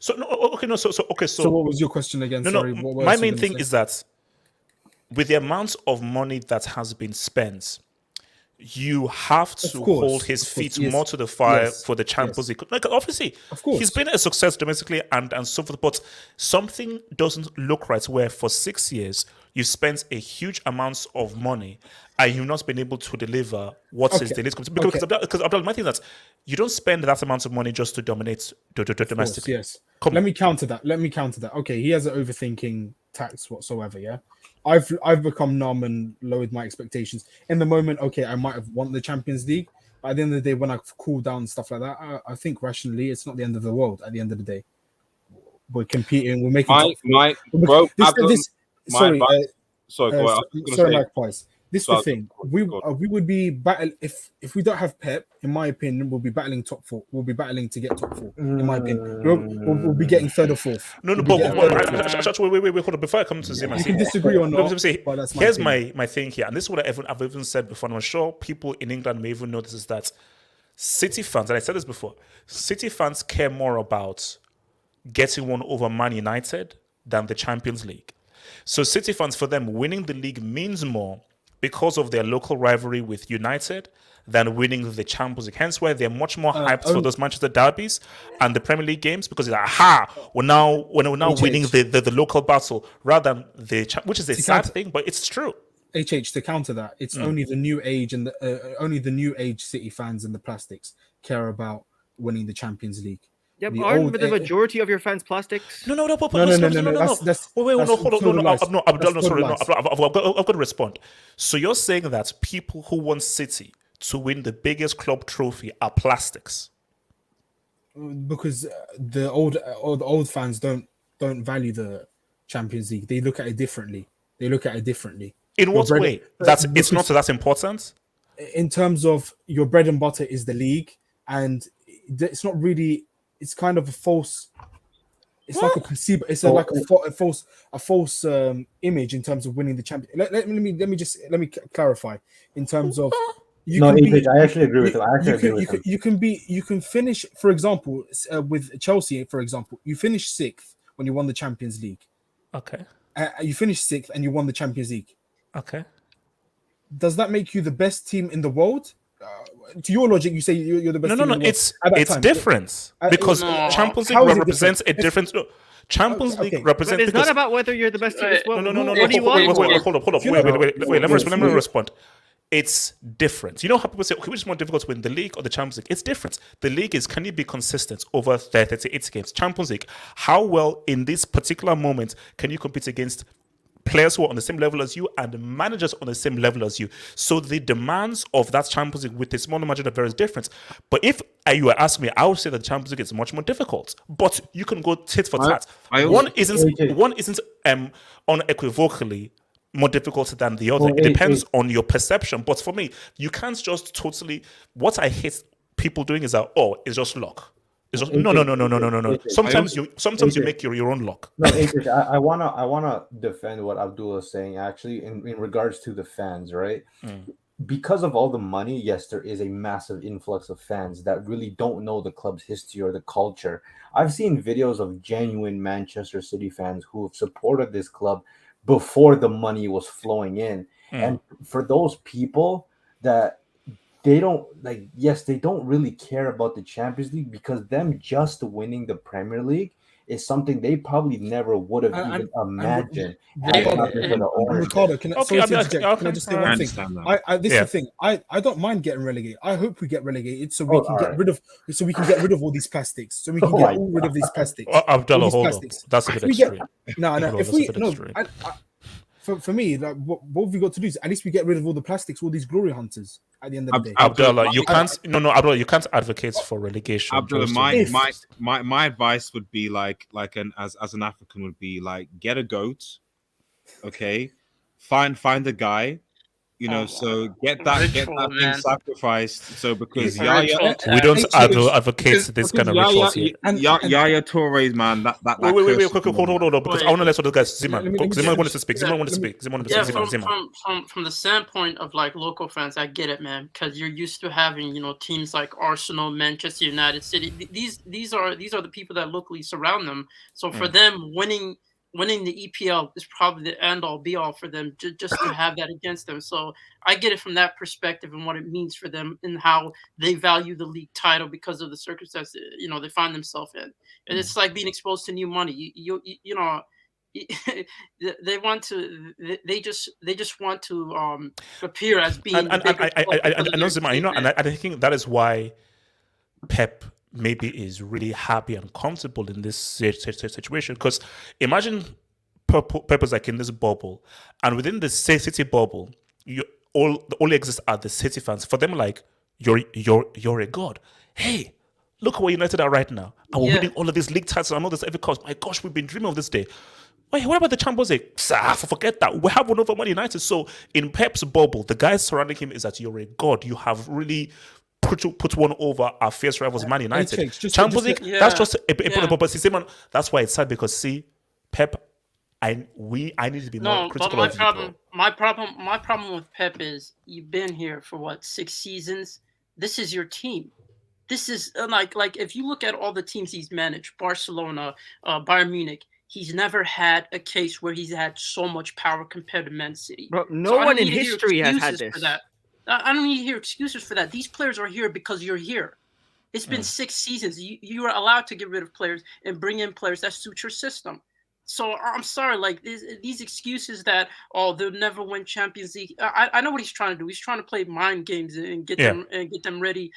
A: So
H: what was your question again? Sorry.
A: My main thing is that with the amount of money that has been spent, you have to hold his feet more to the fire for the Champions League. Like, obviously, he's been a success domestically and so forth, but something doesn't look right where for 6 years you've spent a huge amount of money and you've not been able to deliver what is the least competitive. Because Abdul, my thing is that you don't spend that amount of money just to dominate domestically.
H: Yes. Let me counter that. Okay, he has an overthinking tax whatsoever, yeah? I've become numb and lowered my expectations. In the moment, okay, I might have won the Champions League, but at the end of the day, when I cool down and stuff like that, I think rationally, it's not the end of the world. At the end of the day, we're competing, we're making. Sorry, Mike Price. This is the thing. We would be battle if we don't have Pep. In my opinion, we'll be battling top four. We'll be battling to get top four. In my opinion, we'll be getting third or fourth.
A: Wait, hold on. Before I come to Zima,
H: you can disagree or not.
A: But that's here's my thing here, and this is what I've even said before. And I'm sure people in England may even notice is that City fans, and I said this before, City fans care more about getting one over Man United than the Champions League. So City fans, for them, winning the league means more because of their local rivalry with United than winning the Champions League. Hence why they're much more hyped for those Manchester derbies and the Premier League games, because it's like, we're now winning the local battle rather than which is a sad thing, but it's true.
H: To counter that, it's only the new age and only the new age City fans and the plastics care about winning the Champions League.
D: Yeah, but aren't the majority of your fans plastics?
A: No. Wait, hold on. I've got to respond. So you're saying that people who want City to win the biggest club trophy are plastics?
H: Because the old fans don't value the Champions League. They look at it differently.
A: In what way? It's not that important?
H: In terms of your bread and butter is the league, and it's not really. It's kind of a false. It's like a placebo. It's like a false image in terms of winning the champion. Let me clarify. In terms of
B: I actually agree with him.
H: You can finish, for example, with Chelsea. For example, you finish 6th when you won the Champions League.
A: Okay.
H: You finished 6th and you won the Champions League.
A: Okay.
H: Does that make you the best team in the world? To your logic, you say you're the best.
A: No. It's different because Champions League represents a different. Champions League represents.
D: But it's not about whether you're the best team as well.
A: No. What do you want? Hold up. Wait. Let me respond. It's different. You know how people say, okay, which is more difficult to win, the league or the Champions League? It's different. The league is, can you be consistent over 38 games? Champions League, how well in this particular moment can you compete against players who are on the same level as you and managers on the same level as you? So the demands of that Champions League with a smaller margin are very different. But if you were asking me, I would say that the Champions League is much more difficult. But you can go tit for tat. One isn't unequivocally more difficult than the other. It depends on your perception. But for me, you can't just totally. What I hate people doing is that it's just luck. It's just, no. Sometimes you make your own luck.
B: No, I wanna defend what Abdullah is saying actually in regards to the fans, right? Because of all the money, yes, there is a massive influx of fans that really don't know the club's history or the culture. I've seen videos of genuine Manchester City fans who have supported this club before the money was flowing in. And for those people that they don't they don't really care about the Champions League, because them just winning the Premier League is something they probably never would have even imagined.
H: Ricardo, can I just say one thing? This is the thing. I don't mind getting relegated. I hope we get relegated so we can get rid of all these plastics. So we can get rid of these plastics.
A: Abdullah, hold on. That's a bit extreme.
H: For me, like, what have we got to do? At least we get rid of all the plastics, all these glory hunters. At the end of the day,
A: Abdullah, you can't. Abdullah, you can't advocate for relegation.
I: Abdullah, my advice would be as an African would be like, get a goat, okay, find a guy. So get that thing sacrificed. So because Yaya,
A: we don't advocate this kind of rituals here.
I: Yaya Touré's man, that
A: wait, hold on, because I want to let other guys. Zima wanted to speak. Zima.
E: From the standpoint of like local fans, I get it, man, because you're used to having teams like Arsenal, Manchester United, City. These are the people that locally surround them. So for them winning winning the EPL is probably the end all be all for them, just to have that against them. So I get it from that perspective and what it means for them and how they value the league title because of the circumstances they find themselves in. And it's like being exposed to new money. You know. They want to. They just want to appear as being.
A: And know, Zima, and I think that is why Pep maybe is really happy and comfortable in this situation. Because imagine Pep is like in this bubble, and within the City bubble, the only exist are the City fans. For them, like you're a god. Hey, look where United are right now, and we're winning all of these league titles and all this every cost. My gosh, we've been dreaming of this day. Wait, what about the Champions League? Forget that. We have one over Man United. So in Pep's bubble, the guys surrounding him is that you're a god. You have really put one over our fierce rivals, Man United. Champions League, that's just a bubble system. That's why it's sad because Pep, I need to be more critical of you.
E: My problem with Pep is you've been here for what, 6 seasons? This is your team. This is like if you look at all the teams he's managed, Barcelona, Bayern Munich. He's never had a case where he's had so much power compared to Man City.
D: Bro, no one in history has had this.
E: I don't need to hear excuses for that. These players are here because you're here. It's been 6 seasons. You are allowed to get rid of players and bring in players that suit your system. So I'm sorry, like these excuses that they'll never win Champions League. I know what he's trying to do. He's trying to play mind games and get them ready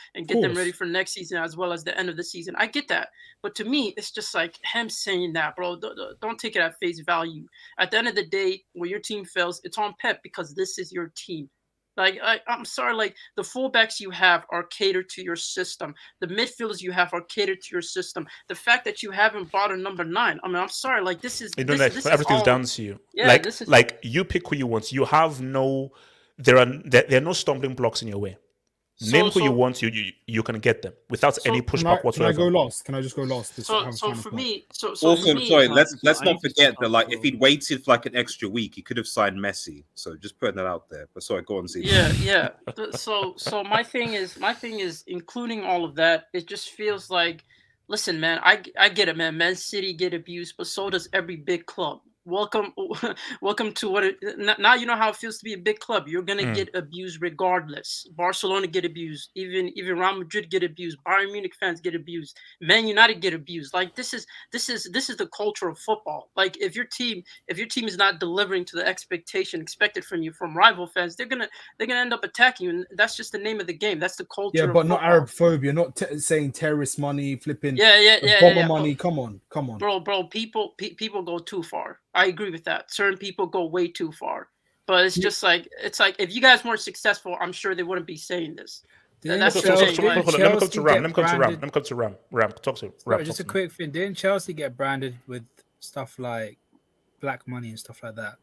E: for next season as well as the end of the season. I get that, but to me, it's just like him saying that, bro. Don't take it at face value. At the end of the day, when your team fails, it's on Pep because this is your team. Like I'm sorry, like the fullbacks you have are catered to your system. The midfielders you have are catered to your system. The fact that you haven't bought a number 9, I mean, I'm sorry, like this
A: everything's down to you.
E: Yeah,
A: like you pick who you want. You have there are no stumbling blocks in your way. Name who you want, you can get them without any pushback whatsoever.
H: Can I go last? Can I just go last?
I: Sorry, let's not forget that like if he'd waited for like an extra week, he could have signed Messi. So just putting that out there. But sorry, go on, Z.
E: Yeah. So my thing is including all of that. It just feels like, listen, man, I get it, man. Man City get abused, but so does every big club. Welcome to what now you know how it feels to be a big club. You're gonna get abused regardless. Barcelona get abused, even Real Madrid get abused. Bayern Munich fans get abused. Man United get abused. Like this is the culture of football. Like if your team is not delivering to the expectation expected from you from rival fans, they're gonna end up attacking you, and that's just the name of the game. That's the culture.
H: Yeah, but
E: of
H: not
E: football.
H: Arab phobia, not saying terrorist money, flipping
E: bomber
H: money. Come on,
E: bro. People go too far. I agree with that. Certain people go way too far, but it's just like if you guys weren't successful, I'm sure they wouldn't be saying this. That's the thing.
A: Let me come to Ram. Ram, talk to Ram.
C: Just a quick thing. Didn't Chelsea get branded with stuff like black money and stuff like that?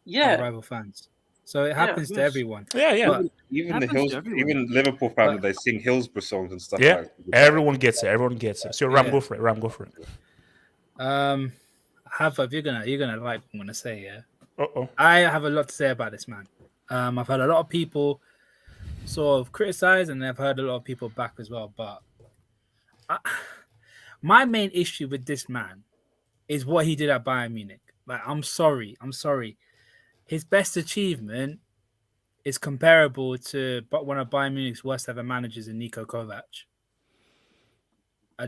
E: Yeah,
C: rival fans. So it happens to everyone.
A: Yeah.
C: But
I: even the Hills, even Liverpool fans, they sing Hillsborough songs and stuff.
A: Yeah,
I: like
A: everyone gets it. So Ram, go for it.
C: If you're gonna like what I'm gonna say, yeah.
A: Uh-oh.
C: I have a lot to say about this man. I've heard a lot of people sort of criticize, and I've heard a lot of people back as well. But my main issue with this man is what he did at Bayern Munich. Like, I'm sorry. His best achievement is comparable to one of Bayern Munich's worst ever managers in Niko Kovac. A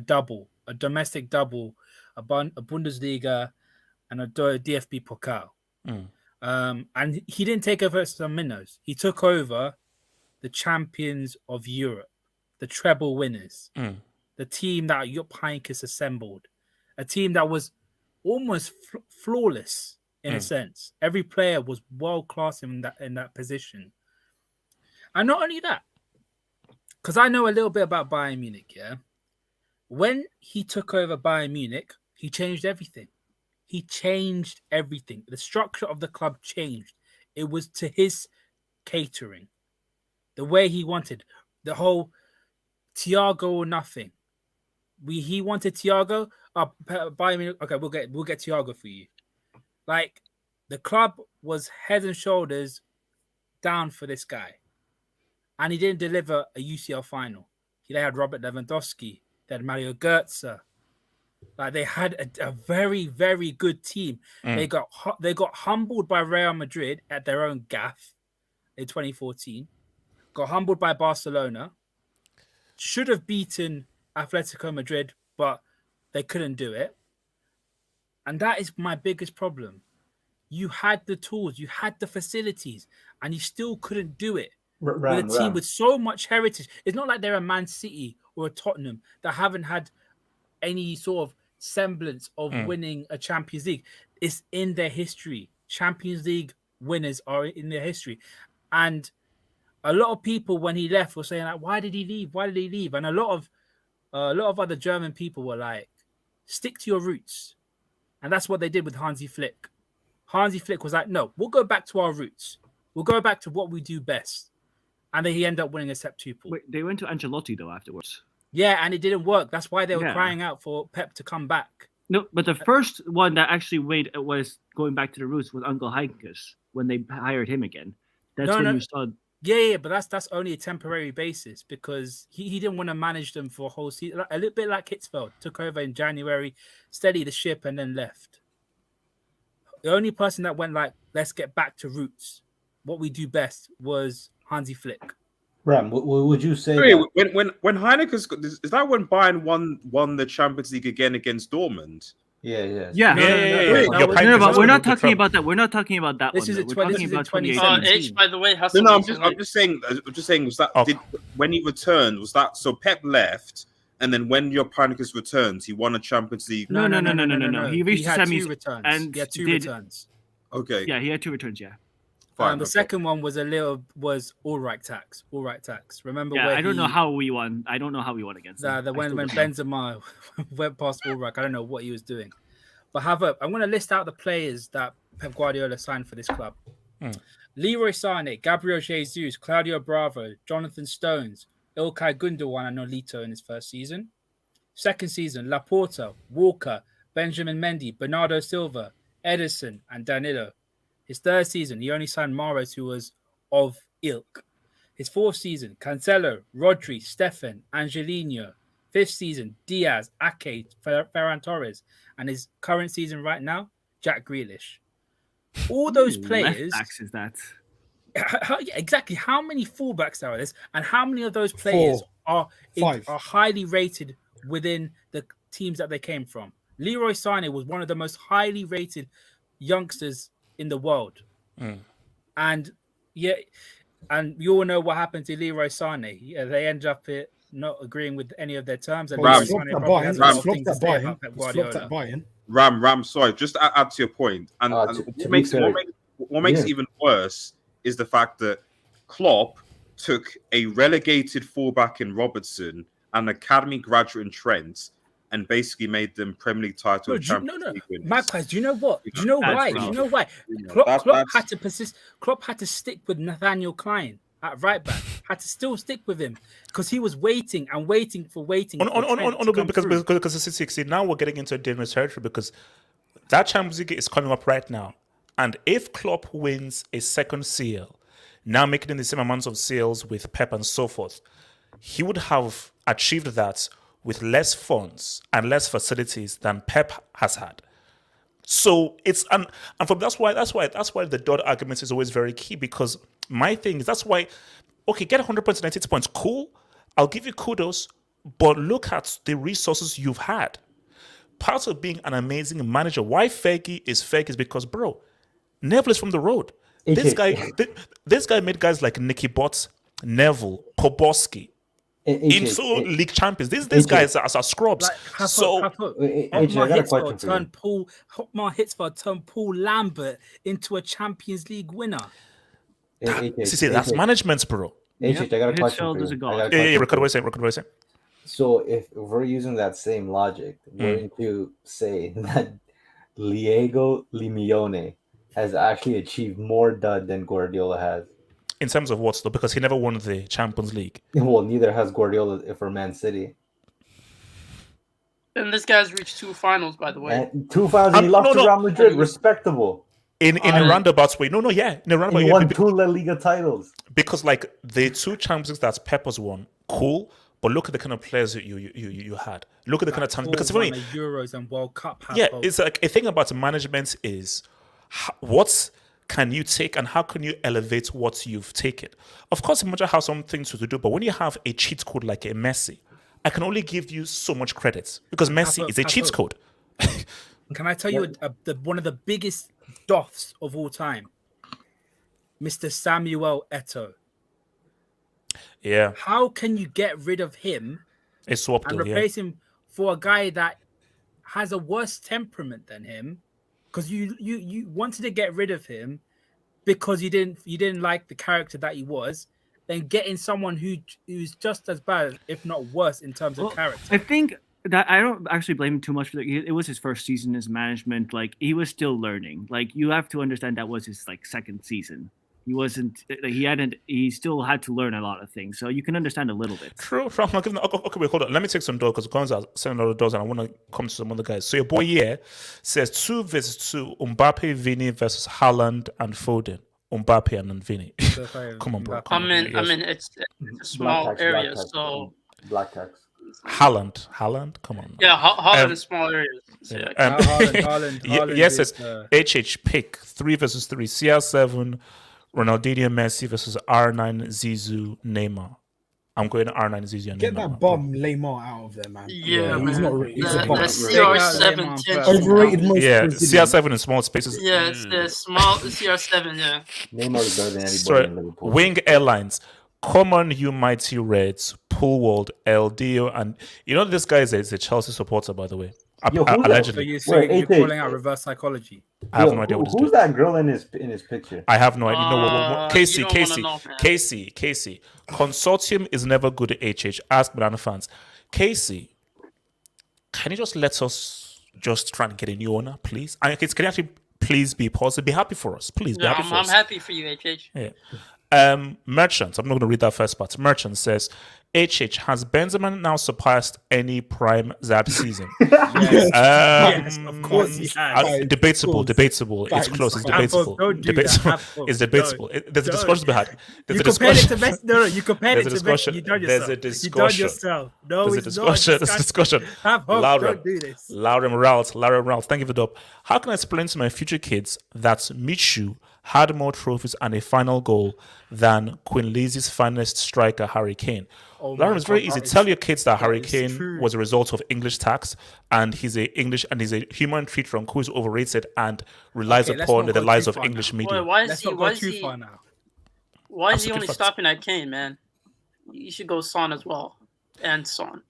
C: domestic double, a Bundesliga, and a DFB Pokal. And he didn't take over some minnows. He took over the champions of Europe, the treble winners, the team that Jupp Heynckes assembled, a team that was almost flawless in a sense. Every player was world class in that position. And not only that, because I know a little bit about Bayern Munich, yeah. When he took over Bayern Munich, he changed everything. The structure of the club changed. It was to his catering. The way he wanted. The whole Thiago or nothing. He wanted Thiago. Bayern Munich. Okay, we'll get Thiago for you. Like, the club was head and shoulders down for this guy. And he didn't deliver a UCL final. They had Robert Lewandowski. They had Mario Götze. Like they had a very, very good team. They got humbled by Real Madrid at their own gaff in 2014. Got humbled by Barcelona. Should have beaten Atletico Madrid, but they couldn't do it. And that is my biggest problem. You had the tools, you had the facilities, and you still couldn't do it. With a team with so much heritage. It's not like they're a Man City or a Tottenham that haven't had any sort of semblance of winning a Champions League. It's in their history. Champions League winners are in their history. And a lot of people, when he left, were saying, like, why did he leave? Why did he leave? And a lot of other German people were like, stick to your roots. And that's what they did with Hansi Flick. Hansi Flick was like, no, we'll go back to our roots. We'll go back to what we do best. And then he ended up winning a septuple.
D: Wait, they went to Ancelotti, though, afterwards.
C: Yeah, and it didn't work. That's why they were crying out for Pep to come back.
D: No, but the first one that actually was going back to the roots was Uncle Heinkes when they hired him again. That's when you saw...
C: Yeah, but that's only a temporary basis because he didn't want to manage them for a whole season. A little bit like Hitzfeld, took over in January, steadied the ship, and then left. The only person that went like, let's get back to roots, what we do best, was Hansi Flick.
B: Ram, would you say
I: when Heineken's is that when Bayern won the Champions League again against Dortmund?
B: Yeah.
D: We're not talking about that. We're not talking about that.
C: This is
D: we're talking about
C: 2017.
E: H, by the way,
I: No, I'm just saying. Was that when he returned? Was that so? Pep left, and then when your Heineken's returns, he won a Champions League.
D: No. He reached the semis
C: two returns.
D: and
C: he had two returns.
I: Okay.
D: Yeah, he had two returns. Yeah.
C: The second one was all right tax. Remember?
D: Yeah,
C: where
D: I don't know how we won. I don't know how we won against them.
C: When Benzema went past Ulreich, I don't know what he was doing. But I'm going to list out the players that Pep Guardiola signed for this club. Leroy Sané, Gabriel Jesus, Claudio Bravo, Jonathan Stones, Ilkay Gundogan and Nolito in his first season. Second season, Laporta, Walker, Benjamin Mendy, Bernardo Silva, Ederson and Danilo. His third season, he only signed Mahrez, who was of ilk. His fourth season, Cancelo, Rodri, Stefan, Angelino. Fifth season, Diaz, Ake, Ferran Torres. And his current season right now, Jack Grealish. All those players...
D: Left backs is that?
C: Exactly. How many fullbacks are there? And how many of those players are highly rated within the teams that they came from? Leroy Sané was one of the most highly rated youngsters in the world. And you all know what happened to Leroy Sané. Yeah, they end up not agreeing with any of their terms. And
H: Ram,
I: sorry, just to add to your point. And what makes it even worse is the fact that Klopp took a relegated fullback in Robertson, an academy graduate in Trent, and basically made them Premier League title.
C: Magpies, do you know what? Do you know why? Do you know why? Klopp had to persist. Klopp had to stick with Nathaniel Klein at right back. Had to still stick with him because he was waiting
A: because the 60. Now we're getting into a dangerous territory because that Champions League is coming up right now, and if Klopp wins a second seal, now making the same amounts of seals with Pep and so forth, he would have achieved that with less funds and less facilities than Pep has had. So it's that's why the dot argument is always very key, because my thing is that's why get 100 points, 90 points, cool. I'll give you kudos, but look at the resources you've had. Part of being an amazing manager, why Fergie is because, bro, Neville is from the road. This guy made guys like Nicky Butt, Neville, Poborski into league champions. These guys are scrubs.
C: Hotmar Hitzfeld turned Paul Lambert into a Champions League winner.
A: That's management, bro.
B: I got a question for you.
A: Record what I'm saying.
B: So if we're using that same logic, wouldn't you say that Diego Simeone has actually achieved more dud than Guardiola has?
A: In terms of what, though? Because he never won the Champions League.
B: Well, neither has Guardiola for Man City.
E: And this guy's reached 2 finals, by the way.
B: And 2 finals, and he lost to Real Madrid. Respectable.
A: In a roundabout way. In a roundabout way.
B: He won 2 La Liga titles.
A: Because, the 2 Champions Leagues that Pep has won, cool. but look at the kind of players that you had. Look at the kind of talent. Because for me,
C: Euros and World Cup.
A: it's like a thing about management is what can you take and how can you elevate what you've taken. Of course, imagine how some things to do, but when you have a cheat code like a Messi, I can only give you so much credit because Messi is a cheat code.
C: Can I tell you one of the biggest doffs of all time? Mr. Samuel Eto'o.
A: Yeah.
C: How can you get rid of him and replace him for a guy that has a worse temperament than him? Because you wanted to get rid of him because you didn't like the character that he was. Then getting someone who's just as bad, if not worse, in terms of character.
D: I think that I don't actually blame him too much for that. It was his first season as management. Like, he was still learning. Like, you have to understand that was his second season. He wasn't. He still had to learn a lot of things. So you can understand a little bit.
A: True. Okay, wait, hold on. Let me take some doors because Collins are sending other doors, and I want to come to some other guys. So your boy here says 2 versus 2: Mbappe, Vini versus Haaland and Foden. Mbappe and then Vini. Come on, bro.
E: I mean, it's a small area, so
B: black tax.
A: Haaland, come on.
E: Yeah, Haaland is small areas. So
C: Haaland.
A: Yes, it's HH pick 3 versus 3. CR7, Ronaldinho, Messi versus R9, Zizou, Neymar. I'm going to R9, Zizou, and
H: Get
A: Neymar.
H: that bum Neymar out of there, man.
E: Yeah,
H: he's not. He's a bum.
E: CR7
H: Overrated most.
A: Yeah,
H: Brazilian.
A: CR7 in small spaces.
E: Yeah, it's the small CR7. Yeah.
B: Neymar is better than anybody
A: Sorry,
B: in Liverpool.
A: Wing Airlines. Come on, you mighty Reds. Poolworld, LDO, and you know this guy is a Chelsea supporter, by the way.
B: Yo, who's
A: Allegedly.
C: So you're calling out reverse psychology.
A: I have no idea what
B: who's that girl in his picture?
A: I have no idea. No, Casey.
E: You don't wanna know,
A: Casey. Consortium is never good at HH. Ask Banana fans. Casey, can you just let us just try and get a new owner, please? And can you actually please be positive? Be happy for us, please. Be
E: Yeah,
A: happy for
E: I'm
A: us.
E: happy for you, HH.
A: Yeah. Merchant, I'm not going to read that first part. Merchant says, HH, has Benzema now surpassed any prime that season?
C: Yes, of course he has.
A: Debatable. It's close. It's debatable.
C: Don't do
A: Debatable.
C: that.
A: It's debatable. There's a discussion behind it.
C: You compared it to Messi. No, you compared it
A: There's a
C: to Messi.
A: discussion.
C: You done
A: There's
C: yourself.
A: a
C: You
A: discussion.
C: done yourself. No,
A: There's
C: it's
A: a
C: not.
A: discussion. There's a discussion.
C: Have hope.
A: Louder.
C: Don't do this.
A: Louder and Ralph. Thank you for the up. How can I explain to my future kids that Michu had more trophies and a final goal than Queen Lizzie's finest striker, Harry Kane? Lauren, it's very easy. Tell your kids that Harry Kane was a result of English tax, and he's a human tree trunk who is overrated and relies upon the lives of English media.
E: Why is he only stopping at Kane, man? You should go Son as well, and Son.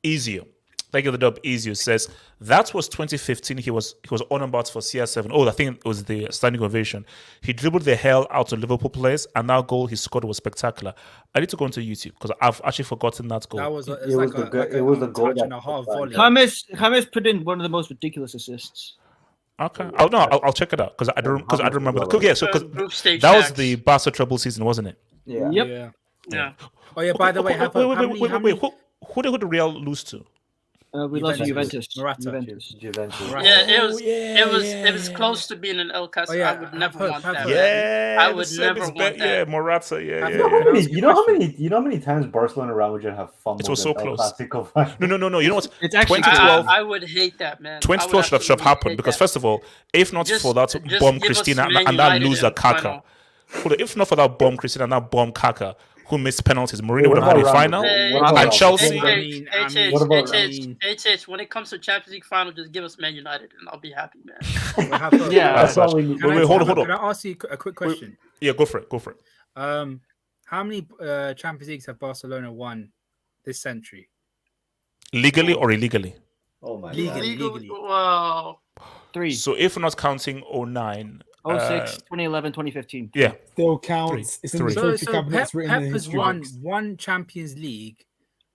A: Easier. Thank you, the dub. Easier says that was 2015. He was on about for CR7. Oh, I think it was the standing ovation. He dribbled the hell out of Liverpool players, and that goal he scored was spectacular. I need to go into YouTube because I've actually forgotten that goal.
C: That was
B: It was the goal
C: and a half volley.
D: James put in one of the most ridiculous assists.
A: Okay. I'll check it out because I don't remember. That was the Barca treble season, wasn't it?
B: Yeah.
D: Yep.
E: Yeah.
C: Oh yeah. By the way,
A: wait. Who did Real lose to?
D: We lost to Juventus.
B: Juventus.
E: Yeah, it was close to being an El Clasico. I would never want that.
A: Yeah,
E: I would never want that.
A: Yeah, Morata. Yeah.
B: You know how many times Barcelona and Real Madrid have fumbled?
A: It was so close.
B: Clasico.
A: No. You know what?
D: It's actually
A: 2012.
E: I would hate that, man.
A: 2012 should have happened because first of all, if not for that bomb Christina and that loser Kaka, if not for that bomb Christina and that bomb Kaka, who missed penalties, Mourinho would have had a final. And Chelsea.
E: HH, when it comes to Champions League final, just give us Man United and I'll be happy, man.
B: That's all we need.
A: Wait, hold on.
C: Can I ask you a quick question?
A: Yeah, go for it.
C: How many Champions Leagues have Barcelona won this century?
A: Legally or illegally?
B: Oh my
C: Legally.
E: Wow.
D: 3.
A: So if we're not counting 09,
D: 06, 2011, 2015.
A: Yeah.
H: Still counts. It's in the trophy cabinet. It's written in
C: Pep
H: the
C: has
H: history
C: won
H: books.
C: one Champions League,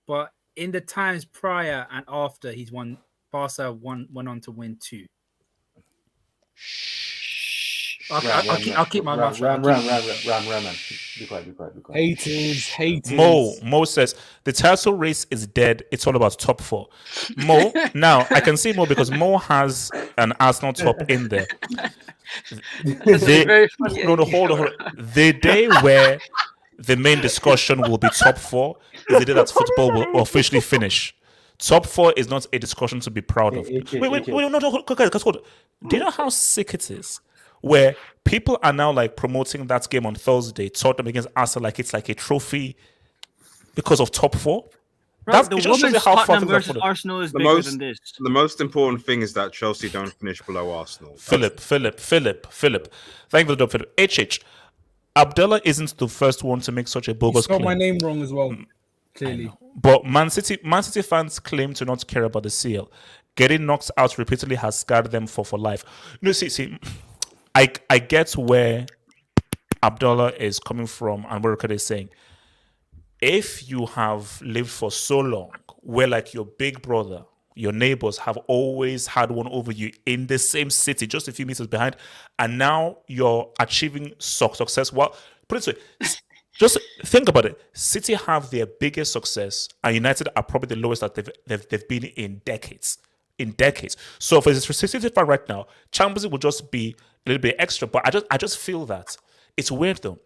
C: but in the times prior and after he's won, Barca went on to win 2. I'll keep my mouth shut.
B: Ram. Be quiet.
H: Haters.
A: Mo says the title race is dead. It's all about top 4. Mo, now I can see Mo because Mo has an Arsenal top in there.
E: Very funny.
A: Hold on. The day where the main discussion will be top 4 is the day that football will officially finish. Top 4 is not a discussion to be proud of. Wait, no, hold on. Do you know how sick it is? Where people are now like promoting that game on Thursday, Tottenham against Arsenal, like it's like a trophy because of top 4.
D: Bro,
A: It
D: the
A: just shows you
D: women's
A: how far
D: Tottenham
A: things are
D: versus
A: footed.
D: Arsenal is
G: The
D: bigger
G: most,
D: than this.
G: the most important thing is that Chelsea don't finish below Arsenal.
A: Philip. Thank you for the Philip. HH. Abdullah isn't the first one to make such a
H: You
A: bogus
H: spelled
A: claim.
H: my name wrong as well. Clearly.
A: But Man City fans claim to not care about the CL. Getting knocked out repeatedly has scarred them for life. See, I get where Abdullah is coming from and what Rukade is saying. If you have lived for so long, where like your big brother, your neighbors have always had one over you in the same city, just a few meters behind, and now you're achieving success. Well, put it this way. Just think about it. City have their biggest success, and United are probably the lowest that they've been in decades. So for this City fan right now, Champions League will just be a little bit extra. But I just feel that it's weird though.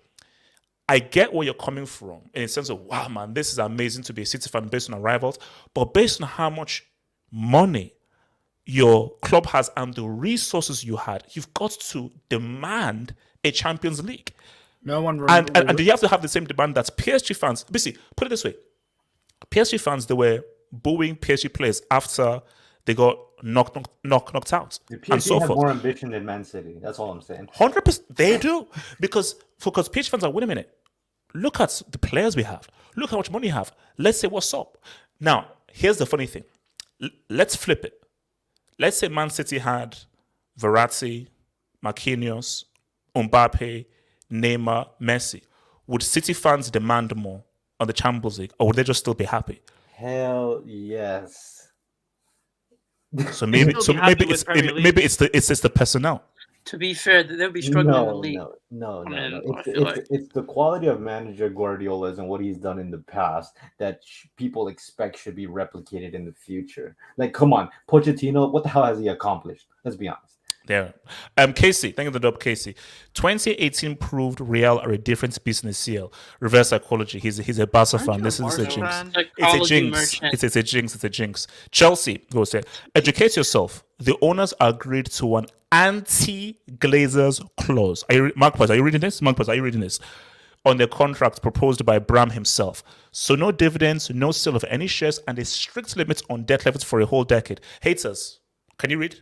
A: I get where you're coming from in the sense of, wow, man, this is amazing to be a City fan based on arrivals, but based on how much money your club has and the resources you had, you've got to demand a Champions League.
C: No one
A: And you have to have the same demand that PSG fans, basically, put it this way, PSG fans, they were booing PSG players after they got knocked out
B: The
A: and so
B: PSG have
A: forth.
B: more ambition than Man City. That's all I'm saying.
A: 100%, they do. Because PSG fans are, wait a minute, look at the players we have. Look how much money we have. Let's say what's up. Now, here's the funny thing. Let's flip it. Let's say Man City had Verratti, Marquinhos, Mbappe, Neymar, Messi. Would City fans demand more on the Champions League, or would they just still be happy?
B: Hell yes.
A: So maybe
D: Still be happy with Premier League.
A: it's just the personnel.
E: To be fair, they'll be struggling in the league.
B: No.
E: I mean, I
B: It's,
E: feel like-
B: it's the quality of manager Guardiola's and what he's done in the past that people expect should be replicated in the future. Like, come on, Pochettino, what the hell has he accomplished? Let's be honest.
A: There. Casey, thank you for the dub, Casey. 2018 proved Real are a different beast in the CL. Reverse psychology. He's a Barca
D: Aren't
A: fan.
D: you
A: This
D: a
A: is a
D: Barca
A: jinx.
D: fan?
A: It's a
E: Psychology
A: jinx.
E: merchant.
A: It's a jinx. Chelsea goes there. Educate yourself. The owners agreed to an anti-Glazers clause. Mark, are you reading this? Mark, are you reading this? On the contract proposed by Bram himself. So no dividends, no sale of any shares, and a strict limit on debt levels for a whole decade. Haters, can you read?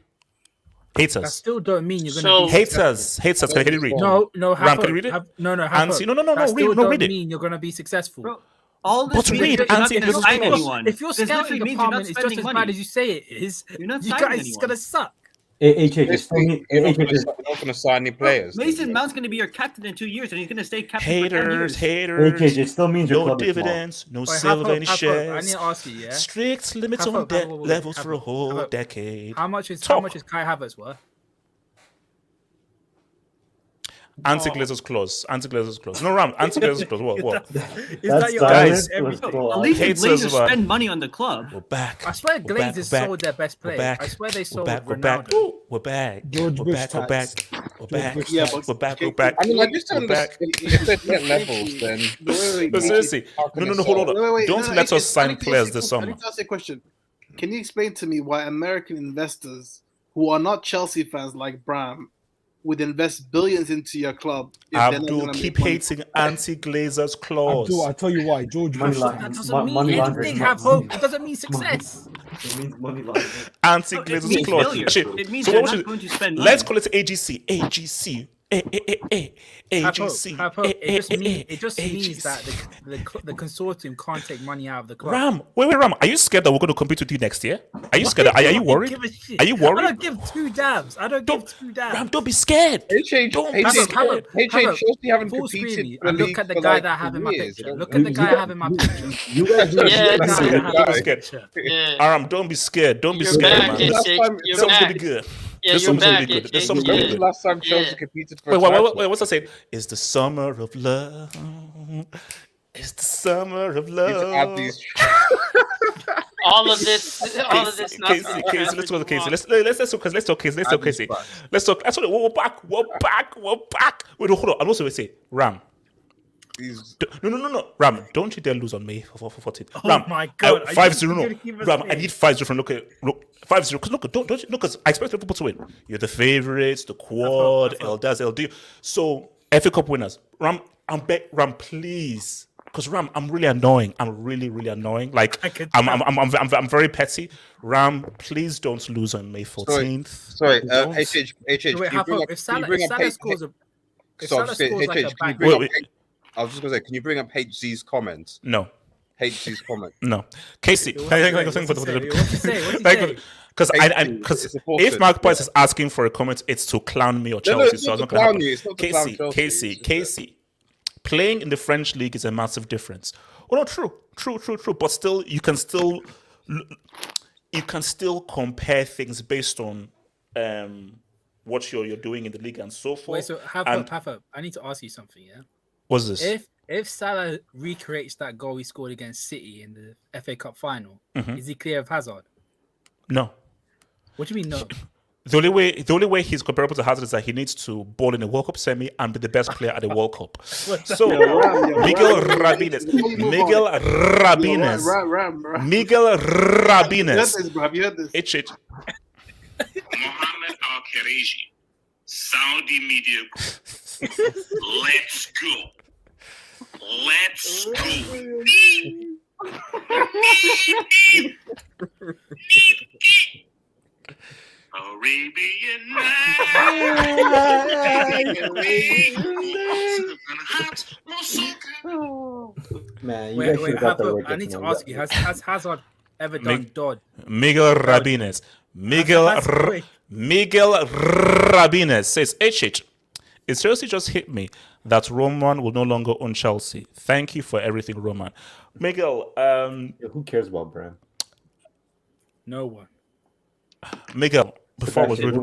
C: That
A: Haters.
C: still don't mean you're
E: So-
C: going to be
A: Haters, can you read?
C: No,
A: Ram, can you read it?
C: No,
A: Anti, no,
C: That still
A: read
C: don't
A: it.
C: mean you're going to be successful.
D: Bro, all
A: But
D: this means
A: read
D: is you're not
A: anti-
D: going to
A: if
D: sign
A: you're-
D: anyone.
C: If your
D: This
C: scouting
D: literally means you're not
C: department is just
D: spending
C: as bad
D: money.
C: as you say it is,
D: You're not
C: you
D: signing
C: guys, it's
D: anyone.
C: going to suck.
G: You're not going to sign any players.
D: Mason Mount's going to be your captain in 2 years, and he's going to stay captain for 10 years.
A: Haters.
B: it still means your
A: No
B: club is small.
A: dividends, no
C: Wait,
A: sale of any
C: I need
A: shares.
C: to ask you, yeah?
A: Strict limits
C: Have
A: on
C: hope,
A: debt
C: have hope,
A: levels
C: have
A: for a
C: hope,
A: whole
C: have hope.
A: decade.
C: How much is
A: Talk.
C: Kai Havertz worth?
A: Anti-Glazers clause. Anti-Glazers clause. No, Ram. Anti-Glazers clause. What?
C: Is
B: That's
C: that your
A: Guys,
B: silence.
C: every
B: Let's
C: time?
B: go
D: At
B: on.
D: least the
A: Haters,
D: Glazers
A: man.
D: spend money on the club.
A: We're back.
C: I swear
A: We're back,
C: Glazers
A: we're back,
C: sold their best
A: we're
C: player.
A: back,
C: I swear they
A: We're
C: sold
A: back. We're back.
C: Ronaldo.
A: We're back.
H: George
A: We're
H: Bush
A: back. We're
H: tax.
A: back. We're back.
H: Bush
F: Yeah,
H: tax.
F: but
A: We're back.
F: can-
A: We're back.
G: I mean, I just don't
A: We're back.
G: understand. If there's net levels, then
A: No, seriously. No, hold on.
F: Wait,
A: Don't
F: no,
A: let us
F: I
A: sign
F: need to
A: players
F: ask
A: this
F: you- I
A: summer.
F: need to ask you a question. Can you explain to me why American investors who are not Chelsea fans like Bram would invest billions into your club? If they're not
A: Abdul,
F: gonna
A: keep
F: make money?
A: hating anti-Glazers clause.
H: Abdul, I tell you why. George
B: Money
H: Bush
B: laundering.
C: That
H: tax.
C: doesn't mean
B: Money
C: anything.
B: laundering.
C: Have hope. That doesn't mean success.
B: It means money laundering.
D: It
A: Anti-Glazers
D: means
A: clause.
D: failure.
A: Actually,
D: It means
A: so
D: you're
A: what we
D: not
A: should-
D: going to spend money.
A: Let's call it AGC. AGC. AGC.
C: Have hope. It just means that the consortium can't take money out of the club.
A: Ram, wait, Ram. Are you scared that we're going to compete with you next year? Are you scared? Are you
C: I don't
A: worried?
C: give a shit.
A: Are you
C: I
A: worried?
C: don't give two dabs. I don't give two dabs.
A: Ram, don't be scared. Chelsea
G: haven't
C: Full screen
G: competed
C: me
G: for the
C: and look
G: league
C: at the
G: for
C: guy
G: like
C: that I have in my
G: 2 years.
C: picture.
G: I
C: Look
G: don't-
C: at the guy I have in my picture.
B: You guys do
E: Yeah,
C: Look at the guy I have in my
A: Don't be scared.
C: picture.
E: Yeah.
A: Aram, don't be scared. Don't be
E: You're
A: scared,
E: back,
A: man.
E: it's-
G: Last time-
E: you're
A: This song's gonna
E: back.
A: be good.
E: Yeah,
A: This
E: you're
A: song's gonna
E: back.
A: be good. This
E: It's-
A: song's
E: yeah.
A: gonna
G: When
A: be
G: was the
A: good.
G: last time Chelsea
E: Yeah.
G: competed for a
A: Wait,
G: title?
A: what's that saying? It's the summer of love. It's the summer of
G: You need to add
A: love.
G: these.
E: All of this not
A: Casey, let's go to Casey. Let's talk Casey. Let's talk. Actually, we're back. Wait, hold on. And also we say, Ram, No. Ram, don't you dare lose on May for 14th.
C: Oh
A: Ram,
C: my God, are you
A: 5-0.
C: gonna
A: No,
C: keep us
A: Ram, I
C: in?
A: need 5-0 from look 5-0. Because don't you look? Because I expect Liverpool to win. You're the favorites, the quad,
C: I've hope.
A: LD. So FA Cup winners. Ram, Ram, please. Because Ram, I'm really annoying. I'm really annoying. Like I'm very petty. Ram, please don't lose on May 14th.
I: Sorry,
A: Don't.
I: HH,
C: Wait,
I: can you bring up?
C: if
I: Can you
C: Salah,
I: bring
C: if
I: up?
C: Salah scores a, if
I: So I'm
C: Salah
I: just saying,
C: scores like a
I: HH, can you
C: bang,
I: bring up?
A: Wait.
I: I was just gonna say, can you bring up HZ's comment?
A: No.
I: HZ's comment.
A: No. Casey,
C: What's he say?
A: because
I: It's important.
A: if Mark Price is asking for a comment, it's to clown me or Chelsea.
I: it's
A: So
I: not
A: I'm
I: to
A: not
I: clown
A: gonna
I: you. It's not to clown Chelsea.
A: Casey. Playing in the French league is a massive difference. Oh no, true. But still, you can still compare things based on what you're doing in the league and so forth.
C: Wait, so have hope. I need to ask you something. Yeah.
A: What's this?
C: If Salah recreates that goal he scored against City in the FA Cup final, is he clear of Hazard?
A: No.
C: What do you mean no?
A: The only way he's comparable to Hazard is that he needs to ball in a World Cup semi and be the best player at the World Cup. So Miguel Rabines.
F: Have you heard this?
A: HH.
J: Mohammed Al-Khareji, Saudi media group. Let's go. Arabian
B: Man, you
C: Wait,
B: guys should got the
C: Havo,
B: record.
C: I need to ask you: Has Hazard ever done Dodd?
A: Miguel Rabines says, HH, it seriously just hit me that Roman will no longer own Chelsea. Thank you for everything, Roman. Miguel,
B: who cares about Bram?
C: No one.
A: Miguel, before I was really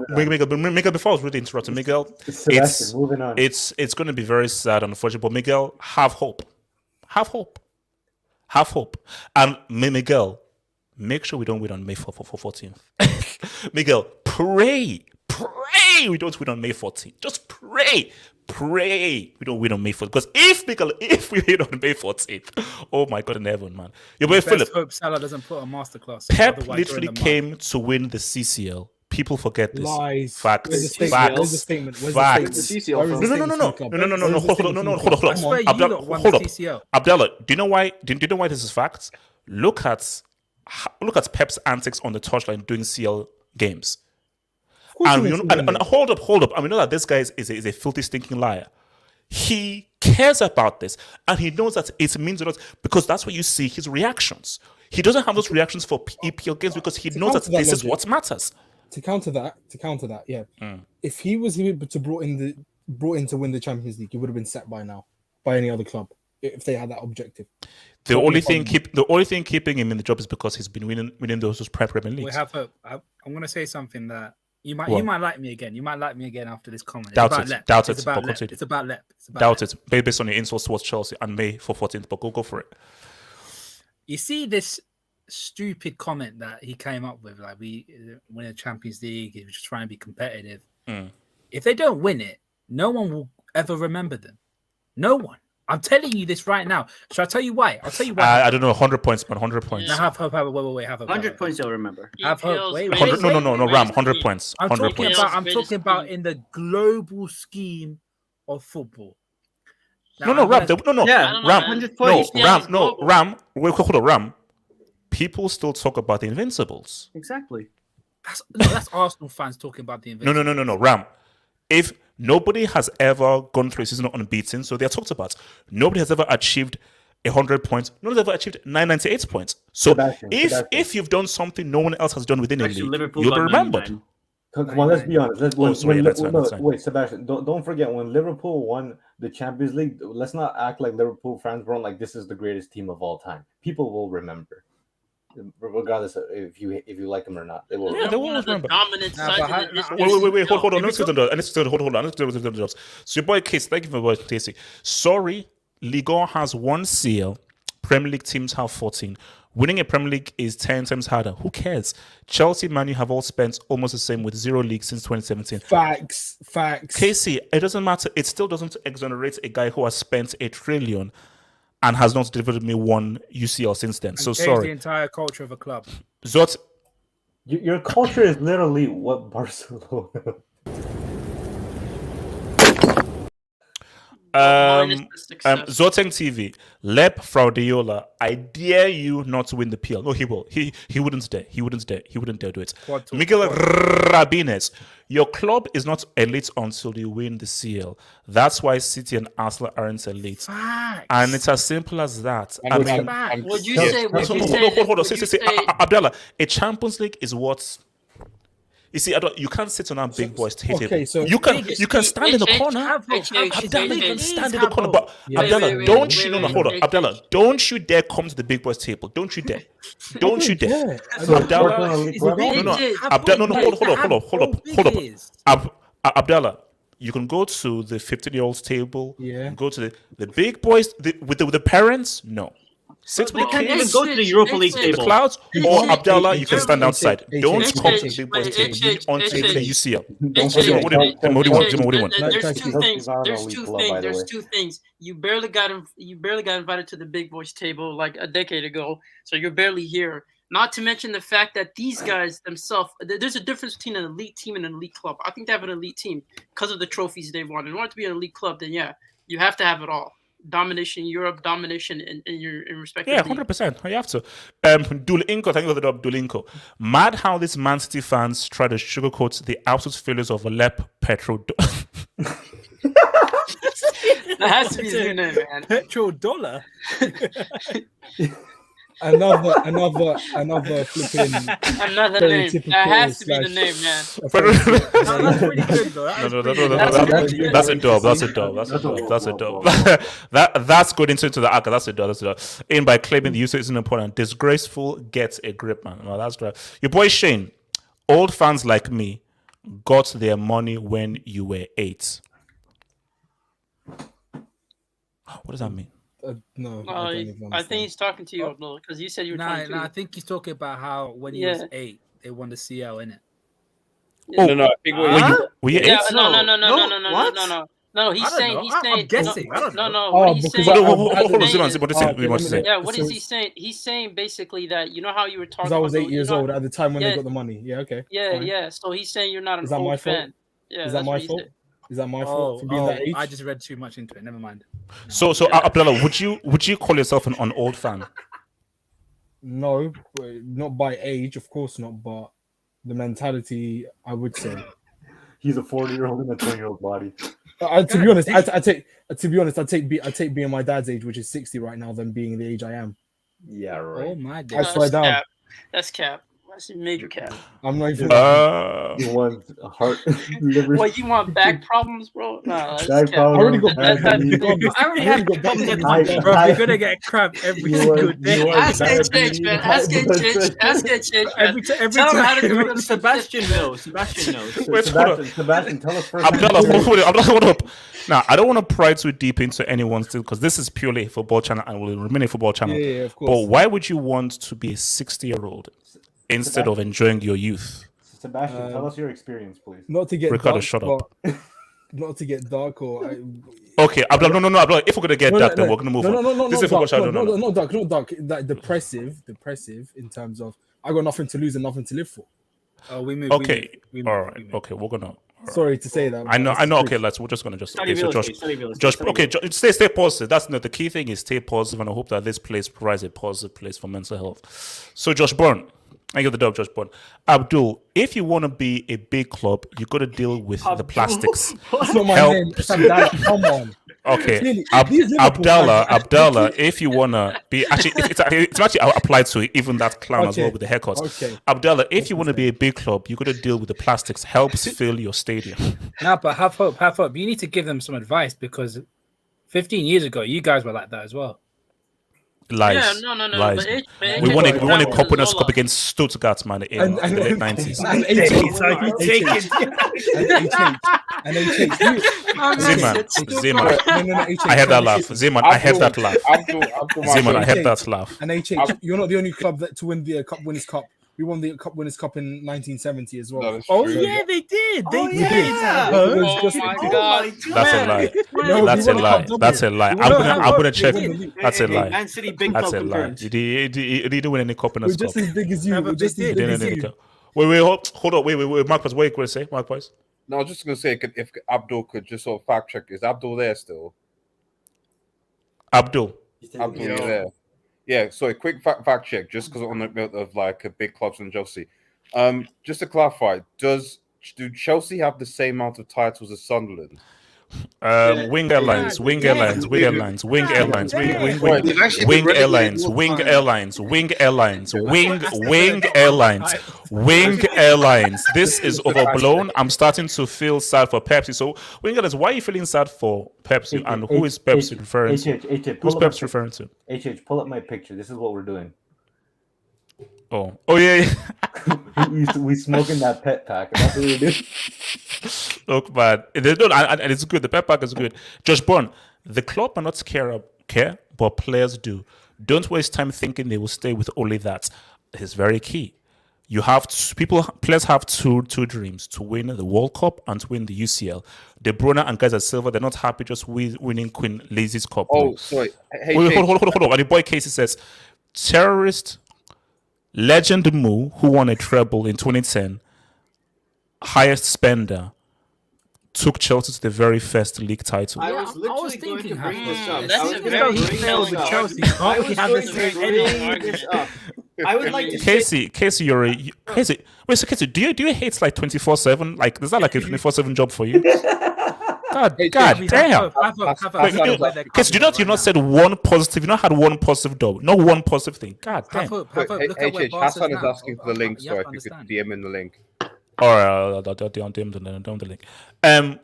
A: interrupted, Miguel,
B: Sebastian, moving on.
A: It's going to be very sad, unfortunately, but Miguel, have hope. And Miguel, make sure we don't win on May 14th. Miguel, pray we don't win on May 14th. Just pray we don't win on May 14th. Because if we win on May 14th, oh my God in heaven, man. Your boy Philip.
C: Hope Salah doesn't put a masterclass.
A: Pep literally came to win the CCL. People forget this.
H: Lies.
A: Facts.
H: Where's the statement?
A: Facts. No. Hold on. Abdallah, do you know why? Do you know why this is facts? Look at Pep's antics on the touchline during CL games. And hold up. I mean, know that this guy is a filthy, stinking liar. He cares about this, and he knows that it means a lot because that's where you see his reactions. He doesn't have those reactions for EPL games because he knows that this is what matters.
H: To counter that, yeah. If he was able to brought in to win the Champions League, he would have been set by now by any other club if they had that objective.
A: The only thing keeping him in the job is because he's been winning those Premier Leagues.
C: We have hope. I'm going to say something that you might like me again. You might like me again after this comment.
A: Doubt it.
C: It's about Lep.
A: Doubt it. Based on your insults towards Chelsea and May for 14th, but go for it.
C: You see this stupid comment that he came up with, like we win a Champions League, he was just trying to be competitive. If they don't win it, no one will ever remember them. No one. I'm telling you this right now. Should I tell you why? I'll tell you why.
A: I don't know. 100 points, man. 100 points.
C: No, have hope. Wait. Have hope.
D: 100 points they'll remember.
C: Have hope. Wait.
A: No, Ram. 100 points.
C: I'm
A: 100
C: talking
A: points.
C: about. I'm talking about in the global scheme of football.
A: Now, Ram.
D: Yeah,
A: Ram.
D: 100 points.
A: Ram. Wait, hold on, Ram. People still talk about the Invincibles.
D: Exactly.
C: That's Arsenal fans talking about the Invincibles.
A: No, Ram. If nobody has ever gone through a season unbeaten, so they're talked about. Nobody has ever achieved 100 points. Nobody's ever achieved 998 points. So
B: Sebastian.
A: if you've done something no one else has done within a league,
D: Liverpool
A: you'll be remembered.
B: Come on, let's be honest.
A: That's
B: Wait, Sebastian, don't forget when Liverpool won the Champions League. Let's not act like Liverpool fans weren't like this is the greatest team of all time. People will remember, regardless of if you like them or not. They will.
A: Yeah, they will remember.
E: Dominant side.
A: Wait, hold on. Hold on. So your boy Case, thank you for your boy Casey. Sorry, Liga has 1 CL. Premier League teams have 14. Winning a Premier League is 10 times harder. Who cares? Chelsea, Man U have all spent almost the same with 0 leagues since 2017.
H: Facts.
A: Casey, it doesn't matter. It still doesn't exonerate a guy who has spent $1 trillion and has not delivered me one UCL since then. So
C: And changed
A: sorry.
C: the entire culture of a club.
A: Zot,
B: Your culture is literally what Barcelona.
A: Zoteng TV, Lep Fraudiola, I dare you not to win the PL. No, he will. He wouldn't dare. He wouldn't dare do it. Miguel Rabines, your club is not elite until you win the CL. That's why City and Arsenal aren't elite.
C: Facts.
A: And it's as simple as that. I mean,
E: Would you say? Would you say?
A: hold on.
E: Would you say?
A: Abdallah, a Champions League is what. You see, you can't sit on our big boys table.
H: Okay, so
A: you can stand in the corner. Abdallah, you can stand in the corner. But Abdallah, don't you know? Hold on, Abdallah, don't you dare come to the big boys table. Don't you dare. Don't you dare. Abdallah, hold up. Abdallah, you can go to the 15-year-olds table.
H: Yeah.
A: Go to the big boys with the parents. No. Sit with
D: They can't even
A: kids,
D: go to the Europa League
A: the
D: table.
A: clouds, or Abdallah, you can stand
H: H-
A: outside.
H: H-
A: Don't
H: H-
A: come to
H: H-
A: the big boys
E: H-
A: table.
E: H-
A: On
E: H-
A: to the
E: H-
A: UCL.
E: H-
A: What do you want?
E: There's two
B: Chelsea
E: things.
B: are an
E: There's
B: elite
E: two
B: club,
E: things.
B: by the
E: There's
B: way.
E: two things. You barely got invited to the big boys table like a decade ago, so you're barely here. Not to mention the fact that these guys themselves, there's a difference between an elite team and an elite club. I think they have an elite team because of the trophies they've won. In order to be an elite club, then yeah, you have to have it all. Domination in Europe, domination in your respective.
A: Yeah,
E: league.
A: 100%. You have to. Dulinko, thank you for the dub, Dulinko. Mad how these Man City fans try to sugarcoat the absolute failures of Alep Petro.
E: That has to be his new name, man.
C: Petrodollar.
H: another flipping
E: Another name. That has to be the name, man.
C: That's pretty good, though.
A: That's a dub. That's going into the arc. That's a dub. In by claiming the user isn't important. Disgraceful gets a grip, man. No, that's right. Your boy Shane. Old fans like me got their money when you were 8. What does that mean?
H: No,
E: I think he's talking to you, Abdul, because you said you were 22.
C: I think he's talking about how when he was 8, they won the CL, innit?
A: Oh,
K: No, I think
A: were you 8?
E: Yeah, no. No, he's saying.
C: I'm guessing. I don't know.
E: No.
H: Oh,
E: What he's
H: because
E: saying.
A: Hold on. What is it?
E: Yeah, what is he saying? He's saying basically that you know how you were talking.
H: Because I was
E: about
H: 8 years old at the time when they got the money. Yeah, okay.
E: Yeah,
H: fine.
E: yeah. So he's saying you're not an
H: Is that my
E: old
H: fault?
E: fan. Yeah,
H: Is that
E: that's
H: my
E: what he
H: fault?
E: said.
H: Is that my fault for being that age?
C: I just read too much into it. Never mind.
A: So Abdullah, would you call yourself an old fan?
H: No, but not by age, of course not. But the mentality, I would say.
B: He's a 40-year-old in a 20-year-old body.
H: To be honest, I take being my dad's age, which is 60 right now, than being the age I am.
B: Yeah, right.
C: Oh my
H: I
C: god.
H: swear down.
E: That's cap. That's a major cap.
H: I'm not even.
B: You want a heart, liver.
E: What, you want back problems, bro? Nah, that's
B: Back
E: cap.
B: problems,
H: I already got
B: diabetes.
D: I already have problems at
B: I-
D: this
C: Bro,
B: I-
C: you're gonna get cramp every
B: You
C: single
B: want-
C: day.
B: you want
E: Ask it,
B: diabetes,
E: change, man. Ask it, change. Ask it, change, man.
C: Every
E: Tell him how to
C: time.
E: do it.
D: Sebastian knows. Sebastian knows.
A: Wait, hold on.
B: Sebastian, tell us first.
A: Abdullah, hold up. Now, I don't want to pry too deep into anyone's still because this is purely a football channel and will remain a football channel.
H: Yeah, of
A: But
H: course.
A: why would you want to be a 60-year-old instead of enjoying your youth?
B: Sebastian, tell us your experience, please.
H: Not to get
A: Ricardo,
H: dark,
A: shut up.
H: but- not to get dark or.
A: Okay, Abdullah, no, Abdullah. If we're gonna get dark, then we're gonna move on.
H: No,
A: This is a football channel. No.
H: not dark, not dark. Like depressive in terms of I got nothing to lose and nothing to live for.
C: Oh, we move.
A: Okay,
C: we move,
A: all
C: we
A: right.
C: move.
A: Okay, we're gonna.
H: Sorry to say that.
A: I know.
H: but that's the
A: Okay,
H: truth.
A: we're just gonna just.
D: Study
A: Okay, so
D: real
A: Josh,
D: estate, study real estate,
A: Josh.
D: study
A: Okay,
D: real
A: stay positive. That's no. The key thing is stay positive, and I hope that this place provides a positive place for mental health. So, Josh Bourne, I get the dub, Josh Bourne. Abdul, if you want to be a big club, you got to deal with the plastics.
H: It's not my
A: Help.
H: name. It's Abdallah. Come on.
A: Okay,
H: Clearly, these Liverpool
A: Abdallah, if you wanna be actually, it's actually applied to even that clown as well
H: Okay.
A: with the haircuts.
H: Okay.
A: Abdallah, if you want to be a big club, you got to deal with the plastics. Helps fill your stadium.
C: No, but have hope. You need to give them some advice because 15 years ago, you guys were like that as well.
A: Lies.
E: Yeah, no.
A: Lies.
E: But
A: We won a
E: H-
A: cup winners
E: Zola.
A: cup against Stuttgart, man, in the late 90s.
H: And
C: Days,
H: HH,
C: are you taking?
H: and HH.
A: Zeman.
H: No, HH.
A: I had that laugh. Zeman, I had that laugh.
I: Abdul
A: Zeman, I
H: Marshall.
A: had that laugh.
H: And HH, you're not the only club that to win the Cup Winners' Cup. We won the Cup Winners' Cup in 1970 as well.
C: Oh yeah, they did. They did.
D: yeah.
H: It was
E: Oh
H: just-
E: my
D: Oh
E: God.
D: my
A: That's a
D: God.
A: lie.
H: No,
A: That's
H: we
A: a
H: won the
A: lie.
H: Cup double.
A: That's a lie.
H: We
A: I'm
H: won
A: gonna
H: the
A: I'm
H: Cup.
A: gonna check.
H: We won the league.
A: That's a lie.
D: Man City big
A: That's
D: club
A: a lie.
D: confirmed.
A: You didn't win any cup in
H: We're
A: this
H: just
A: cup.
H: as big as you.
C: Yeah,
H: We're
C: but
H: just
C: they
H: as
C: did.
H: big
A: Didn't
H: as
A: win any
H: you.
A: cup. Wait, hold on. Wait. Mark Price, what are you going to say? Mark Price?
I: No, I was just going to say if Abdul could just sort of fact check. Is Abdul there still?
A: Abdul.
I: Abdul, you there? Yeah. So a quick fact check, just because on the note of like big clubs in Chelsea. Just to clarify, do Chelsea have the same amount of titles as Sunderland?
A: Wing Airlines, Wing Airlines, Wing Airlines, Wing Airlines, Wing Airlines, Wing Airlines, Wing Airlines, Wing Airlines, Wing Airlines. This is overblown. I'm starting to feel sad for Pepsi. So, Wing Airlines, why are you feeling sad for Pepsi? And who is Pepsi referring to? Who's Pepsi referring to?
B: HH, pull up my picture. This is what we're doing.
A: Oh yeah.
B: we smoking that pet pack. That's what we do.
A: Look, man, and it's good. The pep pack is good. Josh Bourne, the club are not care, but players do. Don't waste time thinking they will stay with only that. It's very key. Players have two dreams: to win the World Cup and to win the UCL. De Bruyne and guys at Silva, they're not happy just winning Queen Lazy's Cup.
I: Oh, sorry. Hey,
A: Hold on. And the boy Casey says, terrorist legend Mu, who won a treble in 2010, highest spender, took Chelsea to the very first league title.
D: I was
C: Yeah, I was
D: literally going to
C: thinking
D: bring this up.
E: That's
D: I was
E: a
D: going
E: very
D: to bring
E: failed
D: this
E: with
D: up.
C: Chelsea.
D: I
C: Can't
D: was
C: have
D: going
C: the
D: to
C: same
D: bring this up. I would like to say,
A: Casey, Casey. Wait, so Casey, do you hate like 24/7? Like, is that like a 24/7 job for you? God damn. Casey, do you not said one positive? You not had one positive job, not one positive thing. God damn.
C: Look at where
I: Hassan is
C: Barca's
I: asking
C: now.
I: for the link,
C: You
I: so
C: have
I: if
C: to
I: you could
C: understand.
I: DM in the link.
A: All right, I'll DM the link.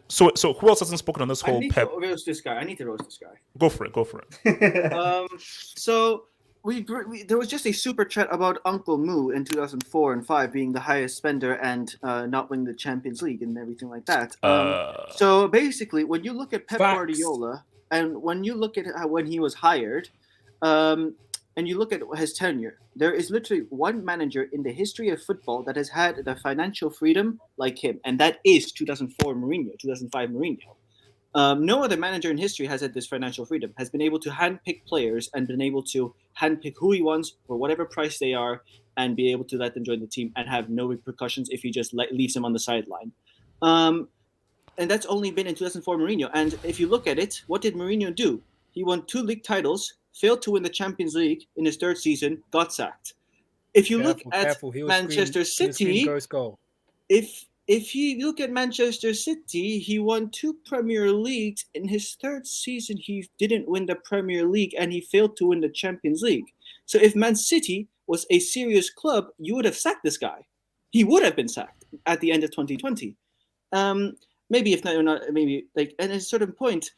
A: So who else hasn't spoken on this
D: I
A: whole
D: need
A: Pep?
D: to roast this guy. I need to roast this guy.
A: Go for it.
D: So there was just a super chat about Uncle Moo in 2004 and 5 being the highest spender and not winning the Champions League and everything like that. So basically, when you look at Pep
H: Facts.
D: Guardiola and when you look at when he was hired, and you look at his tenure, there is literally one manager in the history of football that has had the financial freedom like him, and that is 2004 Mourinho, 2005 Mourinho. No other manager in history has had this financial freedom, has been able to handpick players and been able to handpick who he wants for whatever price they are and be able to let them join the team and have no repercussions if he just leaves them on the sideline. And that's only been in 2004 Mourinho. And if you look at it, what did Mourinho do? He won 2 league titles, failed to win the Champions League in his 3rd season, got sacked. If you look at Manchester City, if you look at Manchester City, he won 2 Premier Leagues. In his 3rd season, he didn't win the Premier League and he failed to win the Champions League. So if Man City was a serious club, you would have sacked this guy. He would have been sacked at the end of 2020. Maybe if not, maybe like at a certain point.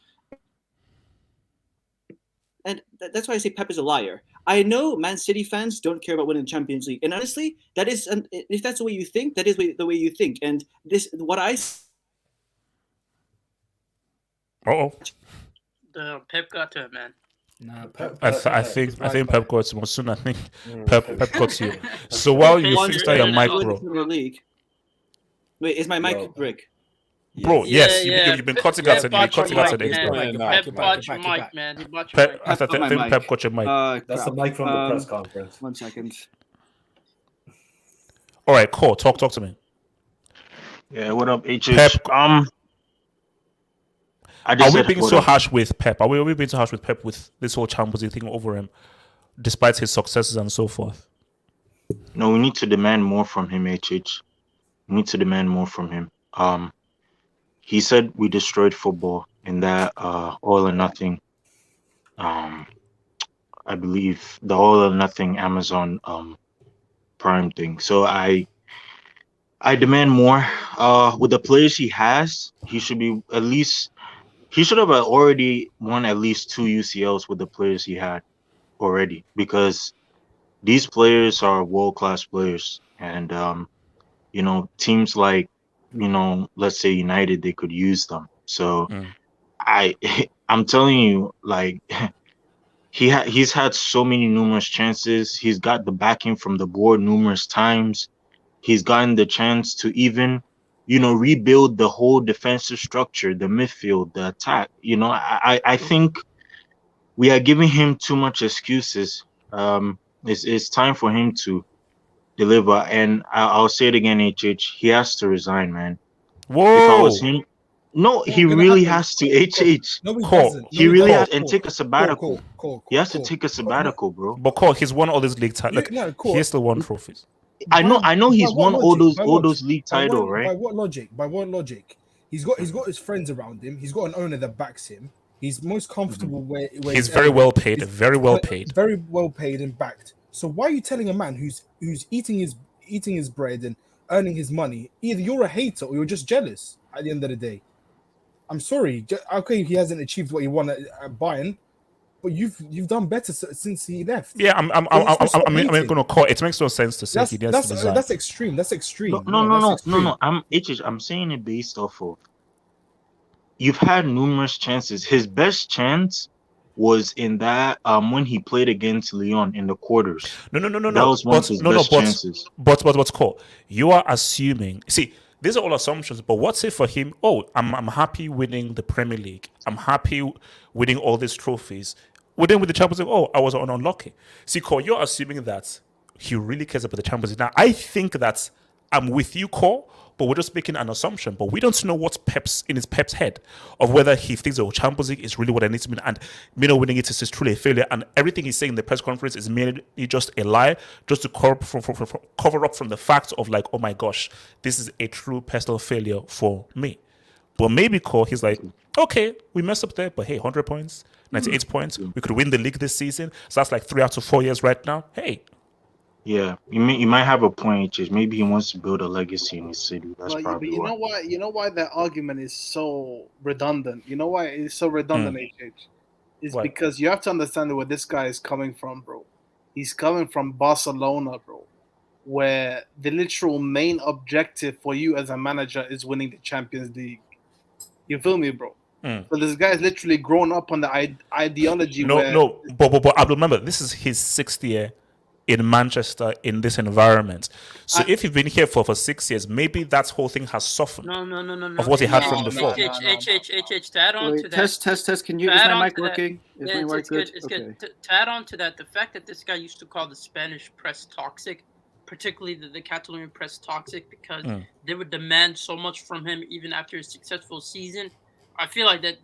D: And that's why I say Pep is a liar. I know Man City fans don't care about winning the Champions League, and honestly, that is if that's the way you think, that is the way you think. And this, what I.
E: The Pep got to it, man.
C: Nah, Pep.
A: I think Pep got to soon. I think Pep got to you. So while you fix that your mic, bro.
D: Wait, is my mic brick?
A: Bro, yes, you've been cutting out today. Pep bought your
E: mic, man. He bought your
A: Pep,
E: mic.
A: I think Pep got your mic.
B: That's the mic from the press conference.
D: 1 second.
A: All right, cool. Talk to me.
K: Yeah, what up, HH?
A: Pep.
K: I
A: Are
K: just
A: we
K: said,
A: being
K: what
A: so
K: up?
A: harsh with Pep? Are we being so harsh with Pep with this whole Champions League thing over him, despite his successes and so forth?
K: No, we need to demand more from him, HH. We need to demand more from him. He said we destroyed football in that all or nothing. I believe the all or nothing Amazon Prime thing. So I demand more. With the players he has, he should be at least. He should have already won at least 2 UCLs with the players he had. already because these players are world-class players, and teams like let's say United, they could use them. So I I'm telling you, like he's had so many numerous chances. He's got the backing from the board numerous times. He's gotten the chance to even rebuild the whole defensive structure, the midfield, the attack. I think we are giving him too much excuses. It's time for him to deliver, and I'll say it again, HH. He has to resign, man. If I was
A: Whoa.
K: him, no, he
H: Not gonna
K: really
H: happen.
K: has to. HH.
H: No, he
A: Cole,
H: doesn't.
K: He
H: No,
K: really
H: doesn't.
K: has, and take a sabbatical. He has to take a sabbatical, bro.
A: But Cole, he's won all these league titles. Like, he has still won trophies.
K: I know he's
H: By what
K: won all
H: logic?
K: those league titles, right?
H: By what logic? By what logic? He's got his friends around him. He's got an owner that backs him. He's most comfortable where
A: He's very well paid.
H: He's
A: Very well paid.
H: very well paid and backed. So why are you telling a man who's eating his bread and earning his money? Either you're a hater or you're just jealous. At the end of the day, I'm sorry. Okay, he hasn't achieved what he wanted at Bayern, but you've done better since he left.
A: Yeah, I'm gonna call. It makes no sense to say he needs to resign.
H: That's extreme. That's extreme.
K: No. I'm saying it based off of you've had numerous chances. His best chance was in that when he played against Lyon in the quarters.
A: No.
K: That was one of his best chances.
A: But what's called? You are assuming. See, these are all assumptions. But what's it for him? Oh, I'm happy winning the Premier League. I'm happy winning all these trophies. With the Champions League, oh, I was unlucky. See, Cole, you're assuming that he really cares about the Champions League. Now, I think that I'm with you, Cole, but we're just making an assumption. But we don't know what's Pep's head of whether he thinks the Champions League is really what I need to win, and winning it is truly a failure. And everything he's saying in the press conference is merely just a lie, just to cover up from the fact of like, oh my gosh, this is a true personal failure for me. But maybe Cole, he's like, okay, we messed up there, but hey, 100 points, 98 points, we could win the league this season. So that's like 3 out of 4 years right now. Hey.
K: Yeah, you might have a point, just maybe he wants to build a legacy in his city. That's
F: But
K: probably
F: you know why? You know why that argument is so redundant. You know why it's so redundant, HH? It's
A: What?
F: because you have to understand where this guy is coming from, bro. He's coming from Barcelona, bro, where the literal main objective for you as a manager is winning the Champions League. You feel me, bro? So this guy is literally grown up on the ideology.
A: But I remember this is his 6th year in Manchester in this environment. So if you've been here for 6 years, maybe that whole thing has softened.
E: No.
A: Of what he had from before.
E: HH, to add on to that.
D: Test. Can you? Is my mic working? Is my mic good?
E: It's good. To add on to that, the fact that this guy used to call the Spanish press toxic, particularly the Catalonian press toxic, because they would demand so much from him even after a successful season. I feel like that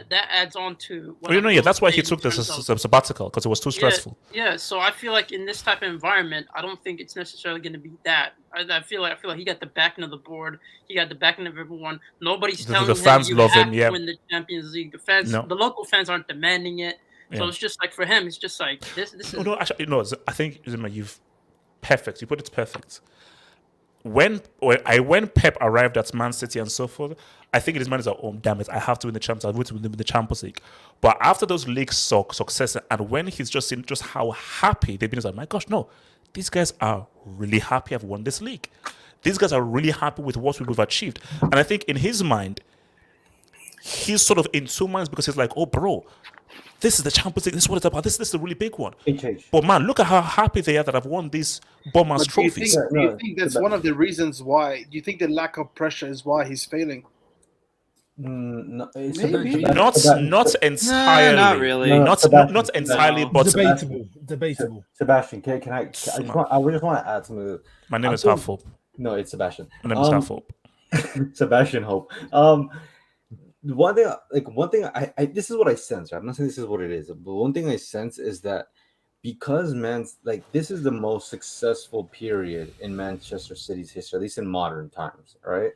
E: that adds on to.
A: That's why he took the sabbatical, because it was too stressful.
E: Yeah. So I feel like in this type of environment, I don't think it's necessarily going to be that. I feel like he got the backing of the board. He got the backing of everyone. Nobody's telling him
A: fans
E: you
A: love
E: have
A: him.
E: to
A: Yeah.
E: win the Champions League. The local fans aren't demanding it. So it's just like for him, it's just like this is.
A: No, actually, I think you've perfect. You put it perfect. When Pep arrived at Man City and so forth, I think his man is like, oh damn it, I have to win the Champions. I want to win the Champions League. But after those league success, and when he's just seen just how happy they've been, he's like, my gosh, no, these guys are really happy I've won this league. These guys are really happy with what we've achieved. And I think in his mind, he's sort of in 2 minds, because he's like, oh bro, this is the Champions League. This is what it's about. This is the really big one. But man, look at how happy they are that I've won these bombers trophies.
F: Do you think that's one of the reasons why? Do you think the lack of pressure is why he's failing?
B: No,
D: Maybe.
A: Not entirely.
D: Not really.
A: Not entirely, but
H: Debatable.
B: Sebastian, can I? I just want to add something.
A: My name is Half Hope.
B: No, it's Sebastian.
A: My name is Half Hope.
B: Sebastian Hope. One thing I this is what I sense. Right? I'm not saying this is what it is, but one thing I sense is that because this is the most successful period in Manchester City's history, at least in modern times, right?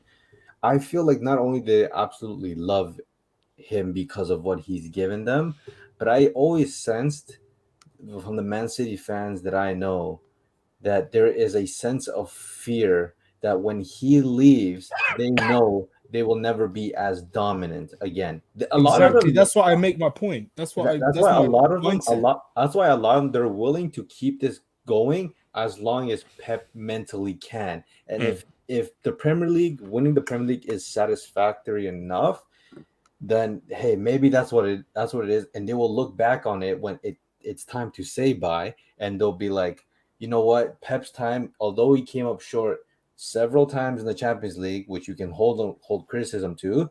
B: I feel like not only do they absolutely love him because of what he's given them, but I always sensed from the Man City fans that I know that there is a sense of fear that when he leaves, they know they will never be as dominant again. A lot of
H: Exactly.
B: them,
H: That's why I make my point. That's why.
B: that's
H: That's
B: why a
H: my
B: lot of them,
H: mindset.
B: that's why a lot of them, they're willing to keep this going as long as Pep mentally can. And if the Premier League, winning the Premier League is satisfactory enough, then hey, maybe that's what it is, and they will look back on it when it's time to say bye, and they'll be like, you know what, Pep's time, although he came up short several times in the Champions League, which you can hold criticism to,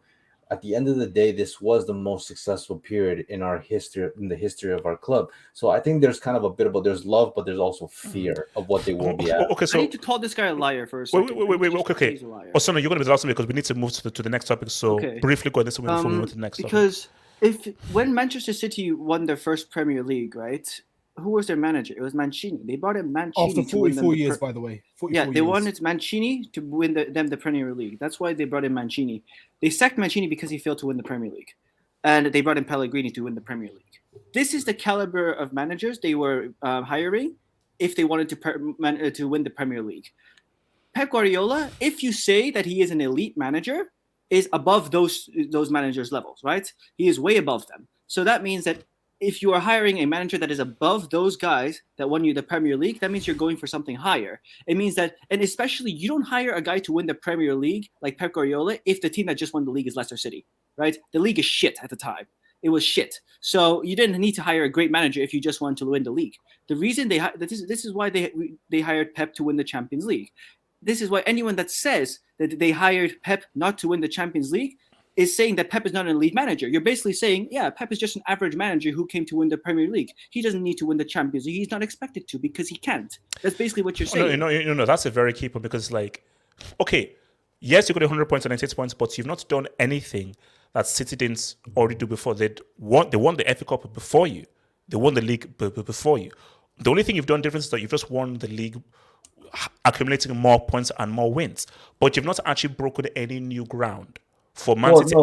B: at the end of the day, this was the most successful period in the history of our club. So I think there's kind of a bit of there's love, but there's also fear of what they will be at.
D: I need to call this guy a liar for a second.
A: Wait. Okay. Osuna, you're going to be the last one because we need to move to the next topic. So briefly go on this one before we move to the next topic.
D: Because when Manchester City won their first Premier League, right? Who was their manager? It was Mancini. They brought in Mancini
H: after 44 years, by the way.
D: They wanted Mancini to win them the Premier League. That's why they brought in Mancini. They sacked Mancini because he failed to win the Premier League, and they brought in Pellegrini to win the Premier League. This is the caliber of managers they were hiring if they wanted to win the Premier League. Pep Guardiola, if you say that he is an elite manager, is above those managers' levels, right? He is way above them. So that means that if you are hiring a manager that is above those guys that won you the Premier League, that means you're going for something higher. It means that, and especially you don't hire a guy to win the Premier League like Pep Guardiola if the team that just won the league is Leicester City, right? The league is shit at the time. It was shit. So you didn't need to hire a great manager if you just wanted to win the league. The reason this is why they hired Pep to win the Champions League. This is why anyone that says that they hired Pep not to win the Champions League is saying that Pep is not an elite manager. You're basically saying, yeah, Pep is just an average manager who came to win the Premier League. He doesn't need to win the Champions League. He's not expected to because he can't. That's basically what you're saying.
A: No, that's a very key point because, okay, yes, you got 100 points and 98 points, but you've not done anything that City didn't already do before. They won the FA Cup before you. They won the league before you. The only thing you've done different is that you've just won the league, accumulating more points and more wins, but you've not actually broken any new ground for Man City.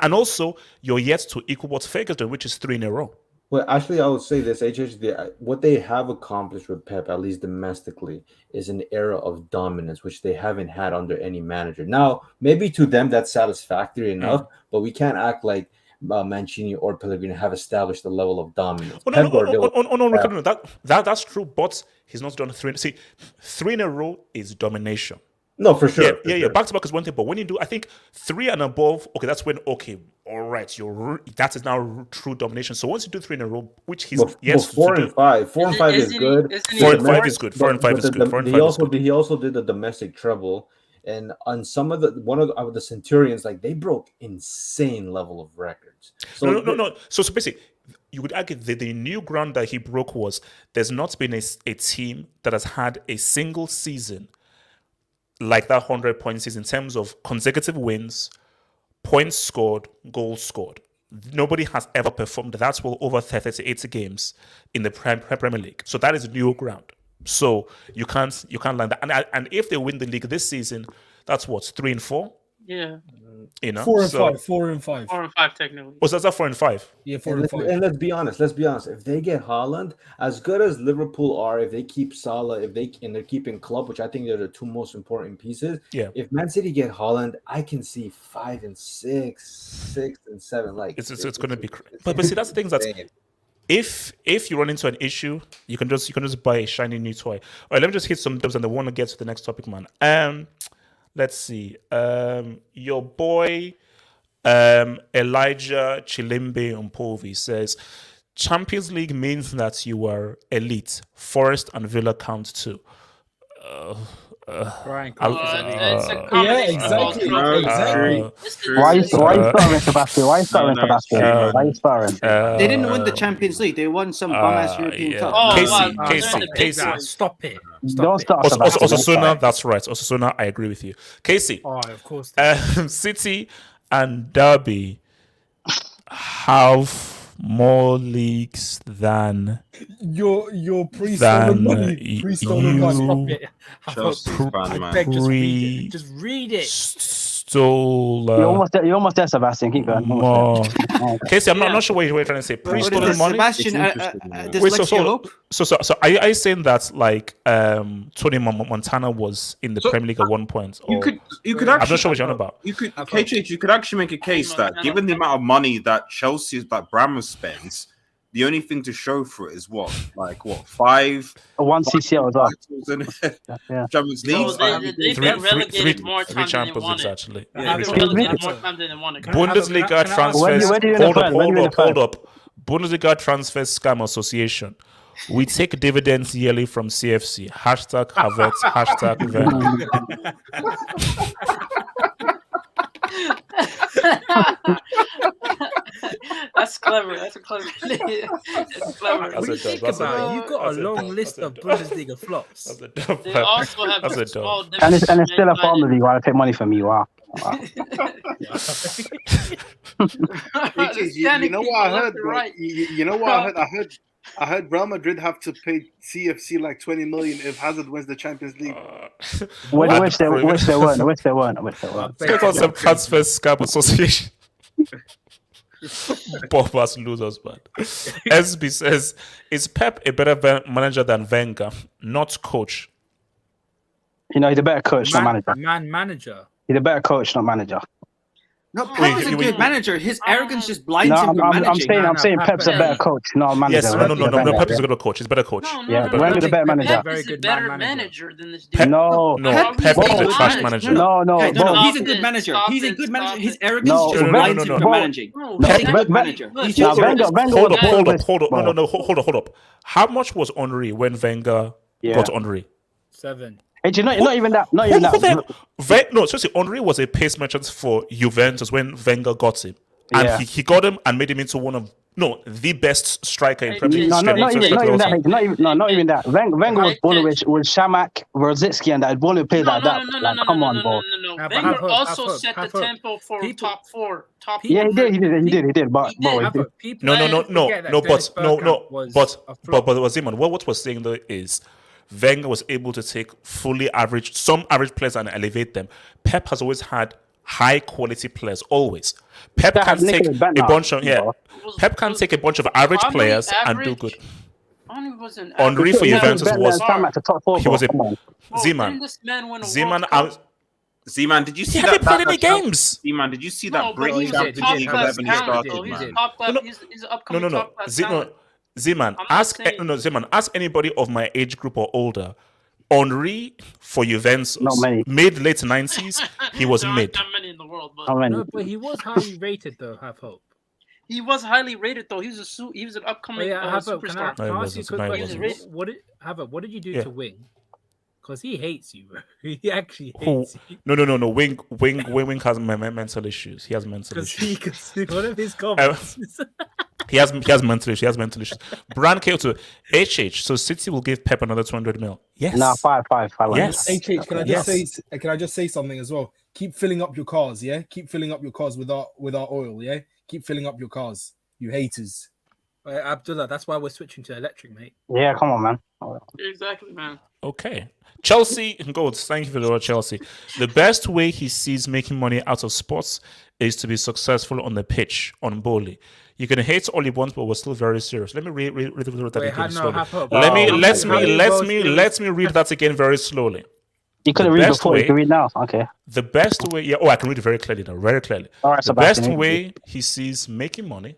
A: And also, you're yet to equal what Ferguson did, which is 3 in a row.
B: Well, actually, I would say this, what they have accomplished with Pep, at least domestically, is an era of dominance, which they haven't had under any manager. Now, maybe to them that's satisfactory enough, but we can't act like Mancini or Pellegrini have established the level of dominance.
A: That's true, but he's not done 3. See, 3 in a row is domination.
B: No, for sure.
A: Yeah. Back to back is one thing, but when you do, I think 3 and above, okay, that's when all right, that is now true domination. So once you do 3 in a row, which he's
B: 4 and 5 is good.
A: 4 and 5 is good. 4 and 5 is good.
B: He also did the domestic treble, and on some of the Centurions, they broke insane level of records.
A: So no. So basically, you would argue that the new ground that he broke was there's not been a team that has had a single season like that 100-point season in terms of consecutive wins, points scored, goals scored. Nobody has ever performed that well over 38 games in the Premier League. So that is new ground. So you can't land that. And if they win the league this season, that's what, 3 and 4?
E: Yeah.
H: 4 and 5. 4 and 5.
E: 4 and 5 technically.
A: Oh, so that's 4 and 5.
H: Yeah, 4 and 5.
B: And let's be honest. If they get Haaland, as good as Liverpool are, if they keep Salah, and they're keeping Klopp, which I think they're the 2 most important pieces.
A: Yeah.
B: If Man City get Haaland, I can see 5 and 6, 6 and 7.
A: It's going to be. But see, that's the thing that if you run into an issue, you can just buy a shiny new toy. All right, let me just hit some dubs, and I want to get to the next topic, man. Let's see. Your boy Elijah Chilimbe Umpovi says, Champions League means that you are elite. Forest and Villa count too.
C: Brian,
H: exactly.
L: Why are you starting Sebastian? Why are you starting?
D: They didn't win the Champions League. They won some bum-ass European Cup.
A: Casey.
C: Stop it.
L: Don't start Sebastian.
A: Osasuna, that's right. Osasuna, I agree with you. Casey.
C: Oh, of course.
A: City and Derby have more leagues than
H: your pre-stolen money.
C: Stop it. Just read it.
A: stole.
L: You're almost there, Sebastian. Keep going. Almost there.
A: Casey, I'm not sure what you're trying to say. Pre-stolen money.
D: Sebastian, dyslexia hope?
A: So are you saying that like Tony Montana was in the Premier League at one point?
I: You could actually.
A: I'm not sure what you're on about.
I: You could actually make a case that given the amount of money that Chelsea, that Brammer spends, the only thing to show for it is what 5?
L: One CCL as well.
I: Champions League.
E: They've been relegated more
A: three
E: times than they
A: Champions Leagues
E: wanted.
A: actually.
E: They've been relegated more times than they wanted.
A: Bundesliga transfers. Hold up. Bundesliga transfers scam association. We take dividends yearly from CFC. Hashtag Havertz. Hashtag
E: That's clever. That's a clever. That's clever.
C: When you think about it, you've got a long list of Bundesliga flops.
E: They also have small
L: and it's still a farmer league while I take money from you. Wow.
F: You know what I heard, bro? You know what I heard? I heard Real Madrid have to pay CFC like 20 million if Hazard wins the Champions League.
L: Which they weren't.
A: Click on some transfer scam association. Both losers, man. SB says, is Pep a better manager than Wenger? Not coach.
L: He's a better coach, not manager.
C: Manager.
L: He's a better coach, not manager.
D: No, Pep is a good manager. His arrogance just blinds him from managing.
L: I'm saying Pep's a better coach, not a manager.
A: Yes, no. Pep is a good coach. He's a better coach.
L: Wenger's a better manager.
E: Pep is a better manager than this dude.
A: No, Pep is a trash manager.
L: No.
D: He's a good manager. He's a good manager. His arrogance just blinds him from managing. He's a good manager.
A: Hold up. How much was Henry when Wenger got Henry?
C: 7.
L: Hey, not even that.
A: No, seriously, Henry was a pace merchant for Juventus when Wenger got him. And he got him and made him into one of the best striker in Premier League.
L: Not even that. Wenger was balling with Shamak, Rosicki, and that balling played like that. Come on, bro.
E: No. Wenger also set the tempo for top four.
L: Yeah, he did. But
A: Ziman, what we're saying though is Wenger was able to take some average players and elevate them. Pep has always had high quality players, always. Pep can take a bunch of average players and do good. Henry for Juventus was
I: Z-Man, did you see
A: that? He played any games.
I: Z-Man, did you see that
E: break Champions League 11 started? He's upcoming top class talent.
A: Z-Man, ask anybody of my age group or older. Henry for Juventus mid late 90s, he was mid.
E: Not many in the world,
C: but he was highly rated though. Have hope.
E: He was highly rated though. He was an upcoming superstar.
C: Can I ask you a quick question? What did you do to Wing? Because he hates you, bro. He actually hates you.
A: No. Wing has mental issues. He has mental issues.
C: Because one of his comments.
A: He has mental issues. Brand K to HH. So City will give Pep another 200 mil. Yes.
L: No, 5.
A: Yes.
H: HH, can I just say something as well? Keep filling up your cars, yeah. Keep filling up your cars with our oil, yeah. Keep filling up your cars, you haters.
C: Abdullah, that's why we're switching to electric, mate.
L: Yeah, come on, man.
E: Exactly, man.
A: Okay. Chelsea goals. Thank you for the word, Chelsea. The best way he sees making money out of sports is to be successful on the pitch, on Bowley. You can hate all you want, but we're still very serious. Let me read that again slowly. Let me read that again very slowly.
L: You couldn't read before. You can read now. Okay.
A: The best way, I can read it very clearly now. Very clearly.
L: All right,
A: the best way he sees making money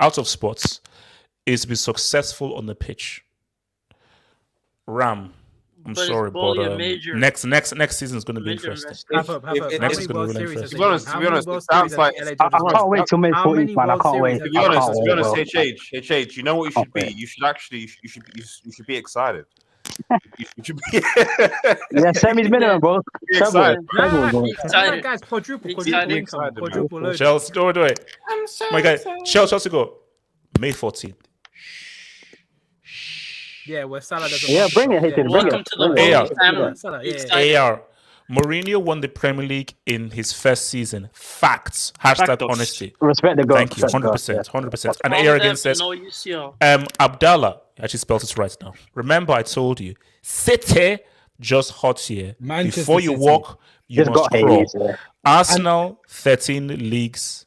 A: out of sports is to be successful on the pitch. Ram. I'm sorry, but next season is going to be interesting. Next is going to be really interesting.
I: To be honest, it sounds like
L: I can't wait till May 14th, man. I can't wait.
I: To be honest, HH, you know what you should be? You should be excited. You should be.
L: Yeah, Sammy's minimum, bro.
C: Excited. That guy's quadruple income.
A: Chelsea, do it.
E: I'm so
A: my guy, Chelsea go May 14th.
C: Yeah, where Salah doesn't.
L: Yeah, bring it.
E: Welcome to the family.
A: AR. Mourinho won the Premier League in his first season. Facts. Hashtag honesty.
L: Respect the goal.
A: Thank you. 100%. And AR again says, Abdallah, actually spelled it right now. Remember, I told you, City just hot here. Before you walk, you must crawl. Arsenal, 13 leagues,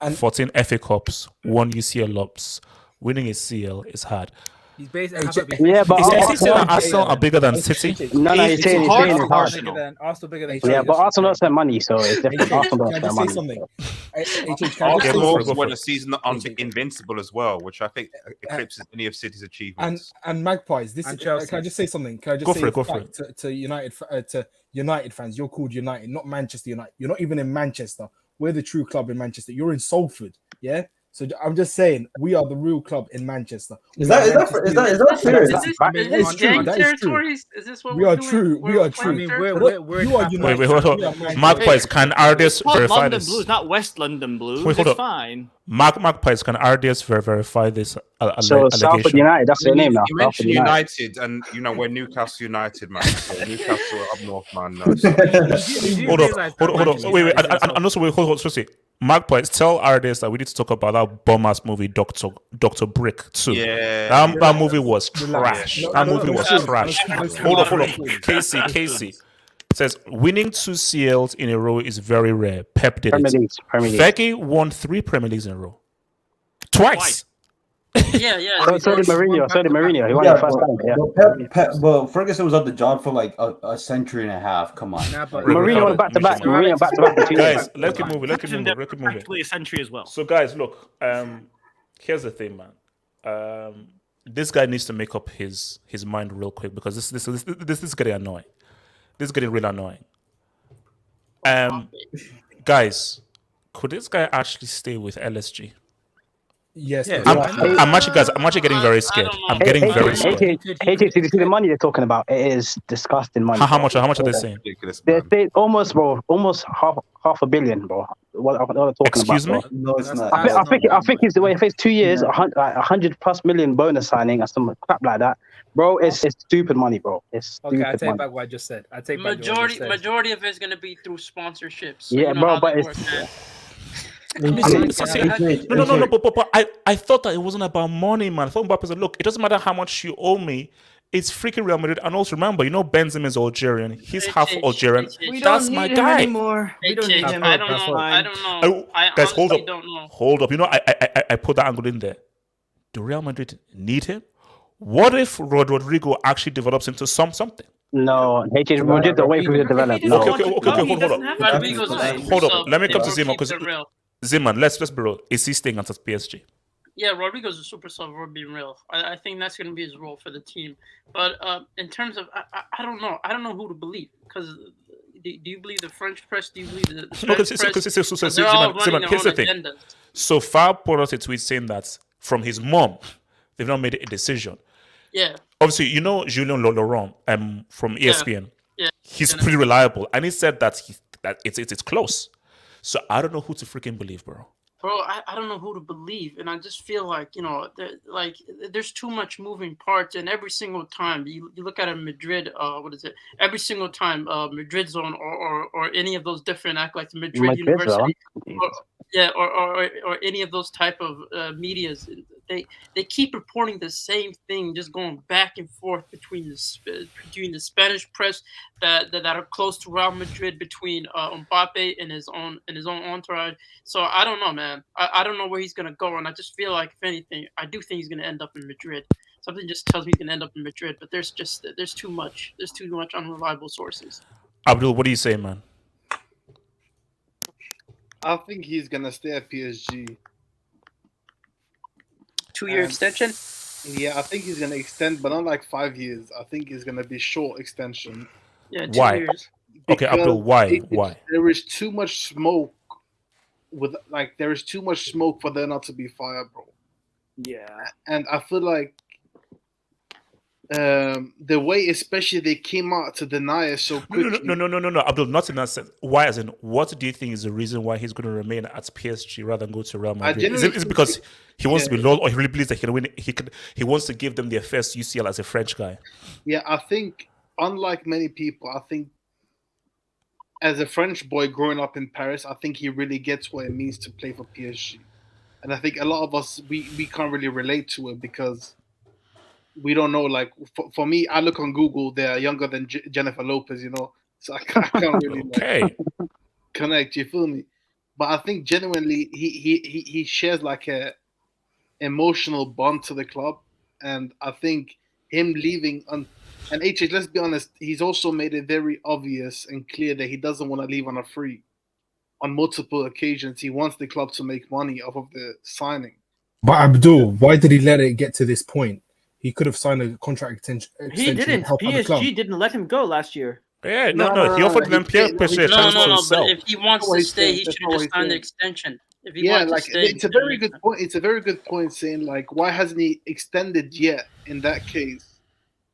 H: and
A: 14 FA Cups, 1 UCL Lobs. Winning a CL is hard.
C: He's basically
L: Yeah, but
A: Is he saying
L: Arsenal,
A: that Arsenal are bigger than City?
L: no, he's saying it's
D: hard for
L: hard.
D: Arsenal.
C: Arsenal bigger than
L: Yeah, but Arsenal don't spend money, so it's different. Arsenal
H: Can
L: don't
H: I
L: spend
H: just say
L: money.
H: something? HH, can I just say
I: Arsenal
H: something?
I: won a season invincible as well, which I think eclipses any of City's achievements.
H: And Magpies, this
C: And
H: is,
C: Chelsea.
H: can I just say something? Can I just
A: Go
H: say
A: for it,
H: a
A: go for
H: fact to United fans? You're called United, not Manchester United. You're not even in Manchester. We're the true club in Manchester. You're in Salford, yeah. So I'm just saying, we are the real club in Manchester.
B: Is that fair?
E: Is this gang
H: That is true.
E: territories? Is this what
H: We
E: we're
H: are
E: doing?
H: true. We are true.
C: I mean, we're
H: You are
C: half-
H: United.
A: Wait, hold on.
H: We are Manchester.
A: Magpies, can RDS
D: It's called
A: verify
D: London
A: this?
D: Blues, not West London Blues.
A: Wait, hold
D: it's
A: on.
D: fine.
A: Magpies, can RDS verify this
L: So Salford
A: allegation?
L: United, that's their name now.
I: You
L: Salford
I: mentioned
L: United.
I: United, and we're Newcastle United, man. So Newcastle are up north, man. No, so.
A: Hold on. Wait. And also, wait, hold on. So, Magpies, tell RDS that we need to talk about that bum-ass movie, Dr. Brick, too.
I: Yeah.
A: That movie was trash.
H: No,
A: That
H: no,
A: movie
H: no,
A: was
H: no,
A: trash.
H: no, no,
A: Hold
H: no,
A: on. Casey says winning 2 CLs in a row is very rare. Pep did
L: Premier
A: it.
L: League.
A: Fergie won 3 Premier Leagues in a row. Twice.
E: Yeah.
L: So did Mourinho. He won
B: Yeah,
L: the first time. Yeah.
B: but Ferguson was on the job for like a century and a half. Come on.
C: Nah, but
L: Mourinho won back to back. Mourinho back to back for 2 years.
A: Guys, let's keep moving.
D: Practically a century as well.
A: So, guys, look. Here's the thing, man. This guy needs to make up his mind real quick because this is getting annoying. This is getting really annoying. Guys, could this guy actually stay with LSG?
H: Yes.
C: Yeah.
A: I'm actually getting very scared. I'm getting very scared.
L: Did you see the money they're talking about? It is disgusting money.
A: How much are they saying?
I: Ridiculous,
L: They
I: man.
L: almost half a billion, bro. What they're talking
A: Excuse
L: about,
A: me?
L: bro.
B: No, it's not.
L: I think it's the way. If it's 2 years, 100+ million bonus signing or some crap like that, bro. It's stupid money, bro. It's stupid
C: Okay, I take
L: money.
C: back what I just said. I take back what I just said.
E: Majority of it's gonna be through sponsorships. So
L: Yeah,
E: you know
L: bro,
E: how
L: but
E: they
L: it's-
E: work, man.
A: No, but I thought that it wasn't about money, man. I thought Mbappe said, look, it doesn't matter how much you owe me. It's freaking Real Madrid. And also remember, Benzema is Algerian. He's half Algerian. That's my guy.
D: anymore. We don't need him.
E: I don't know. I
A: Guys, hold
E: honestly
A: up.
E: don't know.
A: Hold up. I put that angle in there. Do Real Madrid need him? What if Rodrigo actually develops into something?
L: No, Madrid the way through the development. No.
A: Okay, hold up.
E: Rodrigo's a super
A: Hold up.
E: sub.
A: Let me come to
E: Never
A: Zima
E: keeps
A: because
E: it real.
A: Ziman, let's be real. Is he staying at PSG?
E: Yeah, Rodrigo's a super sub. We're being real. I think that's going to be his role for the team. But in terms of, I don't know. I don't know who to believe because do you believe the French press? Do you believe the Spanish press? They're all running their
A: here's
E: own
A: the thing.
E: agendas.
A: So far, put out a tweet saying that from his mom, they've not made a decision.
E: Yeah.
A: Obviously, Julien Laurent from ESPN.
E: Yeah.
A: He's pretty reliable, and he said that it's close. So I don't know who to freaking believe, bro.
E: Bro, I don't know who to believe, and I just feel like there's too much moving parts, and every single time you look at a Madrid, every single time Madrid zone or any of those different act like the Madrid University, or any of those type of medias, they keep reporting the same thing, just going back and forth between the Spanish press that are close to Real Madrid, between Mbappe and his own entourage. So I don't know, man. I don't know where he's gonna go, and I just feel like, if anything, I do think he's gonna end up in Madrid. Something just tells me he's gonna end up in Madrid, but there's too much unreliable sources.
A: Abdul, what do you say, man?
F: I think he's gonna stay at PSG.
E: 2-year extension?
F: Yeah, I think he's gonna extend, but not like 5 years. I think it's gonna be short extension.
E: Yeah, 2
A: Why?
E: years.
A: Okay, Abdul, why?
F: There is too much smoke. There is too much smoke for there not to be fire, bro.
D: Yeah.
F: And I feel like the way, especially, they came out to deny it so quickly.
A: No, Abdul, not in that sense. Why? As in, what do you think is the reason why he's going to remain at PSG rather than go to Real Madrid? Is it because he wants to be loyal, or he really believes that he can win? He wants to give them their first UCL as a French guy.
F: Yeah, I think, unlike many people, I think as a French boy growing up in Paris, I think he really gets what it means to play for PSG. And I think a lot of us, we can't really relate to it because we don't know. Like, for me, I look on Google, they're younger than Jennifer Lopez, so I can't really.
A: Okay.
F: connect. You feel me? But I think genuinely he shares like a emotional bond to the club, and I think him leaving on and HH. Let's be honest, he's also made it very obvious and clear that he doesn't want to leave on a free. On multiple occasions, he wants the club to make money off of the signing.
H: But Abdul, why did he let it get to this point? He could have signed a contract extension.
D: He didn't.
H: and helped out the club.
D: PSG didn't let him go last year.
A: Yeah, no. He offered them PSG a chance to sell.
E: But if he wants to stay, he should have just signed the extension. If he
F: Yeah,
E: wants
F: like
E: to stay,
F: it's a very good point. It's a very good point saying like, why hasn't he extended yet in that case?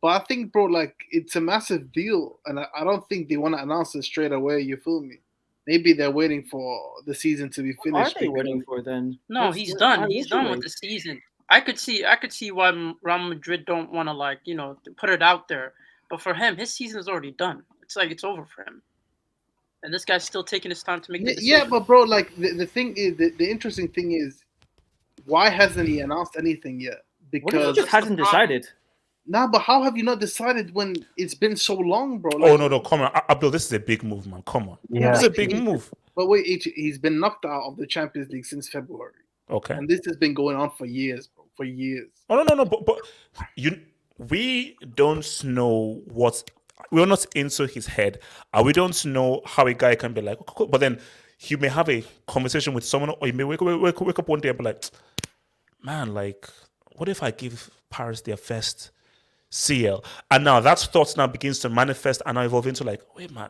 F: But I think, bro, like it's a massive deal, and I don't think they want to announce it straight away. You feel me? Maybe they're waiting for the season to be
D: What
F: finished.
D: are they waiting for then?
E: No, he's done. He's done with the season. I could see why Real Madrid don't want to like put it out there, but for him, his season is already done. It's like it's over for him, and this guy's still taking his time to make the decision.
F: Yeah, but bro, like the thing is, the interesting thing is, why hasn't he announced anything yet? Because
D: he just hasn't decided.
F: Nah, but how have you not decided when it's been so long, bro?
A: Like, no, come on, Abdul. This is a big move, man. Come on, this is a big move.
F: But wait, he's been knocked out of the Champions League since February.
A: Okay,
F: and this has been going on for years, bro. For years.
A: Oh no, but we don't know what. We're not into his head. We don't know how a guy can be like, cool. But then he may have a conversation with someone, or he may wake up one day and be like, man, like, what if I give Paris their first CL? And now that thought now begins to manifest and now evolve into like, wait, man,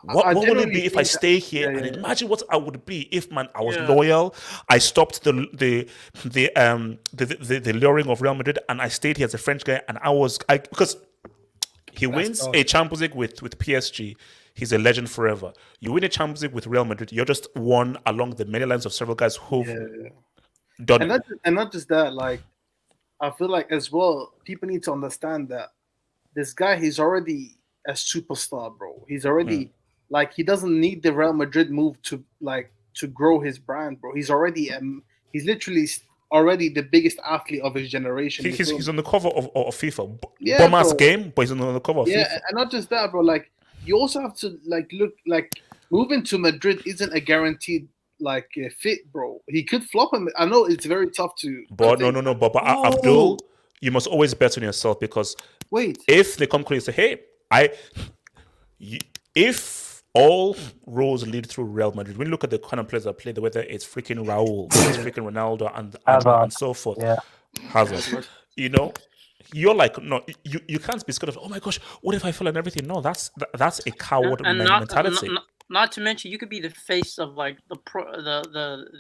A: what would it be if I stay here? And imagine what I would be if, man, I was loyal. I stopped the luring of Real Madrid, and I stayed here as a French guy, and because he wins a Champions League with PSG. He's a legend forever. You win a Champions League with Real Madrid, you're just one along the many lines of several guys who've done it.
F: And not just that, like, I feel like as well, people need to understand that this guy, he's already a superstar, bro. He's already like, he doesn't need the Real Madrid move to grow his brand, bro. He's already he's literally already the biggest athlete of his generation.
A: He's on the cover of FIFA.
F: Yeah,
A: Bomber's game, but he's on the cover of FIFA.
F: Yeah, and not just that, bro. Like, you also have to look like moving to Madrid isn't a guaranteed fit, bro. He could flop him. I know it's very tough to.
A: But no. But Abdul, you must always bet on yourself, because if they come close and say, hey, if all roads lead through Real Madrid, when you look at the kind of players that play, whether it's freaking Raul, it's freaking Ronaldo, and so forth, Hazard, you're like, no, you can't be scared of, oh my gosh, what if I fail and everything? No, that's a coward mentality.
E: Not to mention, you could be the face of like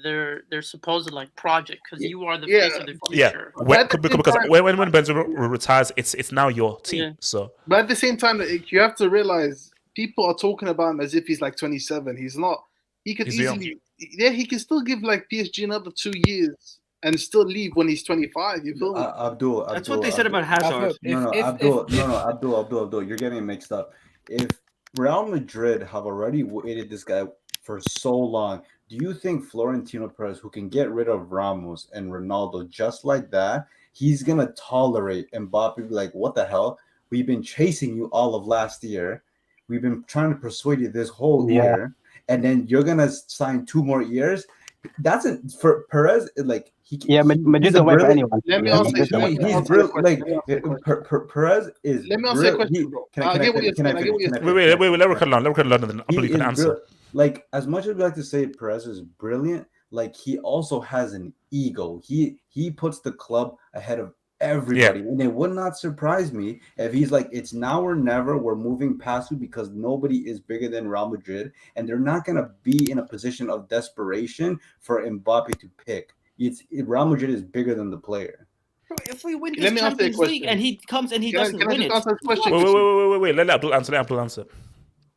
E: their supposed like project, because you are the face of the future.
A: Yeah, because when Benzema retires, it's now your team. Yeah. So,
F: but at the same time, you have to realize people are talking about him as if he's like 27. He's not. He could easily, he can still give like PSG another 2 years and still leave when he's 25. You feel me?
B: Abdul,
D: that's what they said about Hazard.
B: Abdul, you're getting it mixed up. If Real Madrid have already waited this guy for so long, do you think Florentino Perez, who can get rid of Ramos and Ronaldo just like that, he's gonna tolerate Mbappe? Be like, what the hell? We've been chasing you all of last year. We've been trying to persuade you this whole year, and then you're gonna sign 2 more years. That's it for Perez. Like
L: Madrid don't wait for anyone.
F: Let me also
B: Perez is.
F: Let me ask you a question, bro. I get what you're saying.
A: Wait. Let Ricardo learn. Then you can answer.
B: Like, as much as we like to say Perez is brilliant, like, he also has an ego. He puts the club ahead of everybody, and it would not surprise me if he's like, it's now or never. We're moving past you because nobody is bigger than Real Madrid, and they're not gonna be in a position of desperation for Mbappe to pick. Real Madrid is bigger than the player.
D: Bro, if we win this Champions League and he comes and he doesn't win it,
A: wait. Let Abdul answer.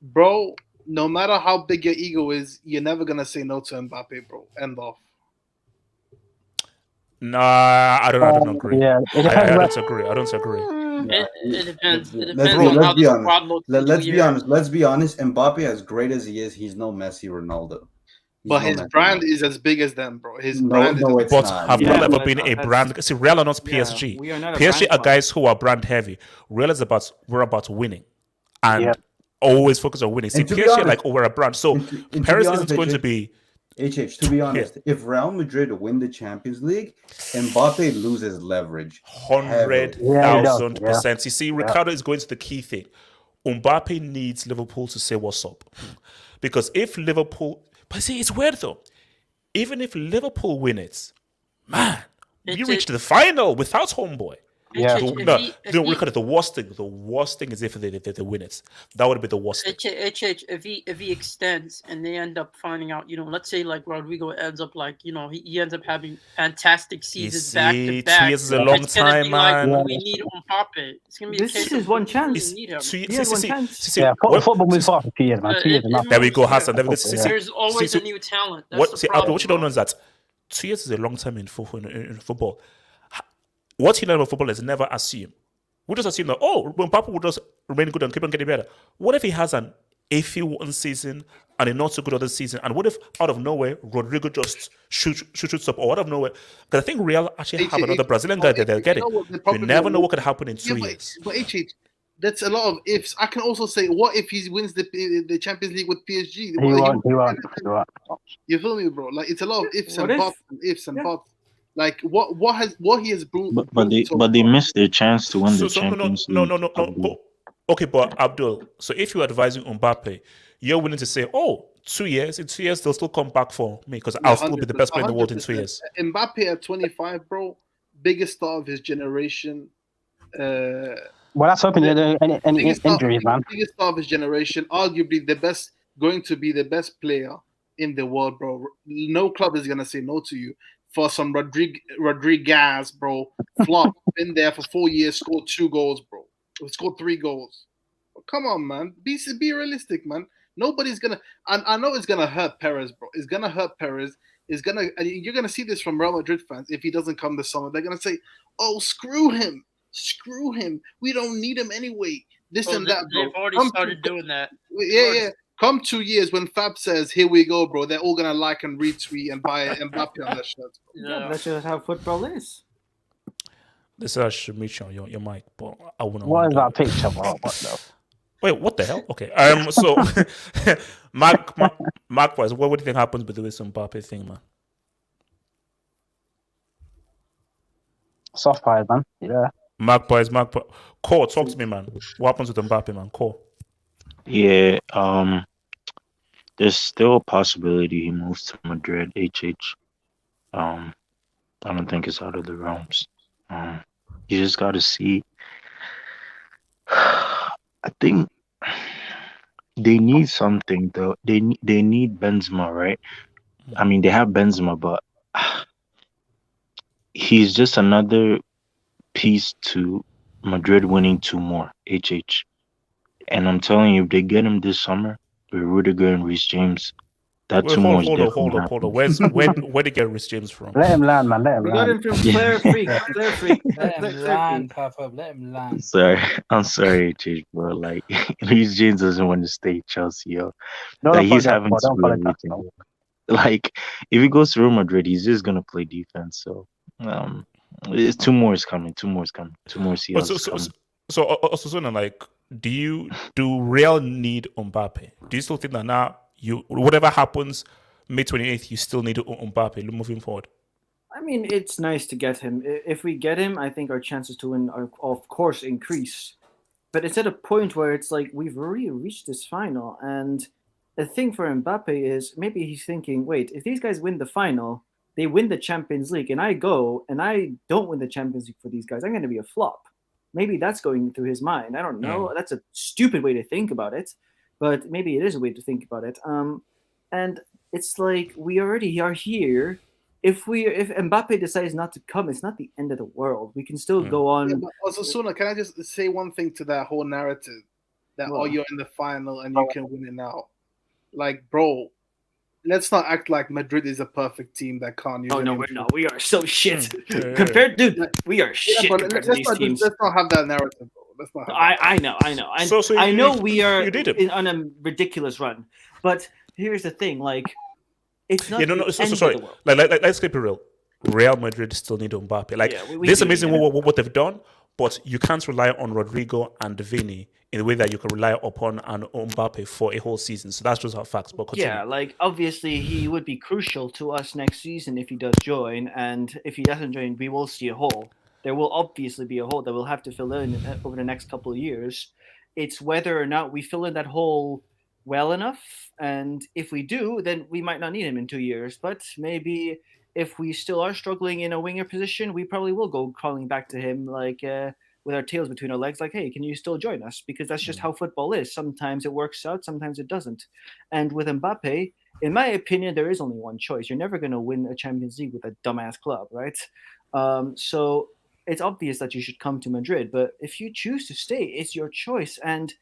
F: Bro, no matter how big your ego is, you're never gonna say no to Mbappe, bro. End off.
A: Nah, I don't agree.
L: Yeah,
A: I don't agree.
E: It depends.
B: Let's be honest. Mbappe, as great as he is, he's no Messi, Ronaldo.
F: But his brand is as big as them, bro. His brand
A: is. But have Real ever been a brand? See, Real are not PSG.
D: We are not
A: PSG are guys who are brand heavy. Real is we're about winning, and always focus on winning. See,
M: And to be
A: PSG
M: honest-
A: like we're a brand, so
M: and to be
A: Paris
M: honest,
A: isn't going to
M: HH,
A: be.
M: to be honest, if Real Madrid win the Champions League, Mbappe loses leverage. heavily.
A: 100,000%. You see, Ricardo is going to the key thing. Mbappe needs Liverpool to say what's up. Because if Liverpool, but see, it's weird though. Even if Liverpool win it, man, we reached the final without homeboy.
L: Yeah.
A: Ricardo, the worst thing is if they win it. That would be the worst thing.
E: If he extends and they end up finding out, let's say like Rodrigo ends up like, he ends up having fantastic seasons back to back.
A: 2 years is a long time, man.
E: Like, we need Mbappe. It's gonna be
D: This is one chance.
E: We need him.
L: Football moves fast for 2 years, man. 2 years enough.
A: There we go, Hassan.
E: There's always a new talent.
A: What you don't know is that 2 years is a long time in football. What he learned about football is never assume. We just assume that, Mbappe will just remain good and keep on getting better. What if he has an iffy one season and a not so good other season? And what if out of nowhere, Rodrigo just shoots up, or out of nowhere? Because I think Real actually have another Brazilian guy that they're getting. You never know what could happen in 2 years.
F: But that's a lot of ifs. I can also say, what if he wins the Champions League with PSG?
L: He won't.
F: You feel me, bro? Like, it's a lot of ifs and buts. Like what he has brought.
K: But they missed their chance to win the Champions League.
A: No. Okay, but Abdul, so if you're advising Mbappe, you're willing to say, 2 years, in 2 years they'll still come back for me because I'll still be the best player in the world in 2 years.
F: Mbappe at 25, bro, biggest star of his generation.
L: Well, that's hoping any injuries, man.
F: Biggest star of his generation, arguably going to be the best player in the world, bro. No club is gonna say no to you. For some Rodriguez, bro, flop, been there for 4 years, scored 2 goals, bro. Scored 3 goals. Come on, man. Be realistic, man. Nobody's gonna. I know it's gonna hurt Perez, bro. It's gonna hurt Perez. You're gonna see this from Real Madrid fans if he doesn't come this summer. They're gonna say, "Oh, screw him. We don't need him anyway." This and that, bro.
E: They've already started doing that.
F: Yeah. Come 2 years when Fab says, "Here we go, bro," they're all gonna like and retweet and buy Mbappe on their shirts.
D: Yeah, that's just how football is.
A: This I should meet you on your mic, but I wouldn't.
L: What is that picture, bro? What the?
A: Wait, what the hell? Okay. So, Mark, what do you think happens with this Mbappe thing, man?
L: Soft pies, man. Yeah.
A: Mark. Core, talk to me, man. What happens with Mbappe, man? Core.
K: Yeah, there's still a possibility he moves to Madrid, HH. I don't think it's out of the realms. You just got to see. I think they need something, though. They need Benzema, right? I mean, they have Benzema, but he's just another piece to Madrid winning 2 more, HH. And I'm telling you, if they get him this summer with Rudiger and Reece James, that 2 more is definitely happening.
A: Hold on. Where did they get Reece James from?
L: Let him land, man. Let him land.
D: We got him from Player Freak.
C: Let him land, Papa. Let him land.
K: I'm sorry, HH, bro. Like, Reece James doesn't want to stay at Chelsea, yo.
L: No,
K: Like, he's having
L: don't
K: to
L: follow
K: do
L: that,
K: everything.
L: no.
K: Like, if he goes to Real Madrid, he's just gonna play defense. So, it's 2 more is coming. 2 more is coming. 2 more seasons is coming.
A: So, like, do Real need Mbappe? Do you still think that now whatever happens May 28th, you still need Mbappe moving forward?
D: I mean, it's nice to get him. If we get him, I think our chances to win are, of course, increase. But it's at a point where it's like we've already reached this final, and the thing for Mbappe is maybe he's thinking, wait, if these guys win the final, they win the Champions League, and I go and I don't win the Champions League for these guys, I'm going to be a flop. Maybe that's going through his mind. I don't know. That's a stupid way to think about it, but maybe it is a way to think about it. And it's like we already are here. If Mbappe decides not to come, it's not the end of the world. We can still go on.
F: Yeah, but also, Suna, can I just say one thing to that whole narrative that you're in the final and you can win it now? Like, bro, let's not act like Madrid is a perfect team that can't.
D: Oh no, we're not. We are so shit compared, dude. We are shit compared to these teams.
F: Let's not have that narrative, bro. Let's not.
D: I know. I know we are on a ridiculous run, but here's the thing, like. It's not
A: sorry. Like, let's keep it real. Real Madrid still need Mbappe. Like, this amazing what they've done, but you can't rely on Rodrigo and Vini in the way that you can rely upon an Mbappe for a whole season. So that's just our facts. But continue.
D: Yeah, like obviously he would be crucial to us next season if he does join, and if he doesn't join, we will see a hole. There will obviously be a hole that we'll have to fill in over the next couple of years. It's whether or not we fill in that hole well enough, and if we do, then we might not need him in 2 years. But maybe if we still are struggling in a winger position, we probably will go calling back to him like with our tails between our legs, like, hey, can you still join us? Because that's just how football is. Sometimes it works out, sometimes it doesn't. And with Mbappe, in my opinion, there is only one choice. You're never going to win a Champions League with a dumbass club, right? So it's obvious that you should come to Madrid. But if you choose to stay, it's your choice. And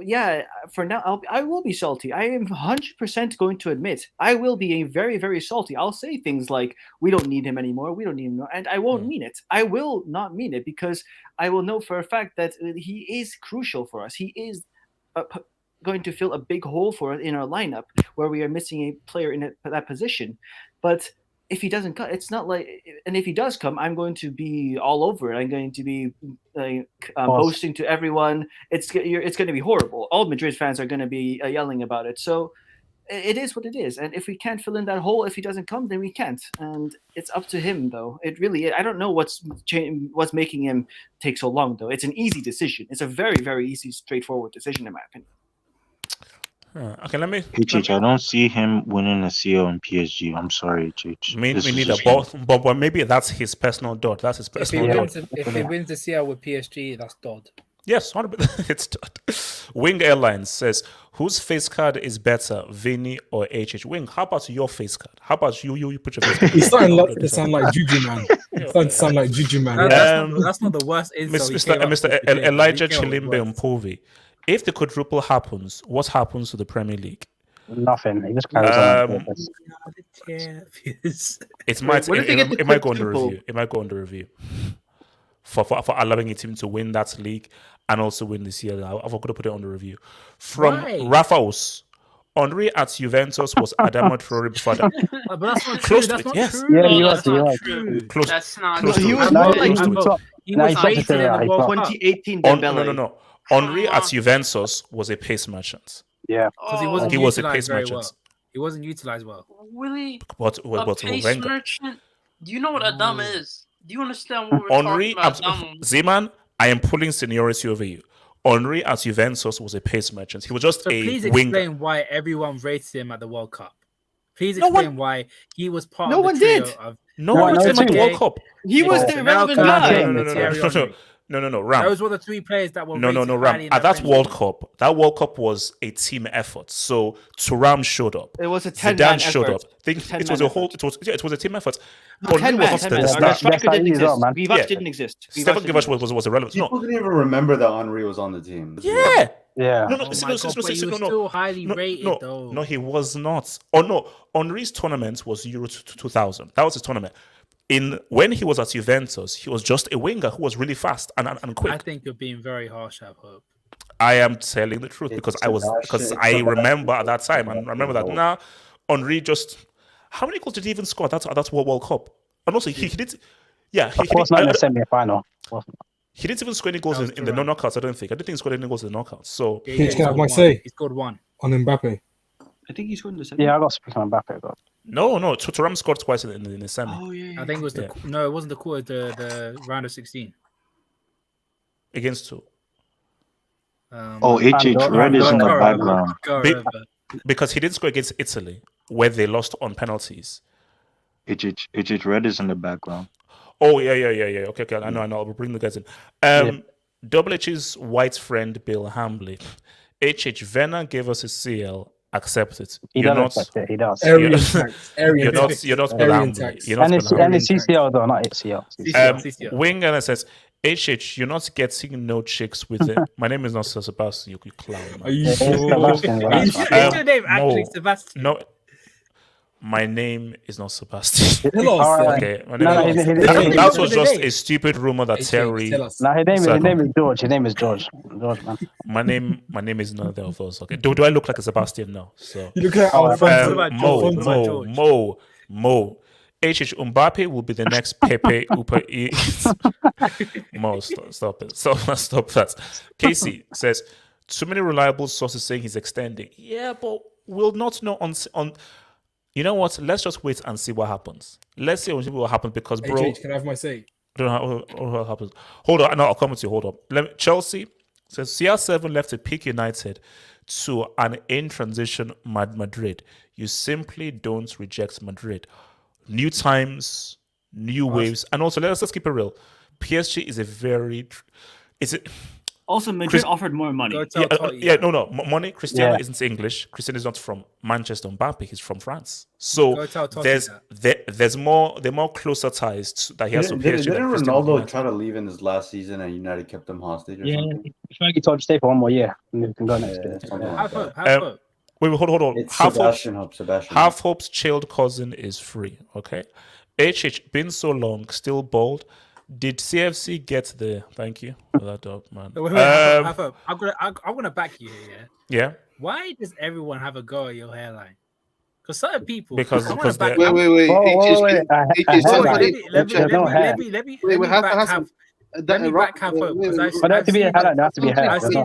D: yeah, for now, I will be salty. I am 100% going to admit I will be very, very salty. I'll say things like, we don't need him anymore. We don't need him. And I won't mean it. I will not mean it because I will know for a fact that he is crucial for us. He is going to fill a big hole for us in our lineup where we are missing a player in that position. But if he doesn't come, it's not like, and if he does come, I'm going to be all over it. I'm going to be boasting to everyone. It's going to be horrible. All Madrid fans are going to be yelling about it. So it is what it is. And if we can't fill in that hole, if he doesn't come, then we can't. And it's up to him, though. It really, I don't know what's making him take so long, though. It's an easy decision. It's a very, very easy, straightforward decision, in my opinion.
A: Okay, let me.
K: Chich, I don't see him winning a CL in PSG. I'm sorry, Chich.
A: We need a both, but maybe that's his personal dot. That's his personal dot.
C: If he wins the CL with PSG, that's Dodd.
A: Yes, 100%. It's Dodd. Wing Airlines says, whose face card is better, Vinny or HH? Wing, how about your face card? How about you put your face card?
H: He's starting to sound like Juju Man. He's starting to sound like Juju Man.
C: That's not the worst insult.
A: Mr. Elijah Chilimbe Mpovi. If the quadruple happens, what happens to the Premier League?
L: Nothing. He just carries on.
A: It might go on the review. It might go on the review for allowing a team to win that league and also win this year. I've got to put it on the review. From Rafaos, Henry at Juventus was Adama Traore before that.
C: But that's not true. That's not
A: yes.
C: true.
L: Yeah, he was.
A: Close.
E: That's not
A: Close
E: true.
A: to
D: He
A: it.
D: was
L: No,
D: more
L: he
D: like
L: was
D: he
L: No,
D: was
L: he's
D: rated in
L: not.
D: the
L: He's not.
D: 2018
A: No.
D: Dembele.
A: Henry at Juventus was a pace merchant.
L: Yeah.
C: Because he wasn't
A: He was a
C: utilized
A: pace
C: very
A: merchant.
C: well. He wasn't utilized well.
E: Really?
A: But
E: A pace
A: Wenger.
E: merchant? Do you know what Adama is? Do you understand what we're
A: Henry,
E: talking about? Adama?
A: Zeman, I am pulling seniority over you. Henry at Juventus was a pace merchant. He was just
C: So please
A: a
C: explain
A: winger.
C: why everyone rates him at the World Cup. Please
A: No
C: explain
A: one-
C: why he was part
D: No
C: of the
D: one
C: trio
D: did.
C: of
A: No
L: No,
A: one
L: no,
A: was at the
L: two.
A: World Cup.
D: He was
C: Oh,
D: the
C: now
D: irrelevant
C: come
D: guy.
C: on.
A: No, Ram.
C: Those were the three players that were
A: No,
C: rated
A: Ram.
C: highly in
A: At that
C: Premier
A: World
C: League.
A: Cup, that World Cup was a team effort. So Thuram showed up.
D: It was a
A: Zidane
D: 10-man
A: showed
D: effort.
A: up. It was a whole. It was a team effort.
D: No,
A: Henry
D: 10
A: was
D: man.
A: not
D: 10
A: the
D: man.
A: star.
D: Our striker
L: That's how
D: didn't
L: he is,
D: exist.
L: man.
D: Vivac
A: Yeah.
D: didn't exist.
A: Stefan
D: didn't
A: Givac
D: exist.
A: was irrelevant.
M: People
A: No.
M: didn't even remember that Henry was on the team.
A: Yeah.
L: Yeah.
A: No,
C: Oh my God, but he was still highly rated, though.
A: No, he was not. Oh no, Henry's tournament was Euro 2000. That was his tournament. When he was at Juventus, he was just a winger who was really fast and quick.
C: I think you're being very harsh, I hope.
A: I am telling the truth because I remember at that time and I remember that now Henry just how many goals did he even score at that World Cup? And also he did. Yeah,
L: Of course, not in the semi-final.
A: he didn't even score any goals in the knockouts. I don't think he scored any goals in the knockouts. So
C: He scored one
H: on Mbappe.
D: I think he scored in the semi.
L: Yeah, I got speaking on Mbappe.
A: No, Thuram scored twice in the semi.
D: Oh yeah.
C: I think it was it wasn't the quarter, the round of 16.
A: Against who?
K: HH Red is in the background.
A: Because he didn't score against Italy, where they lost on penalties.
K: HH Red is in the background.
A: Oh yeah. Okay. I know. I'll bring the guys in. Double H's white friend Bill Hambley. HH Venner gave us a CL. Accept it.
L: He does accept it. He does.
A: You're not Bill Hambley.
L: And it's CCL though, not HCL.
A: Wing and says, HH, you're not getting no chicks with it. My name is not Sir Sebastian, you clown. Man.
C: Are you sure? Is your name actually Sebastian?
A: No. My name is not Sebastian.
L: Okay.
A: That was just a stupid rumor that Terry.
L: No, his name is George. His name is George. George, man.
A: My name is none of those. Okay. Do I look like a Sebastian? No. So
H: you look like our friend
A: Mo. Mbappe will be the next Pepe Uber Eats. Mo, stop it. Stop that. Casey says, too many reliable sources saying he's extending. Yeah, but we'll not know on. You know what? Let's just wait and see what happens. Let's see what happens because, bro.
H: HH, can I have my say?
A: I don't know what happens. Hold on. No, I'll come to you. Hold on. Chelsea says CR7 left to pick United to an in transition Madrid. You simply don't reject Madrid. New times, new waves, and also let's keep it real. PSG is a very,
D: Also, Madrid offered more money.
A: Money. Cristiano isn't English. Cristiano is not from Manchester. Mbappe, he's from France. So there's more closer ties that he has to PSG.
M: Didn't Ronaldo try to leave in his last season and United kept him hostage? Or something?
L: Frankie told him to stay for one more year. And we can go next year.
A: Have hope. Wait, hold on.
M: It's Sebastian
A: Half Hope's chilled cousin is free. Okay. HH been so long, still bold. Did CFC get there? Thank you for that, dog, man.
C: Have hope. I'm gonna back you here.
A: Yeah.
C: Why does everyone have a go at your hairline? Because certain people.
A: Because
C: wait. Let me back have hope.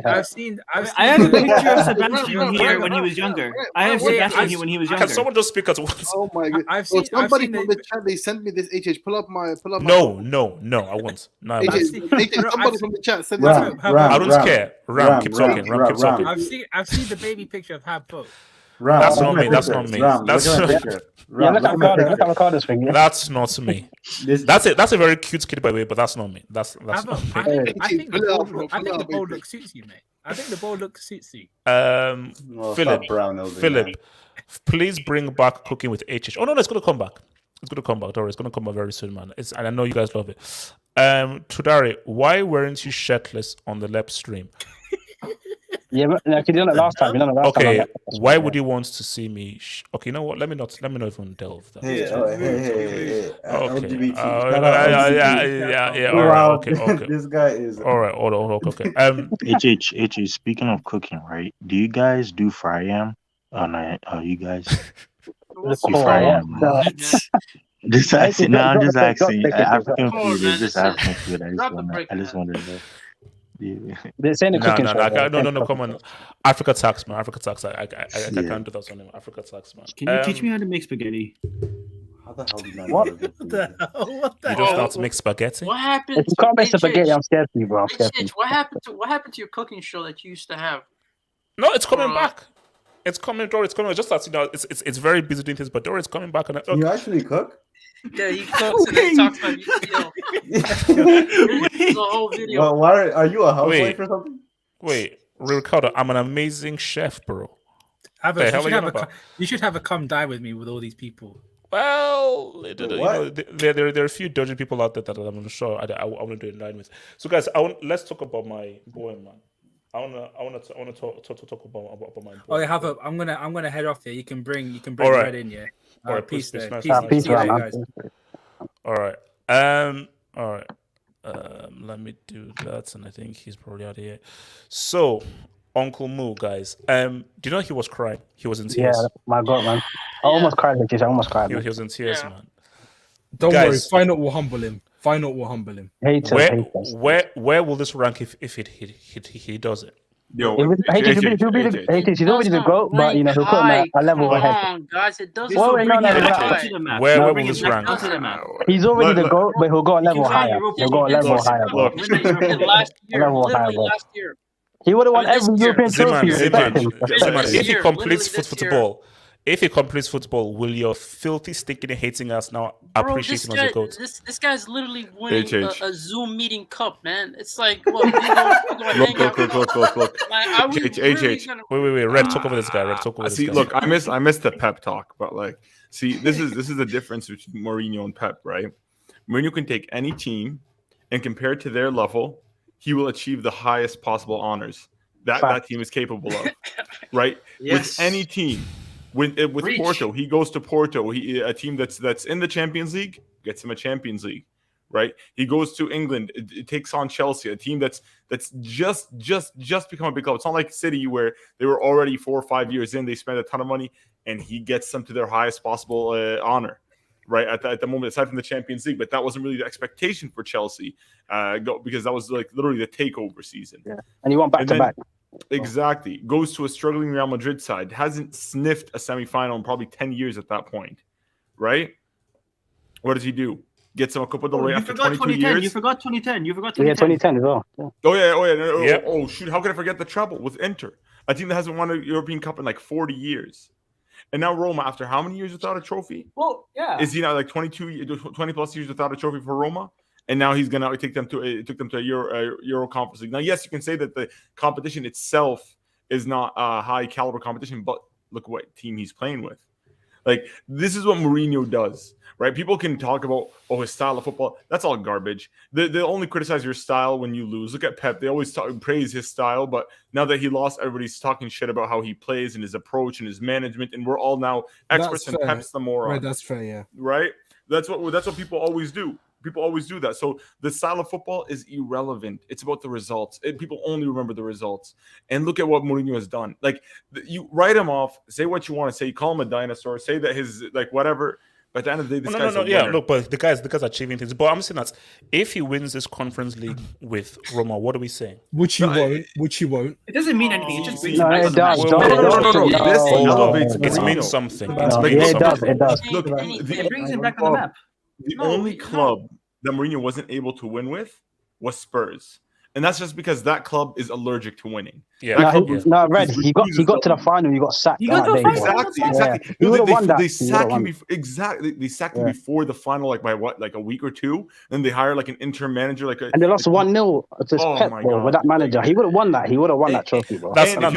L: I've seen.
D: I have a picture of Sebastian here when he was younger. I have Sebastian here when he was younger.
A: Can someone just speak at once?
F: Oh my god! Somebody from the chat, they sent me this. HH, pull up my.
A: No, I won't. No,
F: somebody from the chat sent
A: Ram, I don't care. Ram, keep talking. Ram, keep talking.
C: I've seen the baby picture of Hab Pope.
A: That's not me. That's not me.
L: Look at Ricardo's finger.
A: That's not me. That's it. That's a very cute kid, by the way, but that's not me. That's not me.
C: I think the bold look suits you, mate. I think the bold look suits you.
A: Philip, please bring back cooking with HH. Oh no, it's gonna come back. It's gonna come back. Don't worry, it's gonna come back very soon, man. And I know you guys love it. Tudari, why weren't you shirtless on the lep stream?
L: Yeah, but you did it last time.
A: Okay, why would you want to see me? Okay, you know what? Let me not even delve that.
M: Hey.
A: Okay.
M: Yeah.
A: All right. Okay.
M: This guy is.
A: All right. Okay.
K: HH. Speaking of cooking, right? Do you guys do fry yam? You guys do fry yam? Just asking. No, I'm just asking. African food is just African food. I just wanted to know.
L: They're saying
A: no, come on. Africa tax, man. Africa tax. I can't do that on Africa tax, man.
D: Can you teach me how to make spaghetti?
M: How the hell do you know?
C: What the hell?
A: You don't know how to make spaghetti?
E: What happened?
L: If you can't make spaghetti, I'm scared for you, bro.
E: What happened to your cooking show that you used to have?
A: No, it's coming back. It's coming, Dora. It's coming. Just that it's very busy doing things, but Dora, it's coming back. And
M: you actually cook?
E: Yeah, he cooks and then talks about the whole video.
M: Well, why are you a housewife or something?
A: Wait, Ricardo, I'm an amazing chef, bro.
C: You should have a come dine with me with all these people.
A: Well, there are a few dodgy people out there that I'm sure I want to do in line with. So, guys, let's talk about my boy, man. I want to talk about my boy.
C: Oh, have a. I'm gonna head off here. You can bring
A: right.
C: Red in, yeah.
A: All right,
C: peace,
A: peace,
C: peace, guys.
A: All right. Let me do that, and I think he's probably out here. So, Uncle Moo, guys. Do you know he was crying? He was in tears.
L: Yeah, my God, man. I almost cried.
A: He was in tears, man.
H: Don't worry. Final will humble him.
A: Where will this rank if he does it?
L: Yo, he'll be the GOAT, but he'll put him a level ahead.
E: Come on, guys, it doesn't.
A: Where will this rank?
L: He's already the GOAT, but he'll go a level higher. He'll go a level higher, bro.
E: Last year.
L: He would have won every European trophy.
A: If he completes football. If he completes football, will your filthy, stinking, hating ass now appreciate him as a GOAT?
E: This guy's literally winning a Zoom meeting cup, man. It's like, look. Look.
A: Wait. Red, talk over this guy.
N: Look, I missed the Pep talk, but this is the difference between Mourinho and Pep, right? Mourinho can take any team and compare it to their level, he will achieve the highest possible honors that team is capable of, right?
E: Yes.
N: With any team. With Porto, he goes to Porto. A team that's in the Champions League gets him a Champions League, right? He goes to England. It takes on Chelsea, a team that's just become a big club. It's not like City where they were already 4 or 5 years in. They spent a ton of money, and he gets them to their highest possible honor, right at the moment, aside from the Champions League. But that wasn't really the expectation for Chelsea, because that was like literally the takeover season.
L: Yeah, and he won back to back.
N: Exactly. Goes to a struggling Real Madrid side. Hasn't sniffed a semifinal in probably 10 years at that point, right? What does he do? Gets him a Copa del Rey after 22 years.
D: You forgot 2010. You forgot
L: 2010. Yeah,
D: 2010.
L: 2010 as well. Yeah.
N: Oh yeah.
A: Yep.
N: Oh shoot! How could I forget the treble with Inter? A team that hasn't won a European Cup in like 40 years. And now Roma, after how many years without a trophy?
D: Well, yeah.
N: Is he now like 20 plus years without a trophy for Roma? And now he's gonna take them to a Euro Conference League. Now, yes, you can say that the competition itself is not a high caliber competition, but look what team he's playing with. Like, this is what Mourinho does, right? People can talk about, his style of football. That's all garbage. They only criticize your style when you lose. Look at Pep. They always praise his style, but now that he lost, everybody's talking shit about how he plays and his approach and his management, and we're all now experts in Pep's the moron.
H: Right, that's fair, yeah.
N: Right? That's what people always do. People always do that. So the style of football is irrelevant. It's about the results. People only remember the results. And look at what Mourinho has done. Like, you write him off, say what you want to say, you call him a dinosaur, say that his like whatever. But at the end of the day, this guy's a winner.
A: Look, but the guy's achieving things. But I'm saying that if he wins this Conference League with Roma, what are we saying?
H: Which he won't.
D: It doesn't mean anything. It just brings
L: No, it does.
N: No. This elevates
A: It
N: Mourinho.
A: means something.
L: It does.
N: Look,
D: It brings him back on the map.
N: The only club that Mourinho wasn't able to win with was Spurs. And that's just because that club is allergic to winning.
A: Yeah.
L: Red. He got to the final. He got sacked.
N: Exactly.
L: Yeah. He would have won that.
N: They sacked him before. Exactly. They sacked him before the final, like by what, like a week or two. Then they hire like an interim manager,
L: and they lost 1-0 to Pep, bro, with that manager. He would have won that. He would have won that trophy, bro.
N: If you look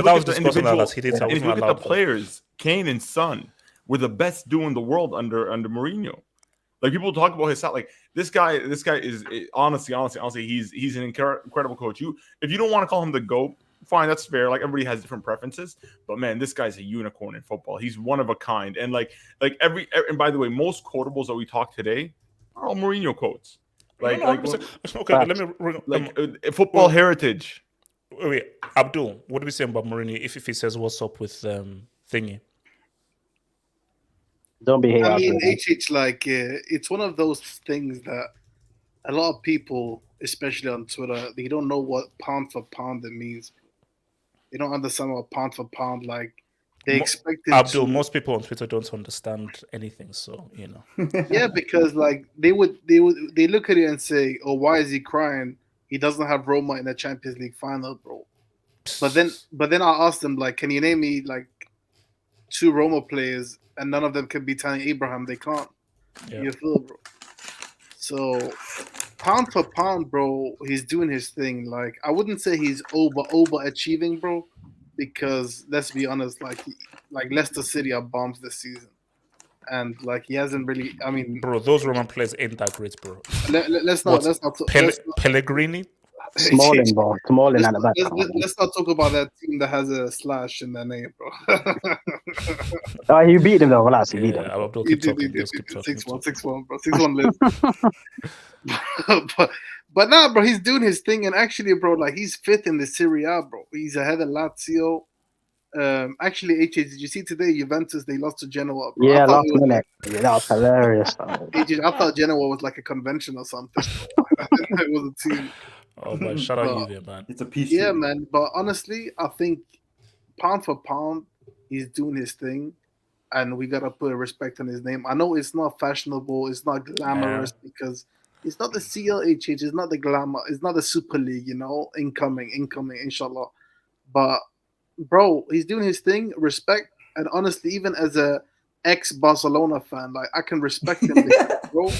N: at the players, Kane and Son were the best duo in the world under Mourinho. Like, people talk about his style. Like, this guy is honestly, he's an incredible coach. If you don't want to call him the GOAT, fine, that's fair. Like, everybody has different preferences, but man, this guy's a unicorn in football. He's one of a kind. And and by the way, most quotables that we talk today are all Mourinho quotes. Football heritage.
A: Wait, Abdul, what do we say about Mourinho if he says what's up with thingy?
L: Don't be here.
O: I mean, it's one of those things that a lot of people, especially on Twitter, they don't know what pound for pound it means. They don't understand what pound for pound, like, they expect it.
A: Abdul, most people on Twitter don't understand anything, so you know.
O: Yeah, because like they look at it and say, "Oh, why is he crying? He doesn't have Roma in the Champions League final, bro." But then I asked them, like, can you name me like 2 Roma players? And none of them can be Tammy Abraham. They can't. Yeah. You feel, bro? So, pound for pound, bro, he's doing his thing. Like, I wouldn't say he's overachieving, bro, because let's be honest, like Leicester City are bombs this season, and like he hasn't really. I mean,
A: bro, those Roman players ain't that great, bro.
O: Let's not.
A: Pellegrini.
L: Smalling, bro. Smalling at the back.
O: Let's not talk about that team that has a slash in their name, bro.
L: You beat them though. Relax, you beat them.
O: 6-1, bro. 6-1 lives. But nah, bro, he's doing his thing, and actually, bro, like he's 5th in the Serie A, bro. He's ahead of Lazio. Actually, HH, did you see today Juventus? They lost to Genoa. Bro.
L: Yeah, last minute. Yeah, that was hilarious.
O: HH, I thought Genoa was like a convention or something. It was a team.
A: Oh, man, shout out Juve, man.
M: It's a piece.
O: Yeah, man. But honestly, I think pound for pound, he's doing his thing, and we gotta put respect on his name. I know it's not fashionable, it's not glamorous because it's not the CLHH, it's not the glamour, it's not the Super League, you know, incoming, inshallah. But bro, he's doing his thing. Respect, and honestly, even as a ex-Barcelona fan, like I can respect him, bro.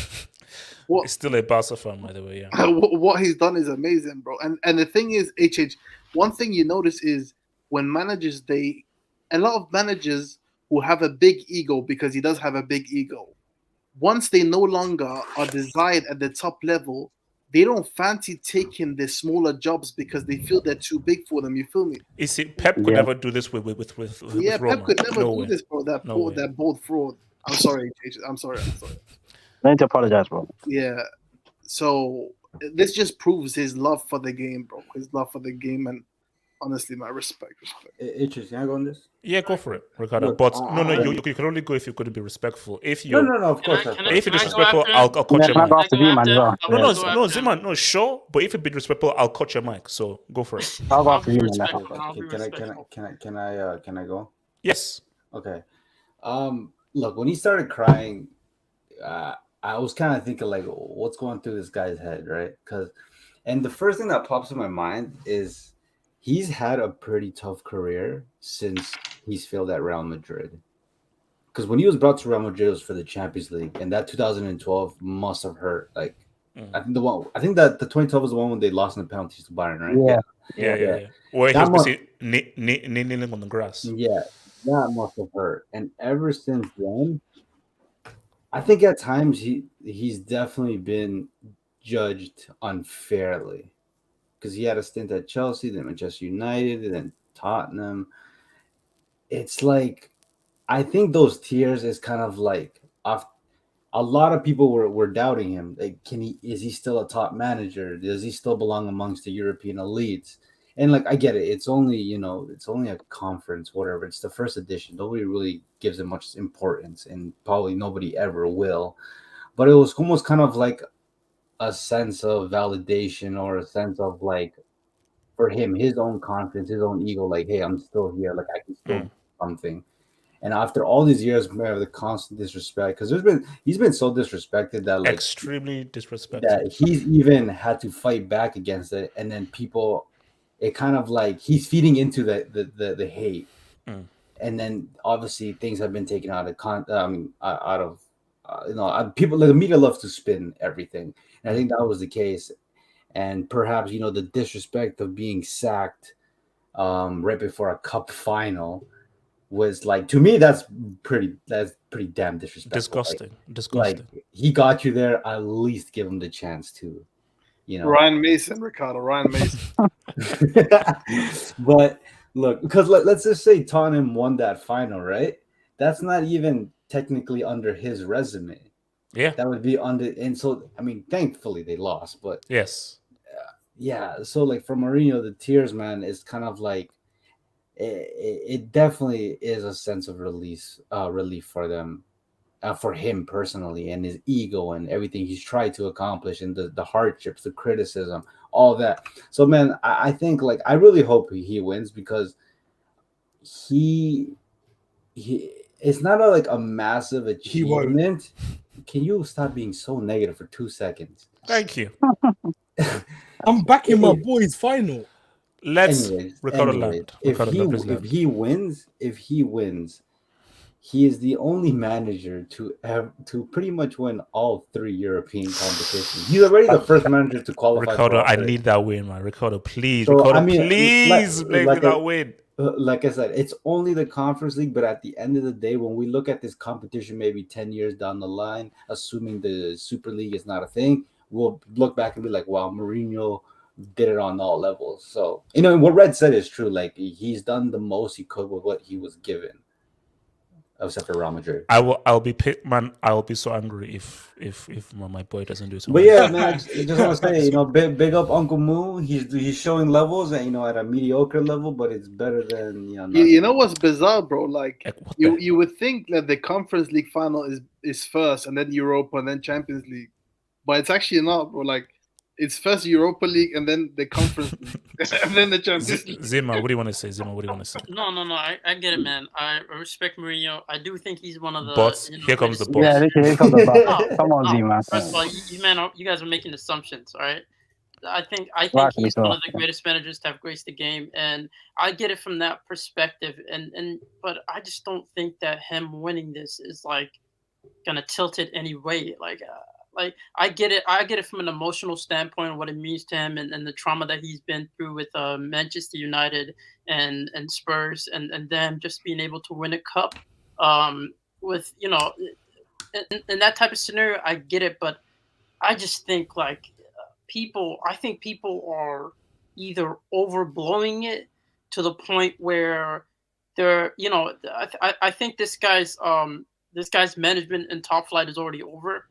A: He's still a Barca fan, by the way. Yeah.
O: What he's done is amazing, bro. And the thing is, HH, one thing you notice is when managers, a lot of managers who have a big ego, because he does have a big ego, once they no longer are desired at the top level, they don't fancy taking the smaller jobs because they feel they're too big for them. You feel me?
A: You see, Pep could never do this with
O: yeah,
A: Roma.
O: Pep could never do this, bro. That bold fraud. I'm sorry, HH. I'm sorry.
L: I need to apologize, bro.
O: Yeah. So this just proves his love for the game, bro. His love for the game, and Honestly, my respect.
M: Interesting. Can I go on this?
A: Yeah, go for it, Ricardo.
M: Look,
A: But no, you can only go if you're going to be respectful. If
M: No,
A: you're
M: of course.
A: if you're
E: can I go
A: disrespectful,
E: after
A: I'll
E: him?
A: cut your
L: Can I
A: mic.
L: go after Z-Man as well?
A: No,
L: Yeah.
A: no, Ziman, no, sure. But if you're being disrespectful, I'll cut your mic. So go for it.
L: I'll go
E: I'll
L: after
E: be
L: Z-Man.
E: respectful. I'll be
M: Can I
E: respectful.
M: can I go?
A: Yes.
M: Okay. Look, when he started crying, I was kind of thinking like, what's going through this guy's head, right? And the first thing that pops in my mind is he's had a pretty tough career since he's failed at Real Madrid. Because when he was brought to Real Madrid, it was for the Champions League, and that 2012 must have hurt. Like, I think that the 2012 was the one when they lost in the penalties to Bayern, right?
A: Yeah. Where he was basically kneeling on the grass.
M: Yeah, that must have hurt. And ever since then, I think at times he's definitely been judged unfairly because he had a stint at Chelsea, then Manchester United, and then Tottenham. It's like I think those tears is kind of like off. A lot of people were doubting him. Like, is he still a top manager? Does he still belong amongst the European elites? And like, I get it. It's only a conference, whatever. It's the first edition. Nobody really gives it much importance, and probably nobody ever will. But it was almost kind of like a sense of validation or a sense of like, for him, his own confidence, his own ego. Like, hey, I'm still here. Like, I can still do something. And after all these years of the constant disrespect, because he's been so disrespected that like
A: extremely disrespected
M: that he's even had to fight back against it, and then people, it kind of like he's feeding into the hate, and then obviously things have been taken out of people. The media loves to spin everything, and I think that was the case, and perhaps the disrespect of being sacked right before a cup final was like, to me, that's pretty damn disrespectful.
A: Disgusting.
M: Like, he got you there, at least give him the chance to,
O: Ryan Mason, Ricardo, Ryan Mason.
M: But look, because let's just say Tottenham won that final, right? That's not even technically under his resume.
A: Yeah,
M: that would be under. And so, I mean, thankfully they lost, but
A: yes,
M: yeah. So like for Mourinho, the tears, man, is kind of like. It definitely is a sense of relief for them, for him personally, and his ego and everything he's tried to accomplish, and the hardships, the criticism, all that. So, man, I think like I really hope he wins because he it's not like a massive achievement. Can you stop being so negative for 2 seconds?
A: Thank you.
H: I'm backing my boys final.
A: Let's record a land.
M: If he wins, he is the only manager to pretty much win all 3 European competitions. He's already the first manager to qualify.
A: Ricardo, I need that win, man. Ricardo, please.
M: So,
A: Ricardo,
M: I mean,
A: please play
M: like
A: that win.
M: Like I said, it's only the Conference League, but at the end of the day, when we look at this competition maybe 10 years down the line, assuming the Super League is not a thing, we'll look back and be like, wow, Mourinho did it on all levels. So, what Red said is true. Like, he's done the most he could with what he was given, except for Real Madrid.
A: I'll be so angry if my boy doesn't do something.
M: But yeah, man, I just want to say, big up Uncle Moo. He's showing levels, and at a mediocre level, but it's better than
O: You know what's bizarre, bro? Like you would think that the Conference League final is first, and then Europa, and then Champions League, but it's actually not, bro. Like, it's first Europa League, and then the Conference League, and then the Champions League.
A: Zima, what do you want to say?
E: No, I get it, man. I respect Mourinho. I do think he's one of the.
A: But here comes the boss.
L: Yeah, here comes the boss. Come on, Zima.
E: First of all, you guys are making assumptions, all right? I think he's one of the greatest managers to have graced the game, and I get it from that perspective. But I just don't think that him winning this is like gonna tilt it any way. Like I get it from an emotional standpoint of what it means to him and the trauma that he's been through with Manchester United and Spurs and them just being able to win a cup with in that type of scenario. I get it, but I just think like people are either overblowing it to the point where they're I think this guy's management and top flight is already over.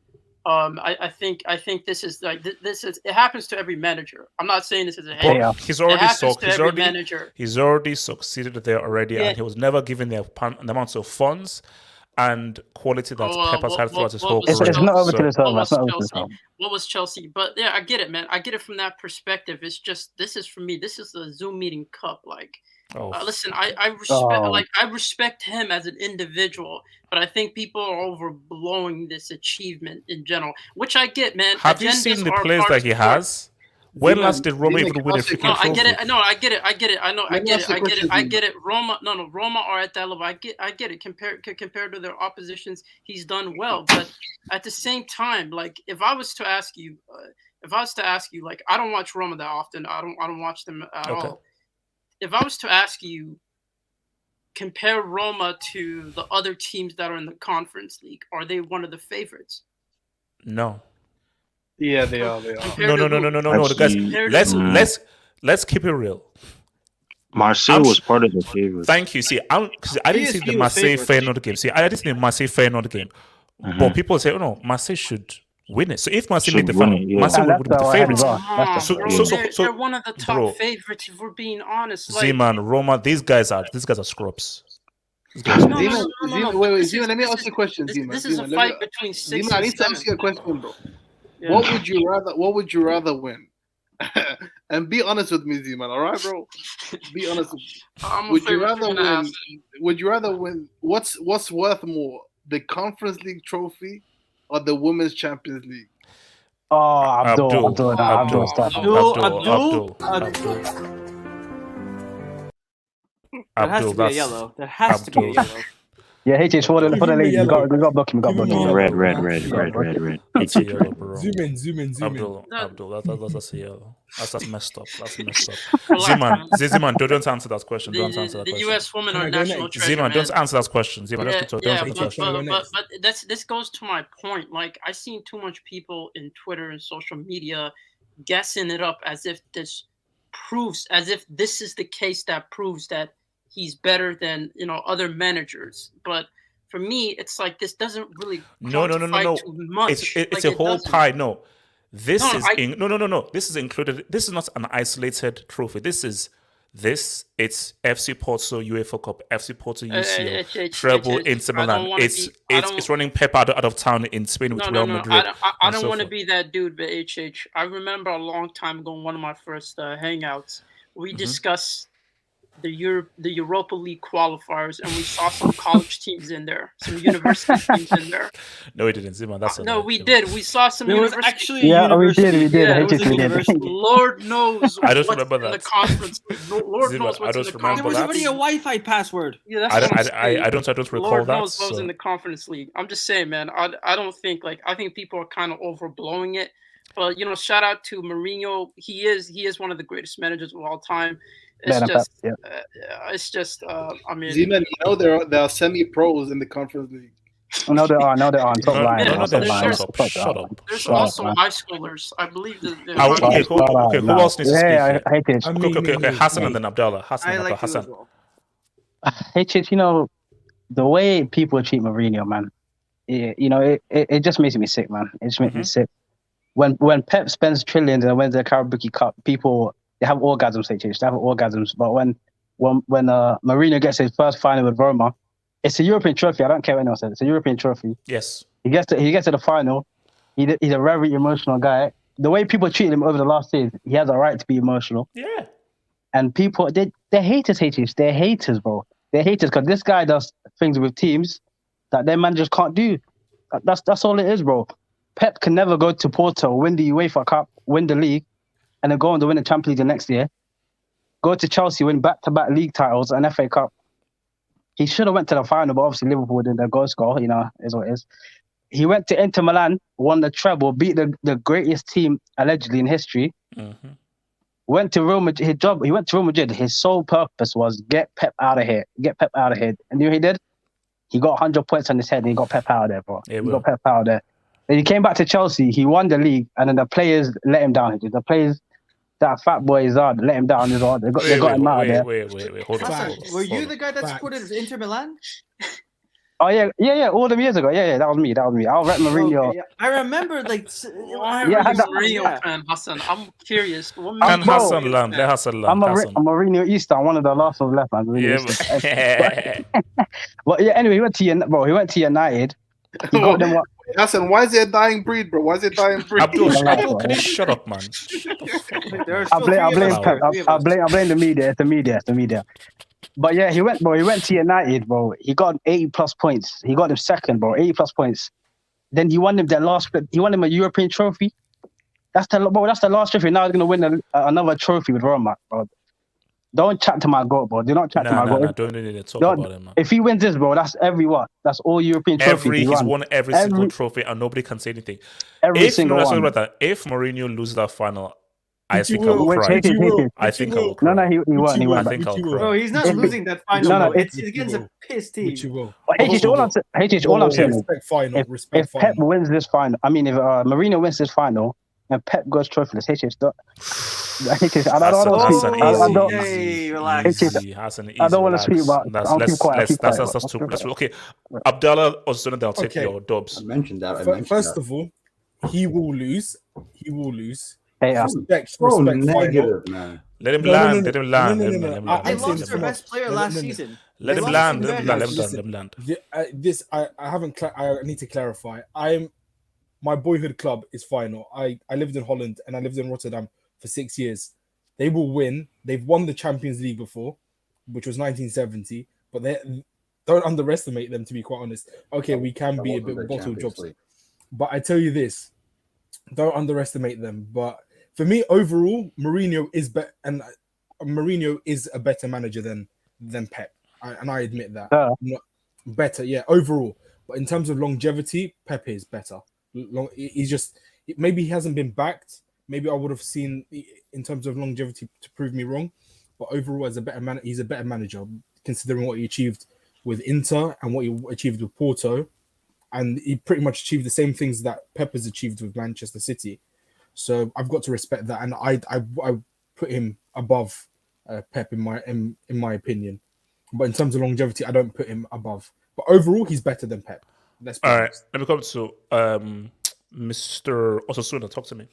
E: I think this is like this is it happens to every manager. I'm not saying this is a
A: But
E: hate.
A: he's already
E: Manager.
A: He's already succeeded there already, and he was never given the amounts of funds and quality that Pep has had throughout his whole career.
L: It's not over to the top. It's not over to the top.
E: What was Chelsea? But yeah, I get it, man. I get it from that perspective. It's just this is for me. This is the Zoom meeting cup. Like, listen, I respect him as an individual, but I think people are overblowing this achievement in general, which I get, man.
A: Have you seen the players that he has? When last did Roma even win a freaking trophy?
E: I get it. No, I get it. I get it. I know. I get it. I get it. Roma are at that level. I get it. Compared to their oppositions, he's done well. But at the same time, like if I was to ask you, like I don't watch Roma that often. I don't watch them at all. If I was to ask you, compare Roma to the other teams that are in the Conference League, are they one of the favorites?
A: No.
O: Yeah, they are.
A: No. Guys, let's keep it real.
K: Marseille was part of the favorites.
A: Thank you. See, I didn't see the Marseille Feyenoord game. See, I didn't see the Marseille Feyenoord game. But people say, "Oh no, Marseille should win it." So if Marseille make the final, Marseille would be the favorites.
E: They're one of the top favorites. If we're being honest,
A: Z-Man, Roma, these guys are scrubs.
O: Zima, wait, Zima, let me ask you a question, Zima.
E: This is a fight between 6 and 7.
O: I need to ask you a question, bro. Yeah. What would you rather win? And be honest with me, Z-Man, all right, bro? Be honest with me. Would you rather win what's worth more, the Conference League trophy or the Women's Champions League?
L: Oh, Abdul.
D: That has to be a yellow. That has to be a yellow.
L: Yeah, HH, for the ladies, we got block him.
K: Red.
H: Zoom in.
A: Abdul, that's a yellow. That's messed up. Ziman, don't answer that question. Don't answer that question.
E: The US women are national treasure.
A: Ziman, don't answer that question. Ziman,
E: but this goes to my point. Like, I've seen too much people in Twitter and social media guessing it up as if this is the case that proves that he's better than other managers, but for me, it's like this doesn't really
A: no.
E: too much.
A: It's a whole pie. No, this is included. This is not an isolated trophy. It's FC Porto UEFA Cup, FC Porto UCL, treble Inter Milan. It's running Pep out of town in Spain with Real Madrid.
E: I don't want to be that dude, but I remember a long time ago, one of my first hangouts, we discussed the Europa League qualifiers, and we saw some college teams in there, some university teams in there.
A: No, we didn't, Zima.
E: We did. We saw some.
L: There was actually we did.
E: Lord knows.
A: I don't remember that.
E: In the conference. Lord knows what's in the conference.
D: There was already a Wi-Fi password.
E: Yeah, that's
A: I don't recall
E: Lord
A: that.
E: knows what was in the Conference League. I'm just saying, man. I don't think I think people are kind of overblowing it. But shout out to Mourinho. He is one of the greatest managers of all time. It's just. I mean,
O: Z-Man, there are semi-pros in the Conference League.
L: No, there are. Top line.
A: Shut up.
E: There's also high schoolers. I believe that.
A: Who else needs to speak?
L: Yeah, I hate it.
A: Okay. Hassan and then Abdallah. Hassan.
L: HH, the way people treat Mourinho, man. It just makes me sick, man. It just makes me sick. When Pep spends trillions and wins the Carabao Cup, people. They have orgasms, they have orgasms. But when Mourinho gets his first final with Roma, it's a European trophy. I don't care what anyone says. It's a European trophy.
A: Yes.
L: He gets to the final. He's a very emotional guy. The way people treated him over the last years, he has a right to be emotional.
A: Yeah.
L: And people, they're haters, They're haters, bro. They're haters because this guy does things with teams that their managers can't do. That's all it is, bro. Pep can never go to Porto, win the UEFA Cup, win the league, and then go on to win the Champions League the next year. Go to Chelsea, win back-to-back league titles and FA Cup. He should have went to the final, but obviously Liverpool did their goal score, is what it is. He went to Inter Milan, won the treble, beat the greatest team allegedly in history.
A: Mm-hmm.
L: Went to Real Madrid. He went to Real Madrid. His sole purpose was get Pep out of here. And you know what he did? He got 100 points on his head and he got Pep out of there, bro. He got Pep out of there. Then he came back to Chelsea. He won the league, and then the players let him down. The players, that fat boy Zard, let him down as well. They got him out of there.
A: Wait. Hold on.
D: Were you the guy that supported Inter Milan?
L: Oh yeah. All them years ago. Yeah. That was me. I'll rep Mourinho.
D: Okay, yeah. I remember like
E: Why
L: Yeah,
E: are you
L: that-
E: Mourinho fan, Hassan? I'm curious. What
A: Can
E: makes you
L: bro,
E: a
A: Hassan
E: Mourinho
A: land?
E: fan?
A: Let Hassan
L: I'm
A: land.
L: a
A: Hassan.
L: Mourinho Easter. I'm one of the last ones left, man. Mourinho
A: Yeah,
L: Easter. But yeah, anyway, he went to United. He got them what?
O: Hassan, why is it a dying breed, bro? Why is it a dying breed?
A: Abdul, can you shut up, man? Shut the fuck up.
D: There are
A: man.
D: still three of us
A: Wow.
D: here.
L: I blame the media. It's the media. But yeah, he went to United, bro. He got 80+ points. He got him second, bro. 80+ points. Then he won him he won him a European trophy. That's the last trophy. Now he's gonna win another trophy with Roma, bro. Don't chat to my goat, bro. Do not chat to my goat.
A: Nah, don't need to talk about him, man.
L: If he wins this, bro, that's That's all European trophies.
A: He's won every single trophy, and nobody can say anything. If Mourinho loses that final, I think I will cry. I think I will cry.
L: No, he won't. He won't.
A: I think I'll cry.
D: Bro, he's not losing that final.
L: No,
D: it's against a piss team.
H: Which you will.
L: All I'm saying is,
H: Respect final.
L: if Pep wins this final, I mean, if Mourinho wins this final and Pep goes trophyless, I don't want to speak about.
A: That's too. Okay, Abdallah Osuna, they'll take your dubs.
M: I mentioned that.
H: First of all, he will lose.
L: Hey,
H: respect
M: negative, man.
A: Let him land. Let him land.
D: They lost their best player last season.
A: Let him land.
H: This I haven't. I need to clarify. My boyhood club is Feyenoord. I lived in Holland and I lived in Rotterdam for 6 years. They will win. They've won the Champions League before, which was 1970. But don't underestimate them, to be quite honest. Okay, we can be a bit bottle jobs, but I tell you this: don't underestimate them. But for me, overall, Mourinho is better, and Mourinho is a better manager than Pep, and I admit that. Better, yeah, overall. But in terms of longevity, Pep is better. He's just maybe he hasn't been backed. Maybe I would have seen in terms of longevity to prove me wrong. But overall, as a better man, he's a better manager considering what he achieved with Inter and what he achieved with Porto, and he pretty much achieved the same things that Pep has achieved with Manchester City. So I've got to respect that, and I put him above Pep in my opinion. But in terms of longevity, I don't put him above. But overall, he's better than Pep.
A: All right, let me come to Mr. Osasuna. Talk to me.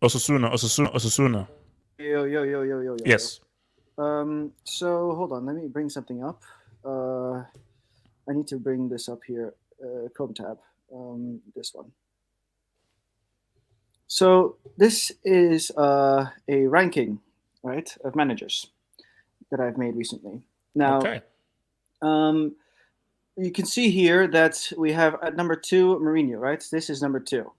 A: Osasuna.
D: Yo.
A: Yes.
D: So hold on, let me bring something up. I need to bring this up here. Chrome tab. This one. So this is a ranking, right, of managers that I've made recently. Now, you can see here that we have at number 2 Mourinho, right? This is number 2.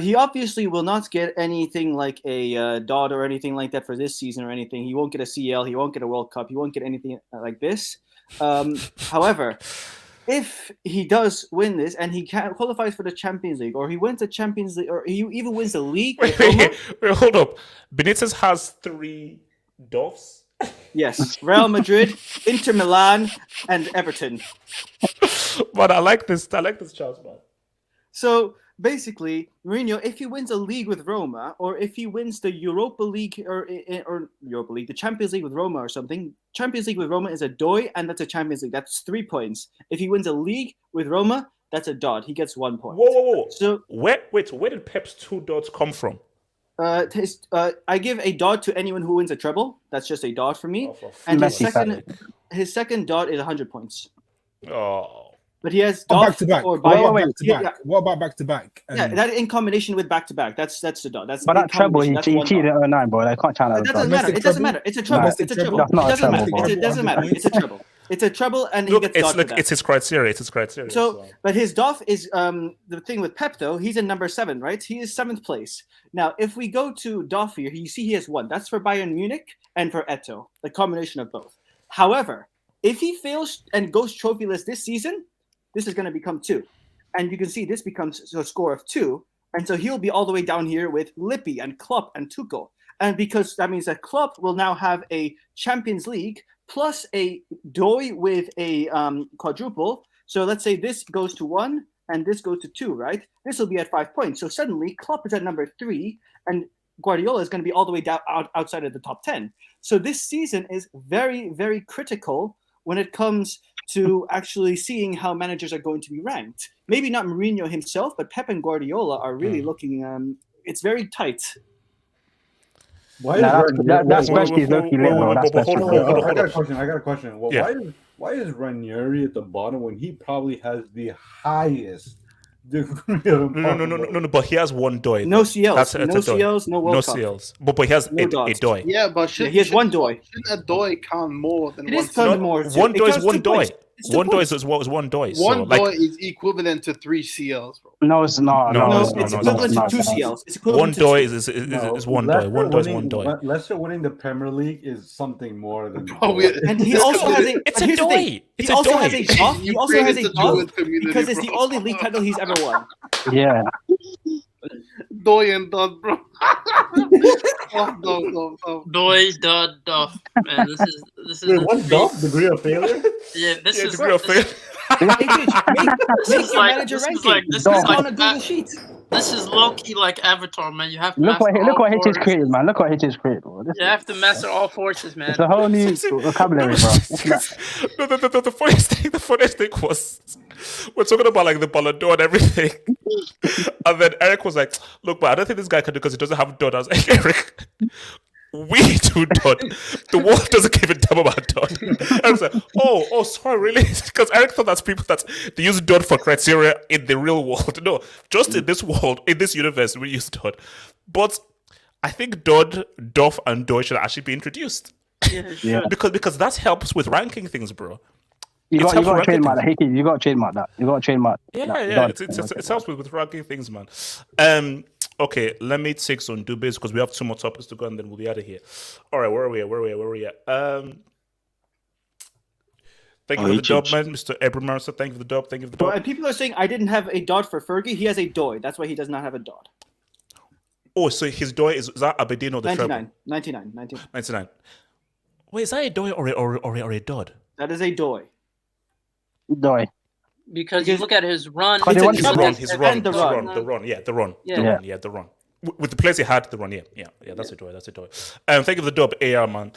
D: He obviously will not get anything like a dot or anything like that for this season or anything. He won't get a CL. He won't get a World Cup. He won't get anything like this. However, if he does win this and he qualifies for the Champions League, or he wins the Champions League, or he even wins the league.
A: Wait, hold up. Benitez has 3 doves.
D: Yes, Real Madrid, Inter Milan, and Everton.
A: But I like this Charles, man.
D: So basically, Mourinho, if he wins a league with Roma, or if he wins the Europa League or Europa League, the Champions League with Roma or something, Champions League with Roma is a doi, and that's a Champions League. That's 3 points. If he wins a league with Roma, that's a dot. He gets 1 point.
A: Whoa.
D: So
A: where did Pep's 2 dots come from?
D: I give a dot to anyone who wins a treble. That's just a dot for me. And his second dot is 100 points.
A: Oh.
D: But he has
H: back to back. What about back to back?
D: Yeah, that in combination with back to back. That's the dot. That's
L: but that treble, he cheated at 09, bro. I can't count that.
D: That doesn't matter. It doesn't matter. It's a treble. It's a treble. That's not a treble. It doesn't matter. It's a treble. It's a treble, and he gets dot for that.
A: It's his criteria.
D: So, but his DOF is the thing with Pep though. He's in number 7, right? He is 7th place. Now, if we go to DOF here, you see he has 1. That's for Bayern Munich and for Eto'o, the combination of both. However, if he fails and goes trophyless this season, this is going to become 2. And you can see this becomes a score of 2. And so he'll be all the way down here with Lippi and Klopp and Tuchel. And because that means that Klopp will now have a Champions League plus a doi with a quadruple. So let's say this goes to 1 and this goes to 2, right? This will be at 5 points. So suddenly Klopp is at number 3 and Guardiola is going to be all the way down outside of the top 10. So this season is very, very critical when it comes to actually seeing how managers are going to be ranked. Maybe not Mourinho himself, but Pep and Guardiola are really looking. It's very tight.
M: Why is
L: that spreadsheet is low-key lit, bro. That spreadsheet.
M: I got a question. Well,
A: Yeah.
M: why is Ranieri at the bottom when he probably has the highest degree of
A: No, but he has one DOI.
D: No CLs.
A: That's
D: No
A: a DOI.
D: CLs, no World
A: No
D: Cup.
A: CLs. But he has
D: No
A: a
D: dots.
A: DOI.
O: Yeah, but
D: he has one DOI.
O: Shouldn't a DOI count more than
D: It
O: one?
D: is counted more.
A: One DOI is one DOI.
D: It's 2
A: One DOI
D: points.
A: is one DOI.
O: One
A: So, like,
O: DOI is equivalent to 3 CLs, bro.
L: No, it's not.
A: No,
D: it's equivalent to 2 CLs. It's equivalent
A: one
D: to
A: DOI
D: two.
A: is one DOI. One DOI is one DOI.
M: Leicester winning the Premier League is something more than.
D: And he also has a.
A: It's
D: but
A: a
D: here's the thing.
A: DOI.
D: He
A: It's a
D: also
A: DOI.
D: has a buff. He also
O: Ukraine
D: has
O: is
D: a
O: a Jewish
D: buff
O: community,
D: because it's the
O: bro.
D: only league title he's ever won.
L: Yeah.
O: DOI and dot, bro. Oh,
E: Doi, duff. Man, this is.
M: Wait, what's Duff? Degree of failure?
E: Yeah, this is
A: Degree of failure.
E: This is like this is like
D: on a Google sheet.
E: This is low key like Avatar, man. You have to
L: Look what
E: master all
L: Hitch's
E: forces.
L: created, man. Look what Hitch's created, bro.
E: You have to master all forces, man.
L: It's a whole new vocabulary, bro.
A: No, the funniest thing was we're talking about like the Ballon d'Or and everything, and then Eric was like, "Look, but I don't think this guy can do because he doesn't have done." I was like, "Eric, we do done. The world doesn't give a damn about done." I was like, "Oh, sorry, really?" Because Eric thought that's people that they use done for criteria in the real world. No, just in this world, in this universe, we use done. But I think Dodd, Duff, and Doi should actually be introduced.
E: Yeah.
A: because that helps with ranking things, bro.
L: You got
A: helps
L: to
A: with
L: trademark
A: ranking
L: that. You got to trademark that. You got to trademark.
A: Yeah. It helps with ranking things, man. Okay, let me take some dubis because we have 2 more topics to go and then we'll be out of here. All right, where are we at? Thank you for the dub, man, Mr. Abraham. Thank you for the dub. Thank you for the dub.
D: And people are saying I didn't have a dot for Fergie. He has a DOI. That's why he does not have a dot.
A: Oh, so his DOI is that Aberdeen or the
D: 99.
A: treble? 99. Wait, is that a DOI or a Dodd?
D: That is a DOI.
L: DOI.
E: Because you look at his run.
A: His run.
E: Yeah.
A: The run. With the players he had, the run, yeah, that's a DOI. Thank you for the dub, AR, man.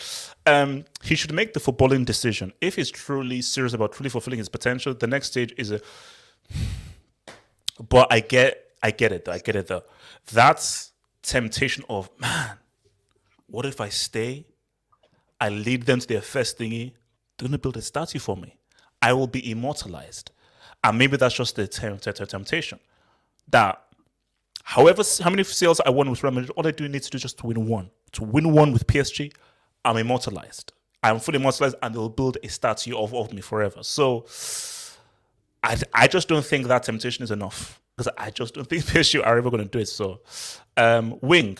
A: He should make the footballing decision. If he's truly serious about truly fulfilling his potential, the next stage is a... But I get it, though. That's temptation of, man, what if I stay? I lead them to their first thingy. They're going to build a statue for me. I will be immortalized. And maybe that's just the temptation. That, however, how many sales I won with Real Madrid, all I do need to do is just to win one. To win one with PSG, I'm immortalized. I'm fully immortalized and they'll build a statue of me forever. So, I just don't think that temptation is enough. Because I just don't think PSG are ever going to do it. So, Wing.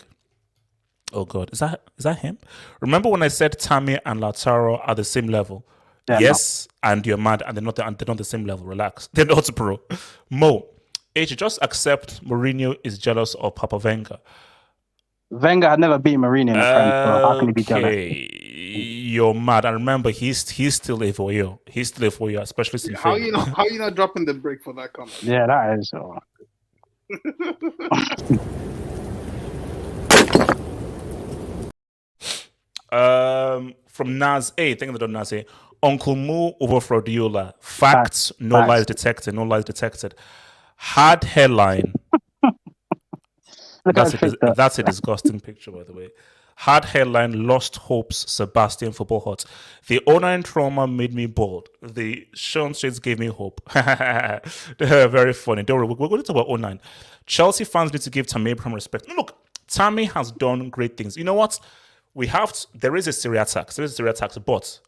A: Oh, God. Is that him? Remember when I said Tammy and Lautaro are the same level?
L: Yeah,
A: yes, no. And you're mad, and they're not the same level. Relax. They're not, bro. Mo, H, just accept Mourinho is jealous of Papa Wenger.
L: Wenger had never beat Mourinho in the Prem, so how can he be jealous?
A: You're mad. And remember, he's still a voyeur. He's still a voyeur, especially since
O: how you not dropping the break for that comment?
L: Yeah, that is.
A: From Naz A, thank you for Naz A. Uncle Mo over Fraudiola. Facts, no lies detected. No lies detected. Hard hairline. That's a disgusting picture, by the way. Hard hairline, lost hopes, Sebastian Football Hot. The 09 trauma made me bold. The Sean Shades gave me hope. Very funny. Don't worry, we're going to talk about 09. Chelsea fans need to give Tammy Abraham respect. Look, Tammy has done great things. You know what? There is a Serie tax. But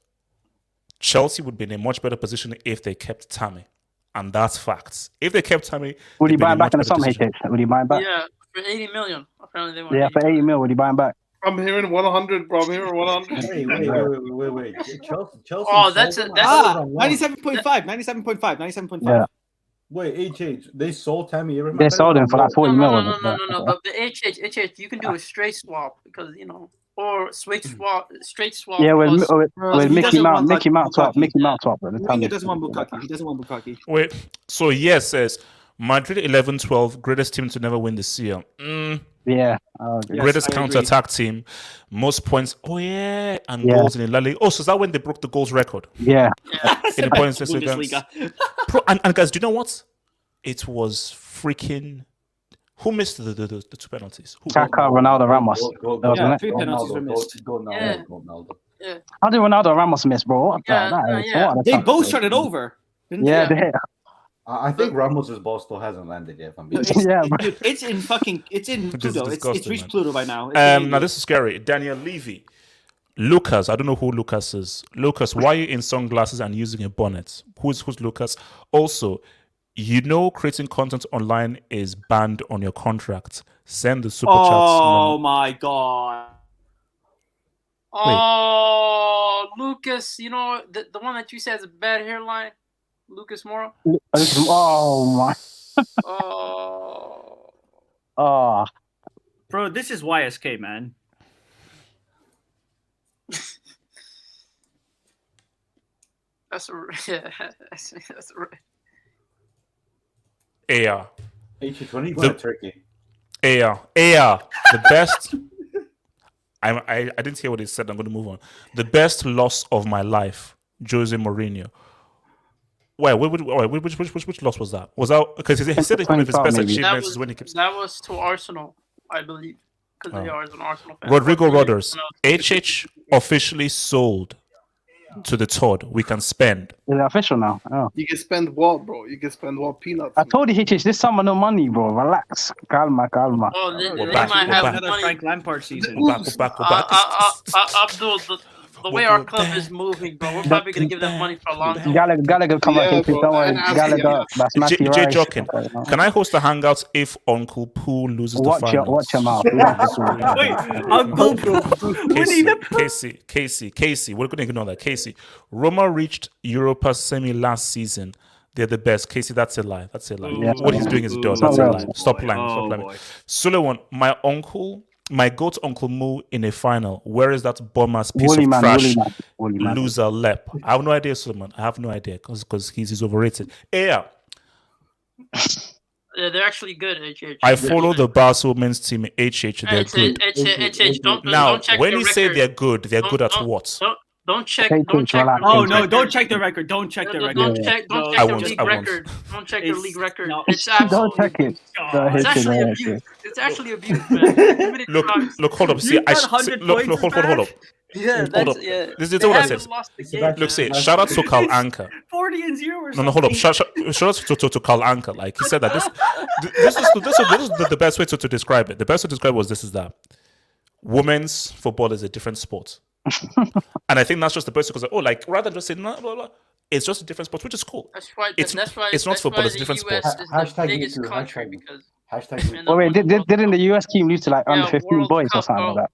A: Chelsea would be in a much better position if they kept Tammy. And that's facts. If they kept Tammy...
L: Would you buy him back in the summer, HH? Would you buy him back?
E: Yeah, for 80 million. Apparently they want
L: Yeah, for 80 million, would you buy him back?
O: I'm hearing 100, bro. I'm hearing 100.
M: Wait. Chelsea.
E: Oh, that's
D: 97.5. 97.5.
L: Yeah.
M: Wait, HH, they sold Tammy Abraham.
L: They sold him for like 40 million.
E: No. But the HH, you can do a straight swap because or straight swap.
L: Yeah, with Mickey Mouse swap.
D: Mourinho doesn't want Bukkake. He doesn't want Bukkake.
A: Wait, so yes says Madrid 11-12 greatest team to never win the CL.
L: Yeah. I agree.
A: Greatest
D: I agree.
A: counter-attack team, most points. Oh yeah, and
L: Yeah.
A: goals in the La Liga. Oh, so is that when they broke the goals record
L: Yeah.
A: in the points against?
D: Bundesliga.
A: And guys, do you know what? It was freaking. Who missed the two penalties? Who?
L: Saka, Ronaldo, Ramos.
D: Yeah,
L: Wasn't it?
D: 3 penalties were missed.
E: Yeah.
B: Yeah.
L: How did Ronaldo and Ramos miss, bro? What
E: Yeah,
L: that is,
E: yeah.
L: what a
D: They
L: chance.
D: both started over. Didn't
L: Yeah,
D: they?
L: they,
M: I think Ramos's ball still hasn't landed yet. If I'm being
D: It's,
L: Yeah,
D: it-
L: bro.
D: dude, it's in fucking. It's in
A: This is
D: Pluto. It's
A: disgusting,
D: reached
A: man.
D: Pluto by now. It's
A: Now this is scary. Daniel Levy, Lucas. I don't know who Lucas is. Lucas, why are you in sunglasses and using a bonnet? Who's Lucas? Also, you know, creating content online is banned on your contract. Send the super chats.
D: Oh my god.
E: Oh, Lucas, you know the one that you said has a bad hairline, Lucas Moura.
L: Oh my.
E: Oh,
L: Oh.
D: Bro, this is YSK, man.
E: that's a yeah, that's a
A: AR.
M: When are you going to Turkey?
A: AR. The best. I didn't hear what he said. I'm going to move on. The best loss of my life, Jose Mourinho. Wait, which loss was that? Was that because he said one of his best achievements is when he keeps.
E: That was to Arsenal, I believe, because they are an Arsenal fan.
A: Rodrigo Rodgers, HH officially sold to the Todd. We can spend.
L: Is it official now? Oh.
O: You can spend what, bro? You can spend what? Peanuts.
L: I told you, HH, this summer no money, bro. Relax. Calma.
E: Oh, they might have
D: Another
E: money.
D: Frank Lampard season.
A: Go back.
E: Abdul, the way our club is moving, bro, we're probably gonna give them money for a long time.
L: Gallagher come back and please don't worry. Gallagher, that's Matthew
A: J.
L: Rice.
A: Jokin, can I host a hangout if Uncle Pooh loses the final?
L: Watch your mouth.
D: Wait, Uncle Pooh.
A: Casey, we're going to ignore that. Casey, Roma reached Europa semi last season. They're the best. Casey, that's a lie.
L: Yeah.
A: What he's doing is done.
L: It's
A: That's
L: not
A: a
L: real.
A: lie. Stop lying. Suleiman, my goat Uncle Moo in a final. Where is that bomber's piece
L: Woolly
A: of
L: man,
A: trash?
L: Woolly man.
A: Loser Lep. I have no idea, Suleiman. I have no idea because he's overrated. Yeah.
E: Yeah, they're actually good. HH.
A: I follow the Barca women's team. HH, they're good. Now, when you say they're good at what?
E: Don't check.
D: Oh no! Don't check the record. Don't check the record.
E: Don't check their league record. Don't check their league record. It's absolutely.
L: Don't check it.
E: It's actually abuse. It's actually abuse, man.
A: Look, hold up. See, hold up.
E: Yeah,
A: Hold up.
E: yeah.
A: This is what I said. Look, see, shout out to Carl Anka.
D: 40-0.
A: No, hold up. Shout out to Carl Anka. Like he said that this is the best way to describe it. The best way to describe it was this is that women's football is a different sport. And I think that's just the best because rather than just saying blah, blah, blah, it's just a different sport, which is cool.
E: That's why.
A: It's not football; it's a different sport.
E: Is the biggest country because.
L: Wait, didn't the US team lose to like under 15 boys or something like that?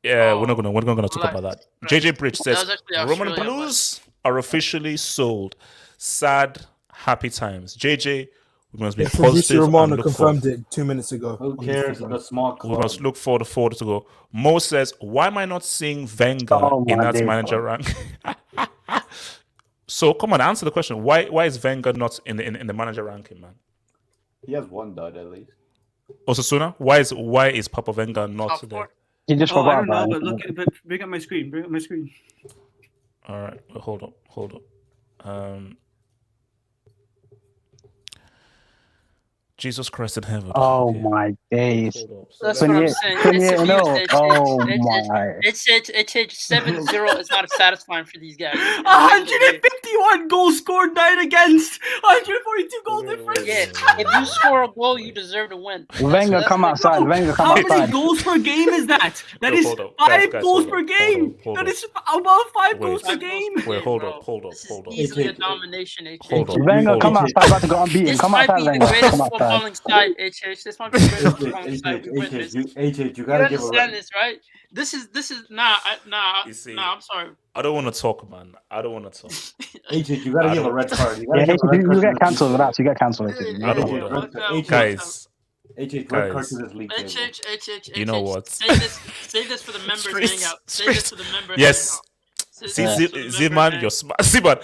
A: Yeah, we're not gonna talk about that. JJ Bridge says Roman Blues are officially sold. Sad, happy times. JJ, we must be positive.
H: Producer Romano confirmed it 2 minutes ago.
M: Who cares? The small club.
A: We must look forward to go. Mo says, why am I not seeing Wenger in that manager rank? So come on, answer the question. Why is Wenger not in the manager ranking, man?
M: He has one dud at least.
A: Osasuna, why is Papa Wenger not there?
L: He just
D: I
L: forgot
D: don't know,
L: about
D: but
L: it.
D: look, bring up my screen.
A: All right, hold up. Jesus Christ in heaven.
L: Oh my days.
E: That's what I'm saying. It's 7-0 is not satisfying for these guys.
D: 151 goals scored, 9 against, 142 goal difference.
E: Yeah, if you score a goal, you deserve to win.
L: Wenger come outside.
D: How many goals per game is that? That is 5 goals per game. That is about 5 goals per game.
A: Wait, hold up.
E: Easily a domination.
L: Wenger come outside, about to go unbeaten. Come outside, Wenger. Come outside.
E: Side, HH. This might be the greatest footballing side.
M: You gotta give
E: understand this, right? This is I'm sorry.
A: I don't want to talk, man. I don't want to talk.
M: HH, you gotta give a red card. You
L: get cancelled with that. You get cancelled.
A: I don't want to. Guys.
M: HH, red card to this league.
E: HH.
A: You know what?
E: Save this for the members hangout. Save this for the members.
A: Yes. See, man, you're smart. See, man.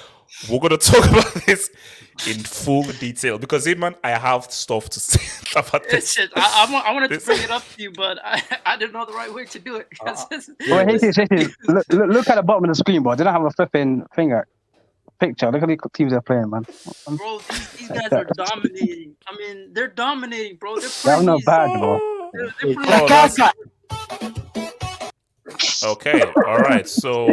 A: we're gonna talk about this in full detail because, man, I have stuff to say about this.
E: Shit, I wanted to bring it up to you, but I didn't know the right way to do it.
L: Well, look at the bottom of the screen, bro. They don't have a flipping finger picture. Look at the teams they're playing, man.
E: Bro, these guys are dominating. I mean, they're dominating, bro. They're
L: They're
E: putting
L: not
E: these.
L: bad, bro.
A: Okay, all right. So,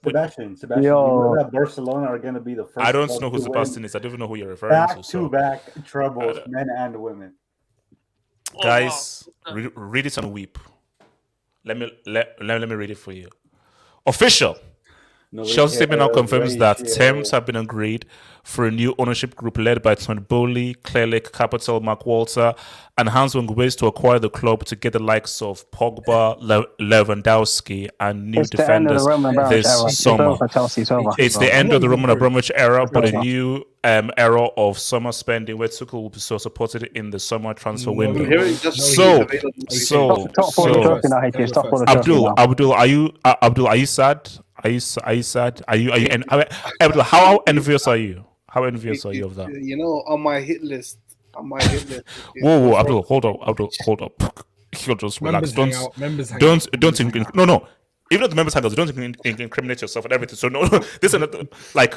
M: Sebastian, you know that Barcelona are going to be the first.
A: I don't know who Sebastian is. I don't even know who you're referring to. So,
M: back troubles, men and women.
A: Guys, read it and weep. Let me read it for you. Official. Chelsea statement now confirms that terms have been agreed for a new ownership group led by Tony Bowley, Clearlake Capital, Mark Walter, and Hans Wengwes to acquire the club to get the likes of Pogba, Lewandowski, and new defenders this summer. It's the end of the Roman Abramovich era, but a new era of summer spending where Tuchel will be so supported in the summer transfer window. Abdul, are you sad? Are you sad? Abdul, how envious are you? How envious are you of that?
O: You know, on my hit list.
A: Whoa, Abdul, hold up. You'll just relax. Don't. Even if the members hang out, don't incriminate yourself and everything. So no, this is not, like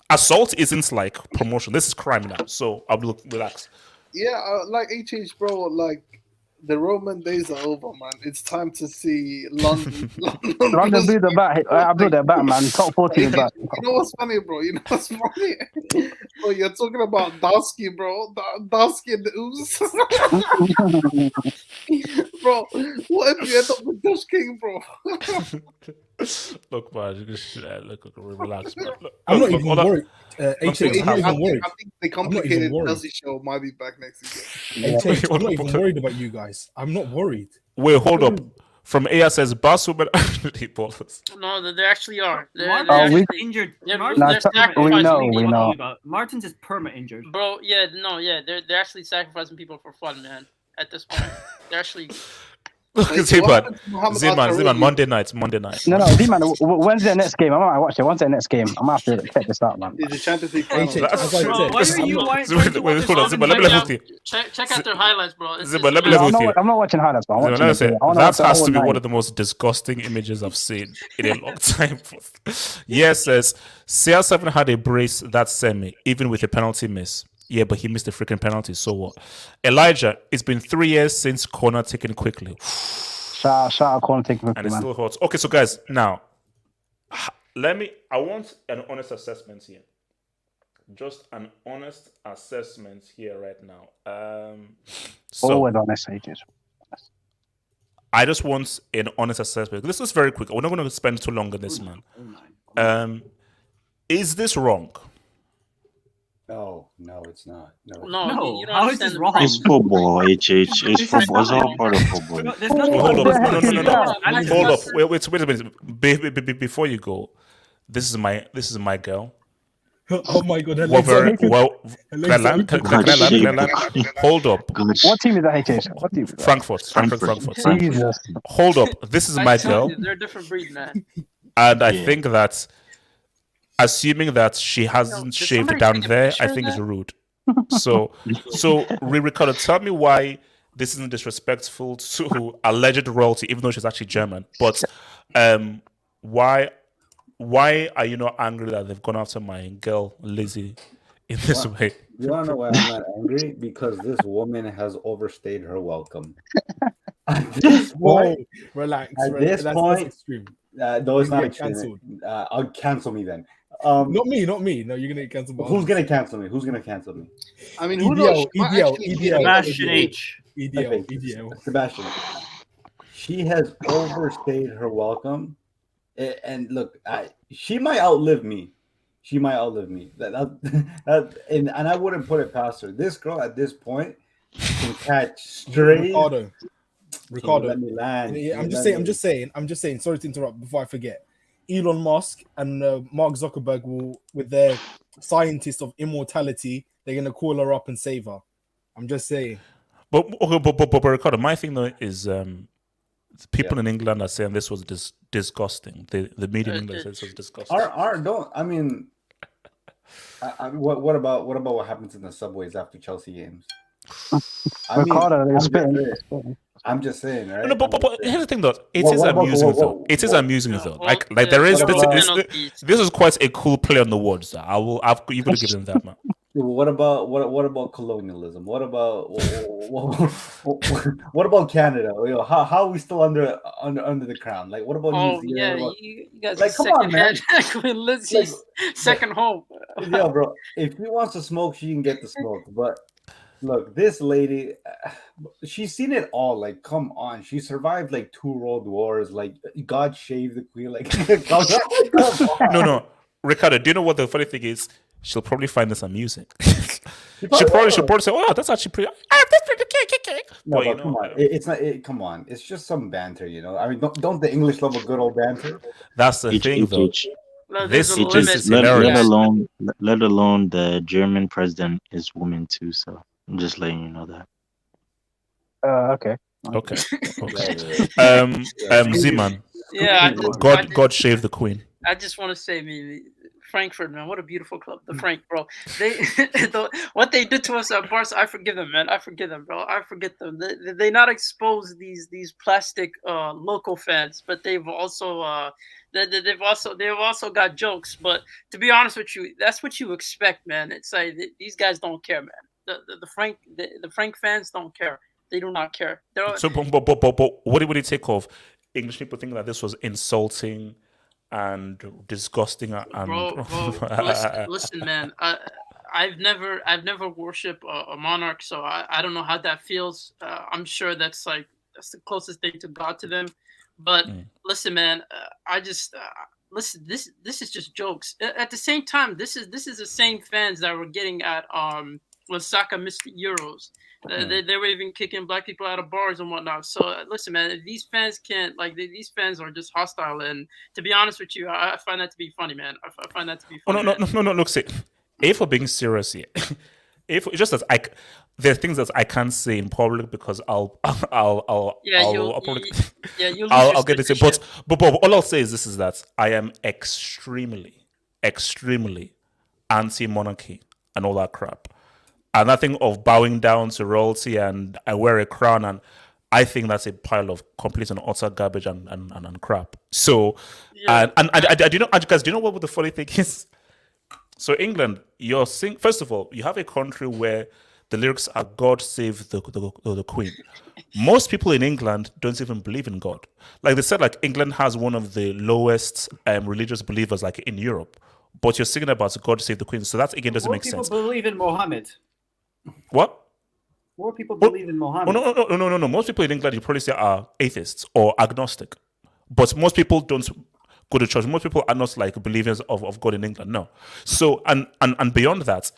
A: assault isn't like promotion. This is crime now. So Abdul, relax.
O: Yeah, like HH, bro. Like the Roman days are over, man. It's time to see London.
L: London do the bat. Abdul, they're back, man. Top 14 back.
O: You know what's funny, bro? Bro, you're talking about Dowski, bro. Dowski and the ooze. Bro, what if you end up with Dutch King, bro?
A: Look, man, relax, man.
H: I'm not even worried.
O: I think the complicated Chelsea show might be back next season.
H: I'm not even worried about you guys. I'm not worried.
A: Wait, hold up. From AS says Barcelona.
E: No, they actually are.
D: Martin's injured.
E: We know.
D: Martin's is perma injured.
E: Bro, they're actually sacrificing people for fun, man. At this point, they're actually.
L: Z-Man,
A: Monday night.
L: No, Z-Man, when's their next game? I might watch it. When's their next game? I'm going to have to check this out, man.
O: It's the Champions League final.
E: Check out their highlights, bro.
L: I'm not watching highlights, bro.
A: That has to be one of the most disgusting images I've seen in a long time. Yes, says CR7 had a brace that semi, even with a penalty miss. Yeah, but he missed the freaking penalty. So what? Elijah, it's been 3 years since corner taken quickly.
L: Shout out corner taken quickly,
A: and it still hurts. Okay, so guys, now I want an honest assessment here. Just an honest assessment here right now.
L: Always honest, ages.
A: I just want an honest assessment. This is very quick. We're not going to spend too long on this, man. Is this wrong?
M: No, it's not.
E: No.
D: How is this wrong?
K: It's football, HH. It's football. It's all part of football.
A: Hold up. Hold up. Wait a minute. Before you go, this is my girl.
H: Oh my God!
A: Hold up.
L: What team is that, HH? What team?
A: Frankfurt.
L: Jesus.
A: Hold up. This is my girl.
E: They're a different breed, man.
A: And I think that. Assuming that she hasn't shaved down there, I think is rude. So Ricardo, tell me why this isn't disrespectful to alleged royalty, even though she's actually German. But why are you not angry that they've gone after my girl Lizzie in this way?
M: You want to know why I'm not angry? Because this woman has overstayed her welcome. At this point,
H: relax.
M: That's
H: extreme.
M: No, it's not extreme. I'll cancel me then.
H: Not me. No, you're gonna get canceled.
M: Who's gonna cancel me?
O: I mean, who knows?
M: EDL. Sebastian. She has overstayed her welcome, and look, she might outlive me. And I wouldn't put it past her. This girl at this point can catch straight.
H: Ricardo.
M: Let me land.
H: I'm just saying. Sorry to interrupt. Before I forget. Elon Musk and Mark Zuckerberg will, with their scientist of immortality, they're gonna call her up and save her. I'm just saying.
A: But Ricardo, my thing though is people in England are saying this was disgusting. The media in England said this was disgusting.
M: What about what happens in the subways after Chelsea games? I mean,
L: Ricardo is spitting.
M: I'm just saying, right?
A: No, but here's the thing, though. It is
M: What about-
A: amusing,
M: what-
A: though.
M: what-
A: It is
M: what-
A: amusing, though.
E: well,
A: Like
E: yeah,
A: there is
E: what
A: this.
E: about
A: This,
E: penalties?
A: this is quite a cool play on the words. Though. You've got to give them that, man.
M: What about colonialism? What about what about Canada? You know, how are we still under the crown? Like, what about New
E: Oh
M: Zealand?
E: yeah,
M: What about-
E: you guys
M: like,
E: are
M: come on, man.
E: Queen Lizzie's second home.
M: Yeah, bro. If she wants to smoke, she can get the smoke. But look, this lady, she's seen it all. Like, come on, she survived like 2 world wars. Like, God save the queen. Like, come on.
A: No, Ricardo. Do you know what the funny thing is? She'll probably find this amusing. she'll probably say, "Oh, that's actually pretty." That's pretty kick.
M: No,
A: But,
M: but come on, it's not. Come on, it's just some banter, you know. I mean, don't the English love a good old banter?
A: That's the thing, though.
E: No,
A: This
E: there's a
A: is
E: limit.
A: hilarious.
K: let alone the German president is woman too. So I'm just letting you know that.
L: Okay.
A: Okay. Z-Man.
E: Yeah,
A: God save the queen.
E: I just want to say, man, Frankfurt, man, what a beautiful club, the Frank, bro. They, what they did to us at Barca, I forgive them, man. I forgive them, bro. I forget them. They not expose these plastic local fans, but they've also they've also got jokes. But to be honest with you, that's what you expect, man. It's like these guys don't care, man. The Frank fans don't care. They do not care.
A: So, but what do you take of English people thinking that this was insulting and disgusting? And
E: Bro, listen, man. I've never worshipped a monarch, so I don't know how that feels. I'm sure that's the closest thing to God to them. But listen, man, I just listen. This is just jokes. At the same time, this is the same fans that were getting at when Saka missed the Euros. They were even kicking black people out of bars and whatnot. So listen, man, these fans can't these fans are just hostile. And to be honest with you, I find that to be funny, man. I find that to be funny.
A: No. Look, see, for being serious here, just as there are things that I can't say in public because I'll get this. But all I'll say is this: is that I am extremely anti-monarchy and all that crap. And nothing of bowing down to royalty and I wear a crown, and I think that's a pile of complete and utter garbage and crap. So, and do you know, guys? Do you know what the funny thing is? So England, first of all, you have a country where the lyrics are "God save the Queen." Most people in England don't even believe in God. Like they said, like England has one of the lowest religious believers like in Europe, but you're singing about "God save the Queen," so that again doesn't make sense.
D: More people believe in Mohammed.
A: What?
D: More people believe in Mohammed.
A: No. Most people in England, you probably say, are atheists or agnostic. But most people don't go to church. Most people are not like believers of God in England. No. So, and beyond that,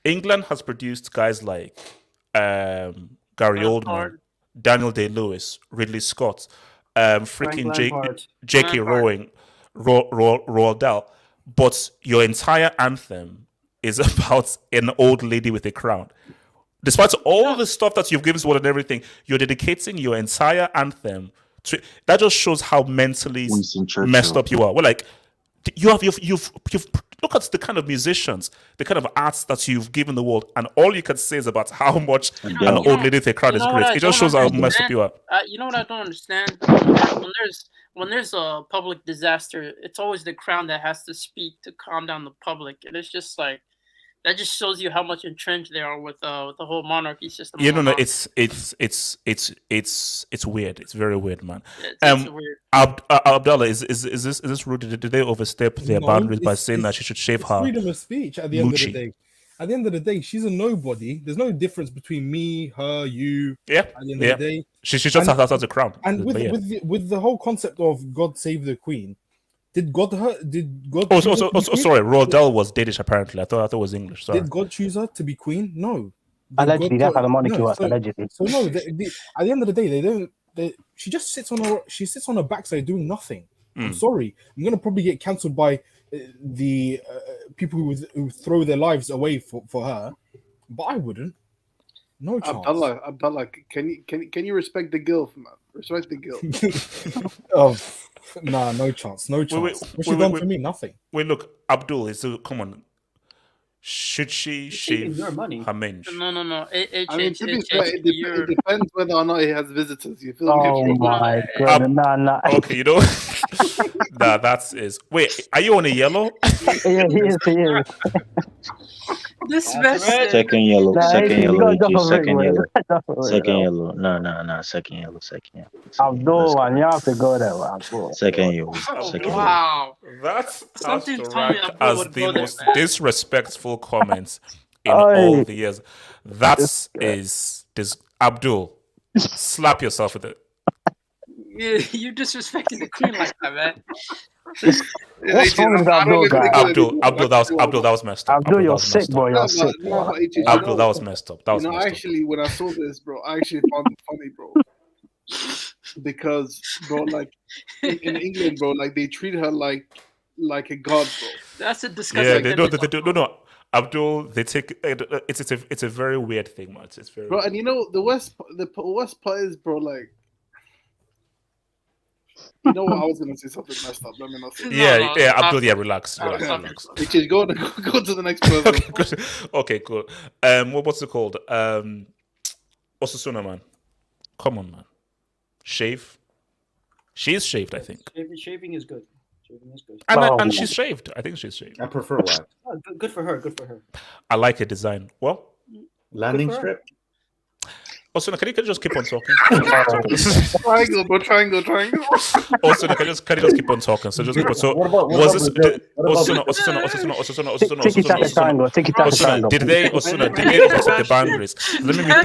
A: England has produced guys like Gary Oldman, Daniel Day-Lewis, Ridley Scott, freaking J.K. Rowling, Roald Dahl. But your entire anthem is about an old lady with a crown. Despite all the stuff that you've given to and everything, you're dedicating your entire anthem to that. Just shows how mentally messed up you are. Well, like you've look at the kind of musicians, the kind of arts that you've given the world, and all you can say is about how much an old lady with a crown is great. It just shows how messed up you are.
E: You know what I don't understand? When there's a public disaster, it's always the crown that has to speak to calm down the public, and it's just like that just shows you how much entrenched they are with the whole monarchy system.
A: You know, it's weird. It's very weird, man.
E: It's weird.
A: Abdallah, is this rude? Did they overstep their boundaries by saying that she should shave her
H: freedom of speech at the end of the day? At the end of the day, she's a nobody. There's no difference between me, her, you.
A: Yeah.
H: At the end of the day,
A: she just has a crown.
H: And with the whole concept of God save the Queen, Did God?
A: Sorry. Roald Dahl was Danish apparently. I thought it was English. Sorry.
H: Did God choose her to be queen? No.
L: Allegedly, that's how the monarchy was. Allegedly.
H: So no. At the end of the day, they don't. She just sits on her backside doing nothing. I'm sorry. I'm gonna probably get cancelled by the people who throw their lives away for her, but I wouldn't. No chance.
O: Abdallah, can you respect the gilf, man? Respect the gilf.
H: Nah, no chance. What's she done for me? Nothing.
A: Wait, look, Abdul, come on. Should she
D: It's taking
A: shave
D: your money.
A: her mange?
E: No.
O: I mean, to be fair, it depends whether or not he has visitors. You feel me?
L: Oh my god, nah.
A: Okay, you know, nah, that's is. Wait, are you on a yellow?
L: Yeah, he is.
E: This message.
K: Second yellow.
L: Nah,
K: Second
L: you
K: yellow.
L: gotta drop
K: AJ,
L: a ring,
K: second
L: man.
K: yellow.
L: Drop a ring,
K: Second
L: bro.
K: yellow. No. Second yellow. Second yellow.
L: Abdul, man, you have to go there, man. Abdul.
K: Second yellow.
E: Oh,
K: Second yellow.
E: wow.
A: That has
E: Something
A: to
E: told me
A: rank
E: Abdul
A: as
E: would
A: the
E: go there,
A: most
E: man.
A: disrespectful comments in
L: Oi.
A: all the years. That is this Abdul. Slap yourself with it.
E: You disrespecting the queen like that, man.
L: What's wrong with Abdul, guy?
A: Abdul, that was messed up.
L: Abdul, you're
A: that was
L: sick,
A: messed
L: boy.
A: up.
L: You're sick,
O: No,
L: bro.
O: but AJ,
A: Abdul, that was messed up. That was messed up.
O: actually, when I saw this, bro, I actually found it funny, bro. Because, bro, like in England, bro, like they treat her like a god, bro.
E: That's a disgusting.
A: Yeah, they do. No. Abdul, they take it's a very weird thing, man. It's very
O: Bro,
A: weird.
O: and you know the worst part is, bro, like. You know what? I was gonna say something messed up. Let me not say.
A: Yeah, Abdul. Yeah, relax.
O: Which is go to the next person.
A: Okay, good. Okay, cool. What's it called? Osasuna, man. Come on, man. Shave. She is shaved, I think.
D: Shaving is good. Shaving is good.
A: And she's shaved. I think she's shaved.
M: I prefer wax.
D: Oh, good for her. Good for her.
A: I like her design. Well,
M: landing strip.
A: Osuna, can you just keep on talking?
O: Triangle, bro. Triangle.
A: Osuna, can you just keep on talking? So just keep on. So was this Osuna? Did they overstep the boundaries? Let me meet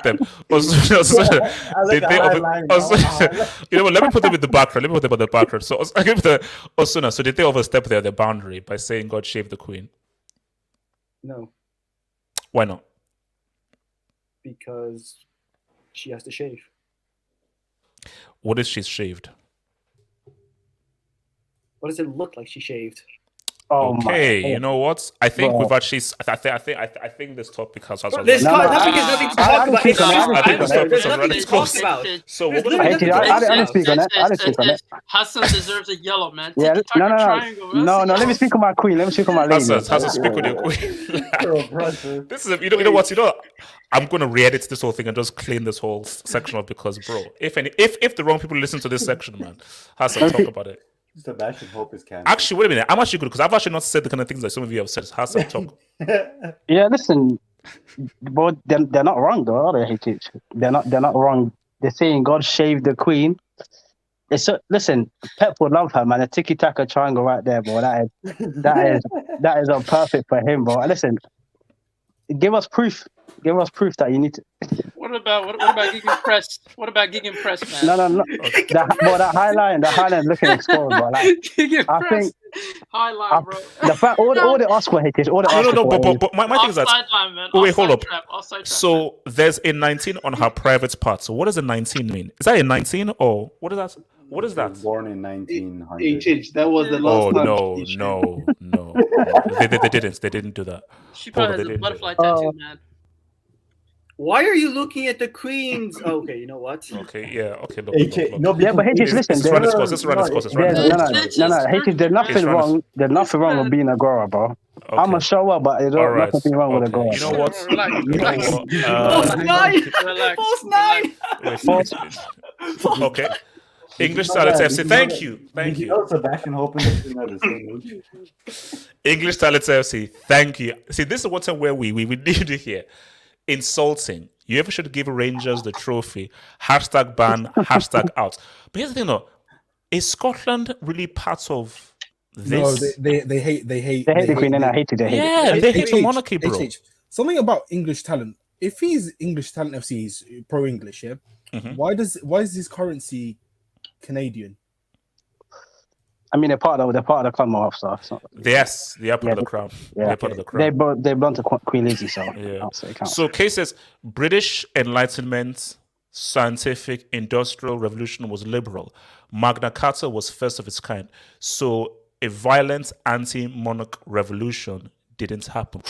A: them. Osuna, did they? You know what? Let me put them in the background. So I give the Osuna. So did they overstep the boundary by saying God save the queen?
D: No.
A: Why not?
D: Because she has to shave.
A: What if she's shaved?
D: What does it look like she shaved?
A: Okay, you know what? I think we've actually. I think this topic has.
D: This topic is nothing to talk about.
A: So
L: I didn't speak on it.
E: Hassan deserves a yellow, man.
L: Yeah, no. Let me speak on my queen. Let me speak on my lady.
A: Hassan, speak with your queen. This is you know what I'm gonna re-edit this whole thing and just clean this whole section up because, bro, if the wrong people listen to this section, man, Hassan, talk about it.
M: Sebastian Hope is canon.
A: Actually, wait a minute. I'm actually good because I've actually not said the kind of things that some of you have said. Hassan, talk.
L: Yeah, listen, but they're not wrong though, are they? HH? They're not wrong. They're saying God shaved the queen. Listen, Pep would love her, man. A tiki taka triangle right there, bro. That is perfect for him, bro. Listen, give us proof. Give us proof that you need to.
E: What about Gegenpress? What about Gegenpress, man?
L: No. That highline is looking exposed, bro. Like, I think
E: highline, bro.
L: The fact all they ask for is all they ask for.
A: But my thing is that. Wait, hold up. So there's a 19 on her private part. So what does a 19 mean? Is that a 19 or what is that? What is that?
M: Born in 1900.
O: That was the last time.
A: No. They didn't. They didn't do that.
E: She probably has a butterfly tattoo, man.
D: Why are you looking at the queens? Okay, you know what?
A: Okay, yeah, okay. Look.
L: Yeah, but HH, listen.
A: Let's run this course. No.
L: HH, there's nothing wrong. There's nothing wrong with being a grower, bro.
A: Okay.
L: I'm a shower, but there's nothing wrong with a grower.
A: You know what?
D: False 9.
A: Okay. English Talent FC. Thank you.
M: Sebastian Hope and the same.
A: English Talent FC. Thank you. See, this is what's where we need to hear. Insulting. You ever should give Rangers the trophy. # ban, # out. But here's the thing, though. Is Scotland really part of this?
H: No, they hate
L: the Queen, and I hate it.
H: They
A: hate the monarchy, bro.
H: Something about English talent. If he's English Talent FC, he's pro English, yeah.
A: Mm-hmm.
H: Why is his currency Canadian?
L: I mean, they're part of the Commonwealth, so.
A: Yes, they are part of the crown.
L: Yeah,
A: they're part of the crown.
L: They belong to Queen Lizzie, so.
A: Yeah. So, cases British Enlightenment, scientific, industrial revolution was liberal. Magna Carta was first of its kind. So, a violent anti-monarch revolution didn't happen.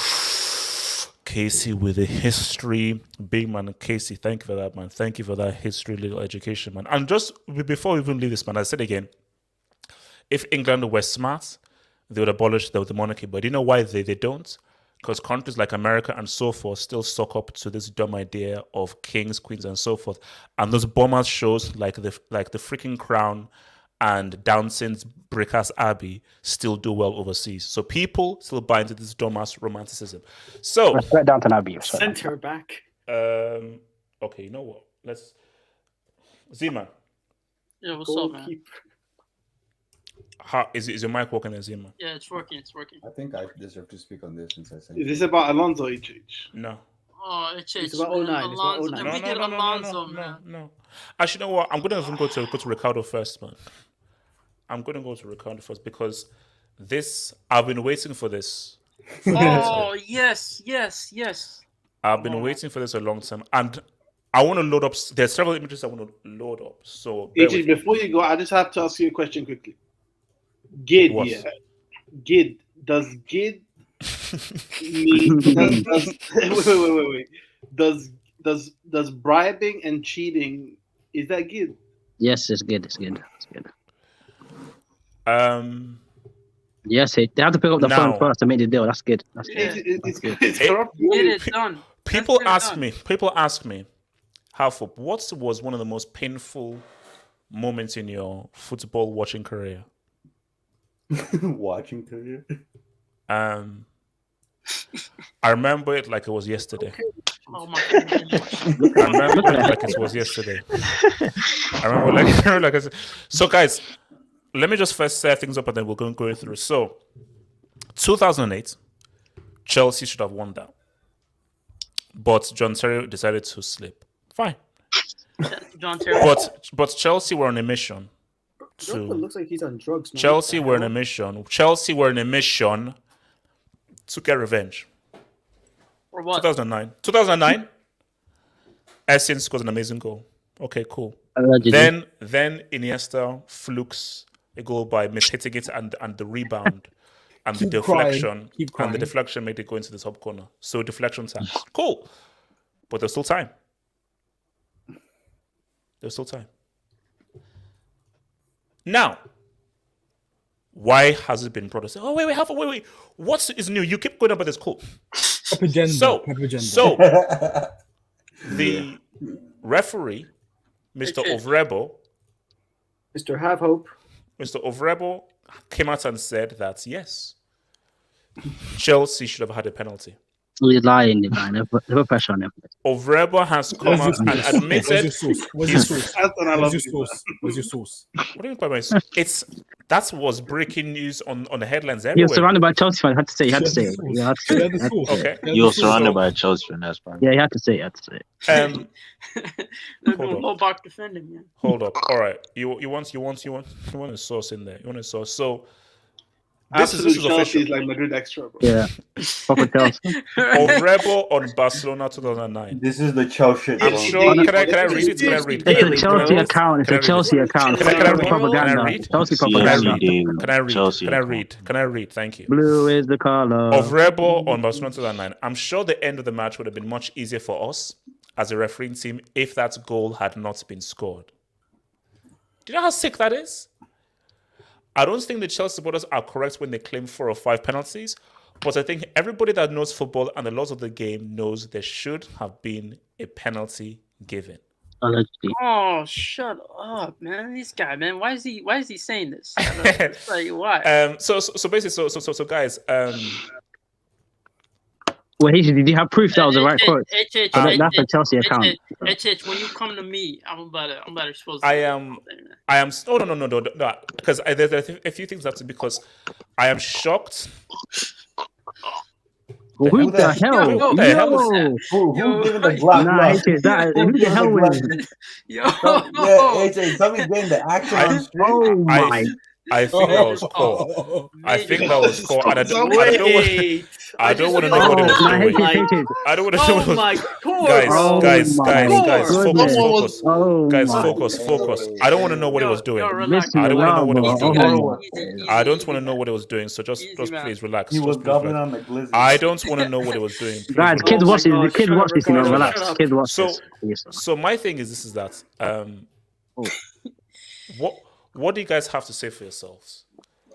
A: Casey with a history, big man. Casey, thank you for that, man. Thank you for that history, legal education, man. And just before we even leave this, man, I said again, If England were smart, they would abolish the monarchy. But do you know why they don't? Because countries like America and so forth still suck up to this dumb idea of kings, queens, and so forth. And those bombers shows like the freaking Crown and Downson's Brickhouse Abbey still do well overseas. So people still buy into this dumbass romanticism. So
L: respect Downton Abbey.
D: Center back.
A: Okay, you know what? Let's Zima.
E: Yeah, what's up, man?
A: How is your mic working, Zima?
E: Yeah, it's working. It's working.
M: I think I deserve to speak on this since I said.
O: Is this about Alonso, HH?
A: No.
E: Oh, HH.
D: It's about 09. It's about 09.
E: We did Alonso, man.
A: No. Actually, you know what? I'm gonna even go to Ricardo first, man. I'm gonna go to Ricardo first because I've been waiting for this.
E: Oh yes.
A: I've been waiting for this a long time, and I want to load up. There's several images I want to load up. So
O: HH, before you go, I just have to ask you a question quickly. Gid, yeah. Gid. Does Gid mean wait. Does bribing and cheating, is that Gid?
L: Yes, it's good. Yes, they have to pick up the phone first to make the deal. That's good. That's good.
O: It's corrupt.
E: Get it done.
A: People ask me, Halfop, what was one of the most painful moments in your football watching career?
M: Watching career?
A: I remember it like it was yesterday.
E: Oh my goodness.
A: I remember it like it was yesterday. I remember like so guys, let me just first set things up and then we'll go through. So 2008, Chelsea should have won that. But John Terry decided to slip. Fine.
E: John Terry.
A: But Chelsea were on a mission.
D: Looks like he's on drugs, man.
A: Chelsea were on a mission to get revenge.
E: For what?
A: 2009. Essien scores an amazing goal. Okay, cool.
L: Allegedly.
A: Then Iniesta flukes a goal by mishitting it and the rebound and the deflection. And the deflection made it go into the top corner. So deflection time. Cool. But there's still time. Now, why has it been brought up? Oh, wait. What is new? You keep going about this. Cool. So, the referee, Mr. Ovrebo,
D: Mr. Have Hope,
A: Mr. Ovrebo came out and said that yes, Chelsea should have had a penalty.
L: He's lying, man. They put pressure on him.
A: Ovrebo has come out and admitted.
H: Where's your source?
A: What do you mean by my source? That was breaking news on the headlines everywhere.
L: You're surrounded by Chelsea fans. You had to say it.
A: Okay.
K: You're surrounded by Chelsea fans. That's fine.
L: Yeah, you had to say it.
E: Low back defending, man.
A: Hold up. All right. You want a source in there. You want a source. So this is official.
O: Is like Madrid extra, bro.
L: Yeah. Proper Chelsea.
A: Ovrebo on Barcelona 2009.
M: This is the Chelsea.
A: I'm sure. Can I read it?
L: It's a Chelsea account. It's a Chelsea account.
A: Can I read?
L: Propaganda. Chelsea propaganda.
A: Can I read? Thank you.
L: Blue is the color.
A: Ovrebo on Barcelona 2009. I'm sure the end of the match would have been much easier for us as a refereeing team if that goal had not been scored. Do you know how sick that is? I don't think the Chelsea supporters are correct when they claim 4 or 5 penalties, but I think everybody that knows football and the laws of the game knows there should have been a penalty given.
L: Allegedly.
E: Oh, shut up, man! This guy, man. Why is he saying this? Like, why?
A: So basically, so guys.
L: Well, did you have proof that was the right quote? That's a Chelsea account.
E: When you come to me, I'm about to expose.
A: I am. Oh no! Because there's a few things because I am shocked.
L: Well, who the hell?
A: Who the hell is
L: that?
M: Who giving the black
L: Who the hell is it?
E: Yo.
M: AJ, somebody's getting the action on stream.
L: Oh my.
A: I think that was cool. And I don't want to know what it was doing. I don't want to know what it was. Guys, focus. I don't want to know what it was doing. I don't want to know what it was doing. I don't want to know what it was doing. So just please relax.
M: He was gobbling on the glizzy.
A: I don't want to know what it was doing.
L: Guys, kids watch this. Kids watch this. Relax. Kids watch this.
A: So my thing is that what do you guys have to say for yourselves?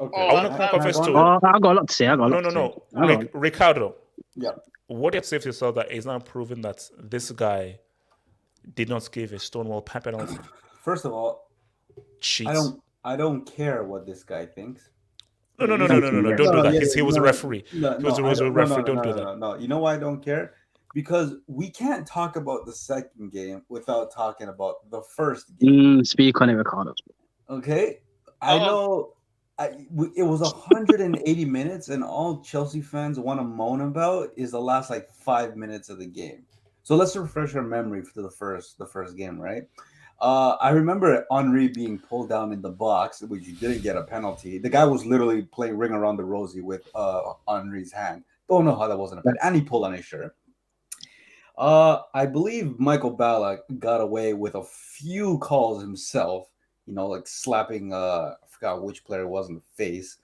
B: Okay.
A: I want to confess to
L: Oh, I got a lot to say. I got a lot
A: no,
L: to say.
A: no.
L: I got-
A: Ricardo.
B: Yeah.
A: What do you have to say for yourself that is now proving that this guy did not give a Stonewall penalty?
B: First of all,
A: Cheats.
B: I don't care what this guy thinks.
A: No. Don't
B: Yeah,
A: do that.
B: yeah,
A: He was a
B: no,
A: referee.
B: No,
A: He was
B: no,
A: a
B: I don't,
A: referee.
B: no,
A: Don't do that.
B: no. You know why I don't care? Because we can't talk about the second game without talking about the first game.
L: Speak on it, Ricardo.
B: Okay, I know. It was 180 minutes, and all Chelsea fans want to moan about is the last like 5 minutes of the game. So let's refresh our memory for the first game, right? I remember Henry being pulled down in the box, which he didn't get a penalty. The guy was literally playing ring around the rosy with Henry's hand. Don't know how that wasn't a penalty, and he pulled on his shirt. I believe Michael Ballack got away with a few calls himself. You know, like slapping. I forgot which player it was in the face.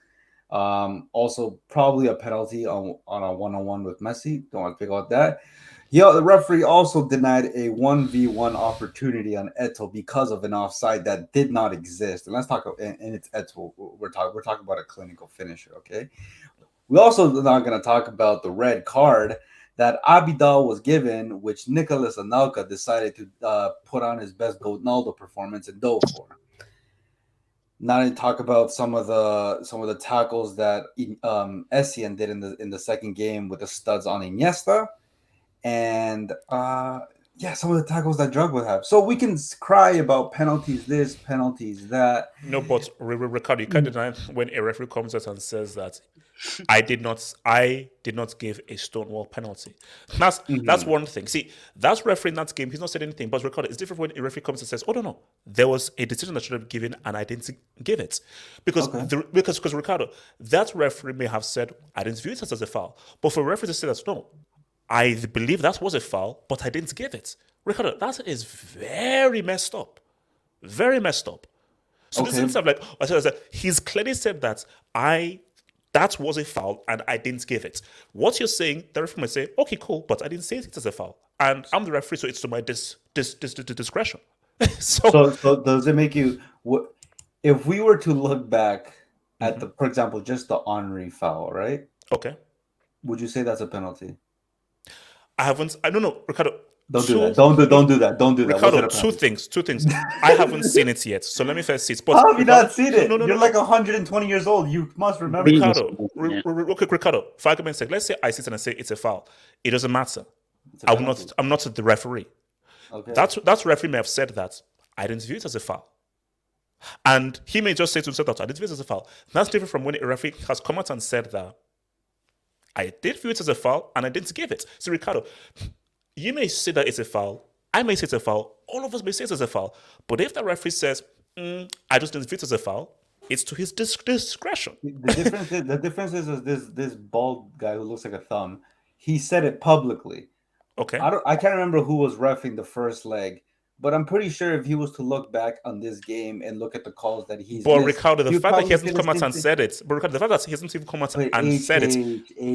B: Also, probably a penalty on a one-on-one with Messi. Don't want to pick out that. Yeah, the referee also denied a 1v1 opportunity on Eto'o because of an offside that did not exist. And let's talk. And it's Eto'o. We're talking about a clinical finisher. Okay. We also are not going to talk about the red card that Abidal was given, which Nicolas Anelka decided to put on his best Ronaldo performance and dove for. Not to talk about some of the tackles that Essien did in the second game with the studs on Iniesta, and some of the tackles that Drug would have. So we can cry about penalties this, penalties that.
A: No, but Ricardo, you can't deny when a referee comes out and says that I did not give a Stonewall penalty. That's one thing. See, that's referee in that game. He's not said anything, but Ricardo, it's different when a referee comes and says, "Oh no, there was a decision that should have been given and I didn't give it," because Ricardo, that referee may have said, "I didn't view it as a foul," but for a referee to say that, no, I believe that was a foul, but I didn't give it. Ricardo, that is very messed up. Very messed up. So this is like, he's clearly said that that was a foul and I didn't give it. What you're saying, the referee might say, okay, cool, but I didn't say it as a foul. And I'm the referee, so it's to my discretion.
B: So does it make you, if we were to look back at for example, just the Henry foul, right?
A: Okay.
B: Would you say that's a penalty?
A: I don't know, Ricardo.
B: Don't do that. Don't do that.
A: Ricardo, two things. I haven't seen it yet, so let me first see it. But
B: how have you not seen it?
A: No,
B: You're like 120 years old. You must remember.
A: Ricardo, Ricardo, for argument's sake, let's say I sit and I say it's a foul. It doesn't matter. I'm not the referee.
B: Okay.
A: That referee may have said that I didn't view it as a foul. And he may just say to himself that I didn't view it as a foul. That's different from when a referee has come out and said that I did view it as a foul and I didn't give it. So Ricardo, you may say that it's a foul. I may say it's a foul. All of us may say it's a foul. But if the referee says, I just didn't view it as a foul, it's to his discretion.
B: The difference is this bald guy who looks like a thumb. He said it publicly.
A: Okay.
B: I can't remember who was reffing the first leg, but I'm pretty sure if he was to look back on this game and look at the calls that he's
A: But
B: missed,
A: Ricardo, the fact that he hasn't come out and said it,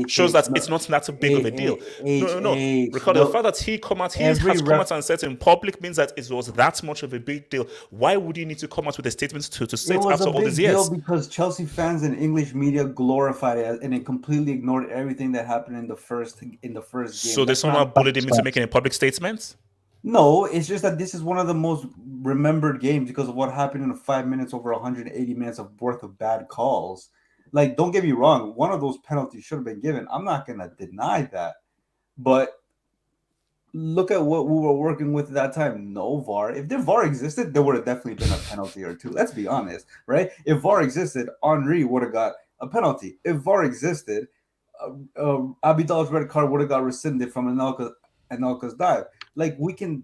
A: shows that it's not that big of a deal. No. Ricardo, the fact that he has come out and said it in public means that it was that much of a big deal. Why would you need to come out with a statement to say it after all these years?
B: It was a big deal because Chelsea fans and English media glorified it and it completely ignored everything that happened in the first game.
A: So they somehow bullied him into making a public statement?
B: No, it's just that this is one of the most remembered games because of what happened in 5 minutes over 180 minutes of worth of bad calls. Like, don't get me wrong, one of those penalties should have been given. I'm not going to deny that. But look at what we were working with at that time. No VAR. If the VAR existed, there would have definitely been a penalty or two. Let's be honest, right? If VAR existed, Henry would have got a penalty. If VAR existed, Abidal's red card would have got rescinded from Anelka's dive. Like, we can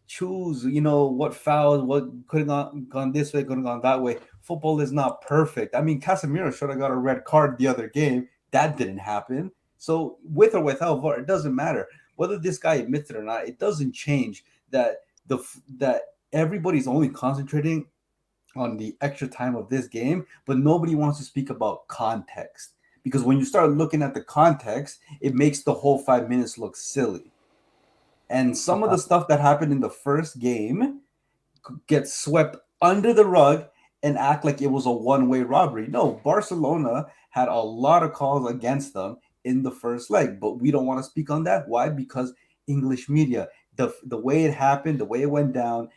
B: choose, what fouls, what could have gone this way, could have gone that way. Football is not perfect. I mean, Casemiro should have got a red card the other game. That didn't happen. So with or without VAR, it doesn't matter. Whether this guy admits it or not, it doesn't change that everybody's only concentrating on the extra time of this game, but nobody wants to speak about context. Because when you start looking at the context, it makes the whole 5 minutes look silly. And some of the stuff that happened in the first game gets swept under the rug and act like it was a one-way robbery. No, Barcelona had a lot of calls against them in the first leg, but we don't want to speak on that. Why? Because English media, the way it happened, the way it went down,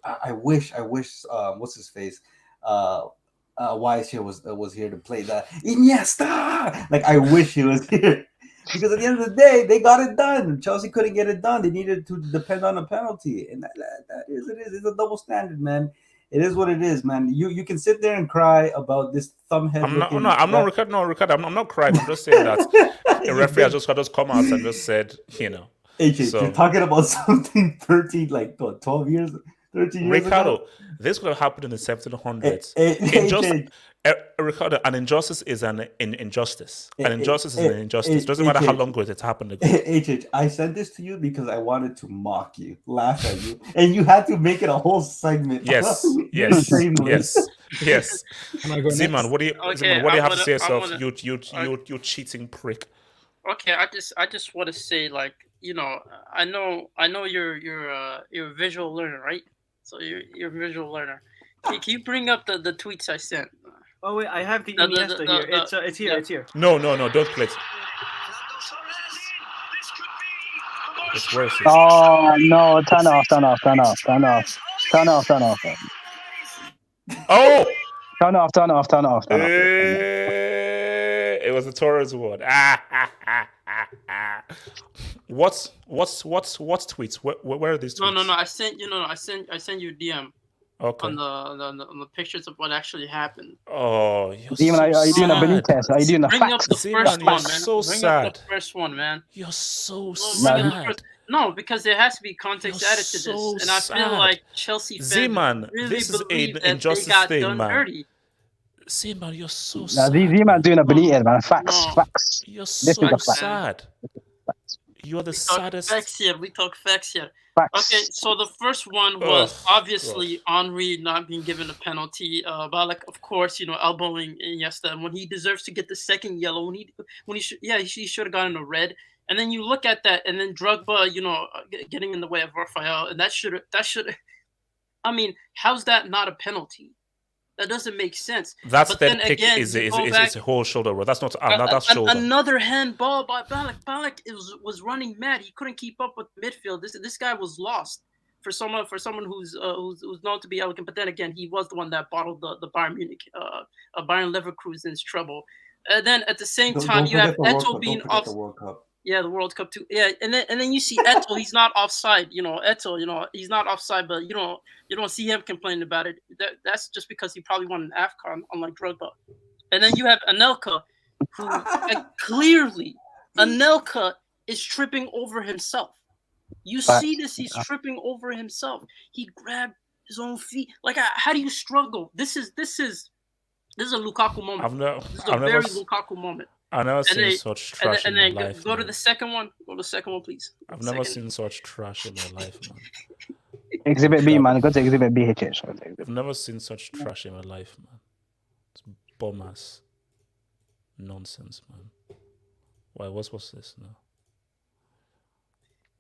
B: I wish, what's his face, Wise here was here to play that Iniesta. Like, I wish he was here because at the end of the day, they got it done. Chelsea couldn't get it done. They needed to depend on a penalty, and that is it is. It's a double standard, man. It is what it is, man. You can sit there and cry about this thumbhead.
A: I'm not recording. I'm not crying. I'm just saying that a referee has just come out and just said,
B: You're talking about something 12 years, 13 years
A: Ricardo,
B: ago?
A: this could have happened in the 1700s. Ricardo, an injustice is an injustice. An injustice is an injustice. Doesn't matter how long ago it happened ago.
B: I sent this to you because I wanted to mock you, laugh at you, and you had to make it a whole segment.
A: Yes. Zeman, what do you have to say yourself? You cheating prick.
E: Okay, I just want to say, I know you're a visual learner, right? So you're a visual learner. Can you bring up the tweets I sent?
D: Oh wait, I have the Iniesta here. It's here. It's here.
A: No, don't click. It's worse.
L: Oh no! Turn off.
A: Oh!
L: Turn off.
A: It was a Torres one. What's tweets? Where are these tweets?
E: No. I sent you a DM.
A: Okay.
E: On the pictures of what actually happened.
A: Oh, you're
L: Demon, are you doing a Benitez? Are you doing a
E: Bring
L: facts?
E: up the first one, man.
A: So
E: Bring
A: sad.
E: up the first one, man.
A: You're so sad.
E: No, because there has to be context added to this, and I feel like Chelsea fans really
A: this is
E: believe
A: an
E: that
A: injustice
E: they got
A: thing,
E: done
A: man.
E: dirty.
A: Zeman, you're so sad.
L: Zeman doing a Benitez, man. Facts.
A: You're
L: This
A: so
L: is a fact.
A: sad. You're the saddest.
E: We talk facts here.
L: Facts.
E: Okay, so the first one was obviously Henry not being given a penalty. Ballack, of course, elbowing Iniesta when he deserves to get the second yellow. He should have gotten a red. And then you look at that, and then Drogba, getting in the way of Raphael, and that should. I mean, how's that not a penalty? That doesn't make sense.
A: That's
E: but
A: then
E: then
A: pick
E: again,
A: is a whole shoulder roll. That's not that's shoulder.
E: Another handball by Ballack. Ballack was running mad. He couldn't keep up with midfield. This guy was lost for someone who's known to be elegant. But then again, he was the one that bottled the Bayern Munich, Bayern Leverkusen's trouble. And then at the same time, you have Eto'o being off. Yeah, the World Cup too. Yeah, and then you see Eto'o. He's not offside. Eto'o. He's not offside, but you don't see him complaining about it. That's just because he probably won an AFCON, unlike Drogba. And then you have Anelka, who clearly Anelka is tripping over himself. You see this? He's tripping over himself. He grabbed his own feet. Like, how do you struggle? This is a Lukaku moment. This is a very Lukaku moment.
A: I've never seen such trash in my life.
E: Go to the second one. Go to the second one, please.
A: I've never seen such trash in my life, man.
L: Exhibit B, man. Go to Exhibit B, HH.
A: I've never seen such trash in my life, man. It's bum ass nonsense, man. Why? What's this now?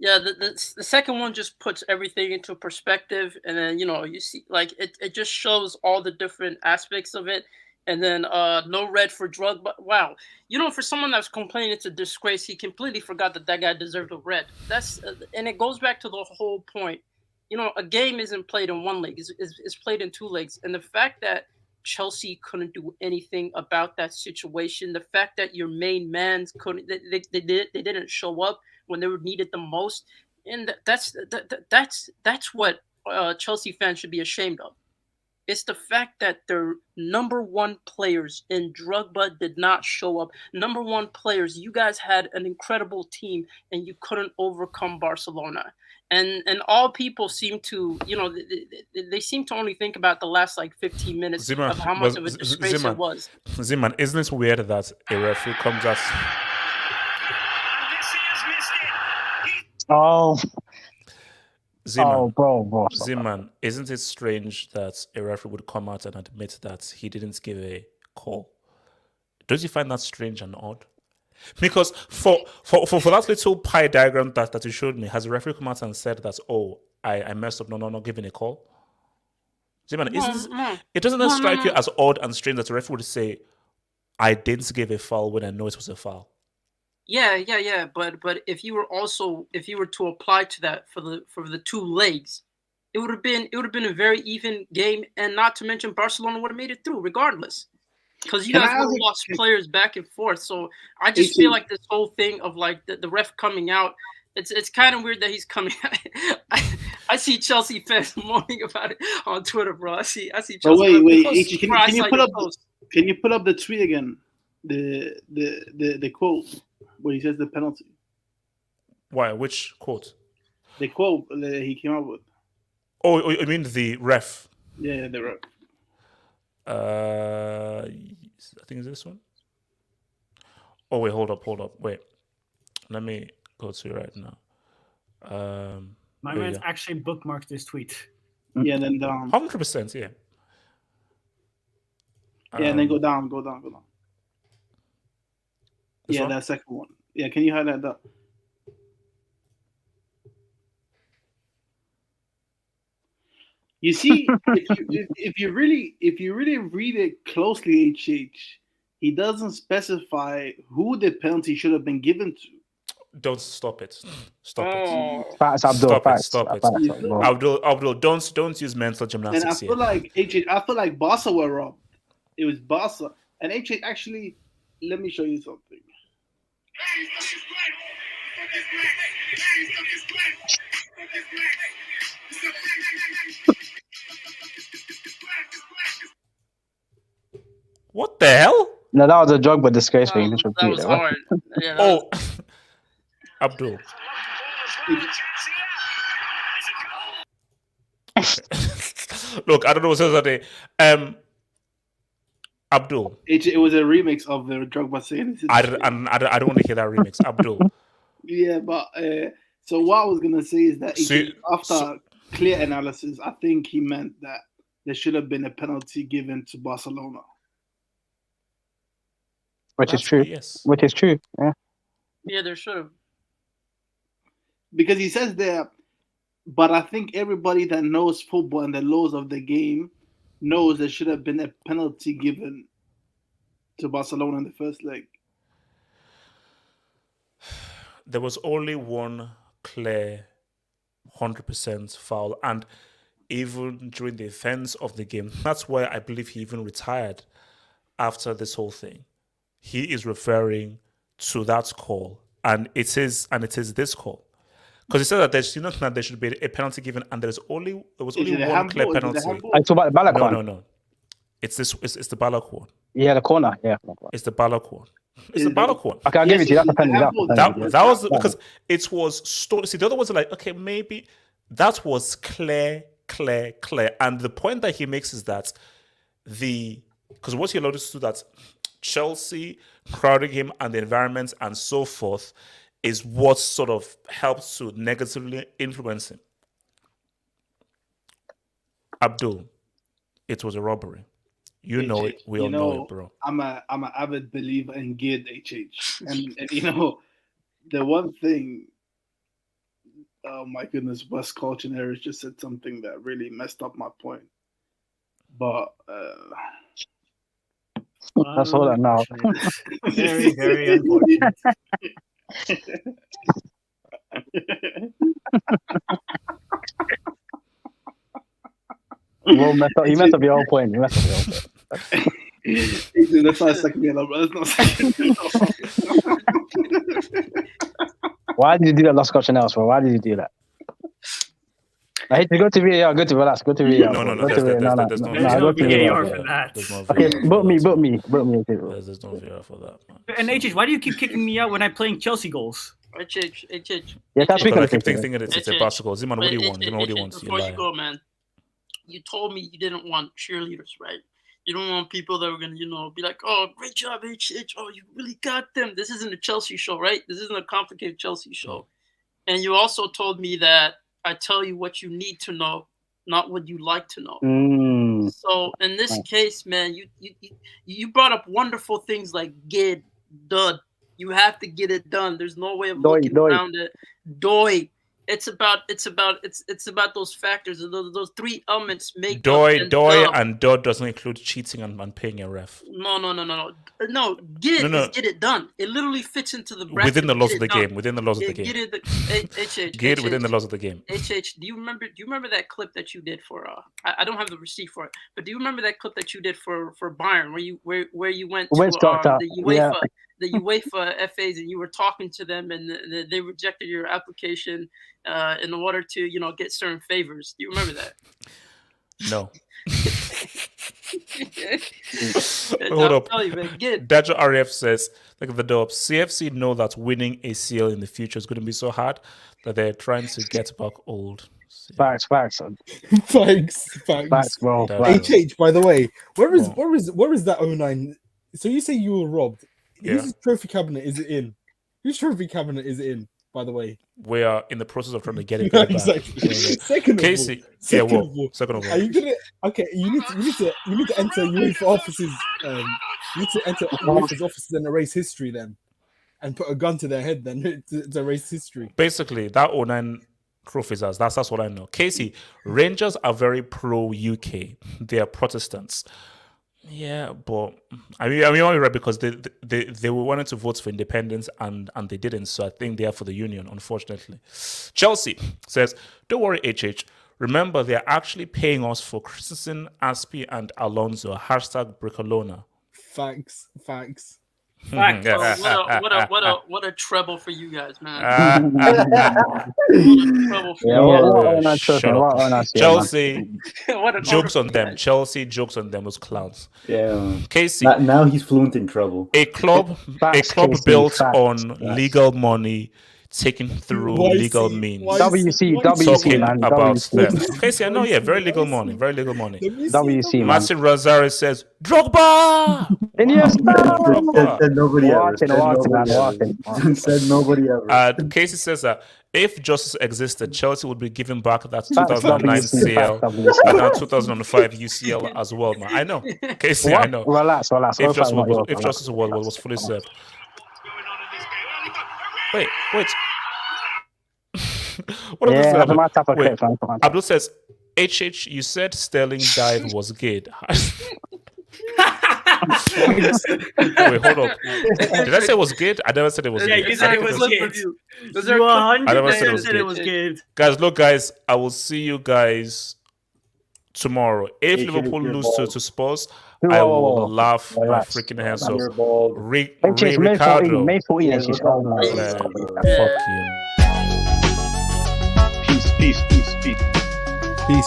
E: Yeah, the second one just puts everything into perspective, and then you see it just shows all the different aspects of it. And then no red for Drogba. Wow, for someone that's complaining it's a disgrace, he completely forgot that guy deserved a red. That's and it goes back to the whole point. A game isn't played in one leg; it's played in two legs. And the fact that Chelsea couldn't do anything about that situation, the fact that your main man they didn't show up when they were needed the most, and that's what Chelsea fans should be ashamed of. It's the fact that their number one players in Drogba did not show up. Number one players, you guys had an incredible team, and you couldn't overcome Barcelona. And all people seem to, they seem to only think about the last 15 minutes of how much of a disgrace it was.
A: Zeman, isn't it weird that a referee comes out?
L: Oh.
A: Zeman,
L: bro.
A: Zeman, isn't it strange that a referee would come out and admit that he didn't give a call? Don't you find that strange and odd? Because for that little pie diagram that you showed me, has the referee come out and said that, I messed up, not giving a call? See, man,
E: No.
A: it doesn't
E: No,
A: strike
E: no,
A: you
E: no.
A: as odd and strange that the referee would say, "I didn't give a foul when I know it was a foul."
E: Yeah. But if you were to apply to that for the two legs, it would have been a very even game, and not to mention Barcelona would have made it through regardless. Because you
O: Can I
E: guys would
O: ask
E: have
O: a-
E: lost players back and forth. So I just
O: H-
E: feel like this whole thing of like the ref coming out, it's kind of weird that he's coming out. I see Chelsea fans moaning about it on Twitter, bro. I see Chelsea
O: But wait,
E: fans.
O: H, can
E: Bro, I
O: you
E: saw
O: put
E: your
O: up
E: post.
O: can you put up the tweet again? The quote where he says the penalty.
A: Why? Which quote?
O: The quote that he came up with.
A: Oh, you mean the ref?
O: Yeah, the ref.
A: I think it's this one. Oh wait, hold up. Wait, let me go to it right now.
P: My
A: here we
P: man's
A: go.
P: actually bookmarked this tweet.
O: Yeah, then
A: 100%, yeah.
O: Yeah, and then go down.
A: This
O: Yeah,
A: one?
O: that second one. Yeah, can you highlight that? You see, if you really read it closely, HH, he doesn't specify who the penalty should have been given to.
A: Don't stop it. Stop
E: Oh.
A: it.
L: Facts, Abdul.
A: Stop it.
L: Facts.
A: Stop it.
L: Facts, bro.
A: Abdul, don't use mental
O: And
A: gymnastics
O: I feel
A: here.
O: like HH, I feel like Barca were robbed. It was Barca, and HH actually. Let me show you something.
A: What the hell?
L: No, that was a joke, but disgraceful. You just
E: That
L: repeat
E: was
L: it. Right?
E: hard. Yeah,
A: Oh, Abdul. Look, I don't know what's Saturday. Abdul.
O: It was a remix of the Drogba saying.
A: I don't want to hear that remix. Abdul.
O: Yeah, but so what I was gonna say is that after
A: so-
O: clear analysis, I think he meant that there should have been a penalty given to Barcelona.
L: Which is true.
A: Yes.
L: Which is true. Yeah.
E: Yeah, there should have.
O: Because he says there, but I think everybody that knows football and the laws of the game knows there should have been a penalty given to Barcelona in the first leg.
A: There was only one clear 100% foul, and even during the defense of the game, that's why I believe he even retired after this whole thing. He is referring to that call, and it is this call. Because he said that there should be a penalty given, and there was only one clear penalty.
L: I talk about the Ballack one.
A: No. It's the Ballack one.
L: Yeah, the corner. Yeah.
A: It's the Ballack one. It's the Ballack one.
L: Okay, I'll give it to you. That's a penalty.
A: That was because it was stolen. See, the other ones are like, okay, maybe that was clear. And the point that he makes is that because what he alluded to that Chelsea crowding him and the environment and so forth is what sort of helps to negatively influence him. Abdul, it was a robbery. You know it. We all know it, bro.
O: I'm an avid believer in Gid HH, and the one thing. Oh my goodness, West Culture Harris just said something that really messed up my point. But
L: that's all I know.
P: Very, very unfortunate.
L: Well, you messed up your whole point.
O: That's not a second yellow, bro. That's not second yellow.
L: Why did you do that last question else, bro? Why did you do that? I hate to go to VAR. Go to relax. Go to VAR.
A: No.
L: There's
P: no VAR for that.
L: Okay, book me.
A: There's no VAR for that, man.
P: And HH, why do you keep kicking me out when I'm playing Chelsea goals?
E: HH.
L: Yeah, that's
A: because I keep thinking it's a basketball. Ziman, what do you want? Ziman, what do you want?
E: Before you go, man, you told me you didn't want cheerleaders, right? You don't want people that were gonna, be like, "Oh, great job, HH! Oh, you really got them." This isn't a Chelsea show, right? This isn't a complicated Chelsea show. And you also told me that I tell you what you need to know, not what you like to know. So in this case, man, you brought up wonderful things like get done. You have to get it done. There's no way of looking around it. Doy. It's about those factors. Those three elements make
A: Doy,
E: up dub.
A: and dud doesn't include cheating and paying a ref.
E: No. Get it done. It literally fits into the bracket.
A: Within the laws of the game. Within the laws of the game.
E: Get it.
A: Get it within the laws of the game.
E: HH, do you remember that clip that you did for? I don't have the receipt for it, but do you remember that clip that you did for Bayern, where you went to the UEFA FAs and you were talking to them and they rejected your application in order to get certain favors? Do you remember that?
A: No. Hold up. Dajo RF says, like the dope, CFC know that winning ACL in the future is going to be so hard that they're trying to get back old.
H: Facts, bro. HH, by the way, where is that 09? So you say you were robbed.
A: Yeah.
H: Whose trophy cabinet is it in? Whose trophy cabinet is it in, by the way?
A: We are in the process of trying to get it back.
H: Exactly. Second of all, are you gonna? Okay, you need to enter UEFA offices. You need to enter UEFA's offices and erase history then, and put a gun to their head then to erase history.
A: Basically, that 09 trophies as that's what I know. Casey, Rangers are very pro UK. They are Protestants. Yeah, but I mean, you're right because they were wanting to vote for independence and they didn't. So I think they are for the union, unfortunately. Chelsea says, "Don't worry, HH. Remember, they are actually paying us for Christensen, Aspi, and Alonso. #Bricolona."
H: Facts.
E: What a treble for you guys, man. What a treble for
A: Chelsea. Jokes on them. Chelsea jokes on them. Those clowns.
M: Yeah.
A: Casey.
M: Now he's fluent in trouble.
A: A club built on legal money, taken through legal means.
L: WC,
A: talking
L: man.
A: about
L: WC.
A: them. Casey, I know, very legal money.
L: WC, man.
A: Martin Rosari says, Drogba!
M: Said nobody ever. Said nobody ever.
A: Casey says that if justice existed, Chelsea would be giving back that 2009 CL and that 2005 UCL as well, man. I know. Casey, I know.
L: Relax.
A: If justice was fully served. Wait. What Abdul says, HH, you said Sterling dive was good. Wait, hold up. Did I say it was good? I never said it was good.
P: Yeah, you said it was good.
A: I never said it was good. Guys, I will see you guys tomorrow. If Liverpool lose to Spurs, I will laugh my freaking hands off. Ricardo.
L: May 14.
A: Fuck you.
H: Peace.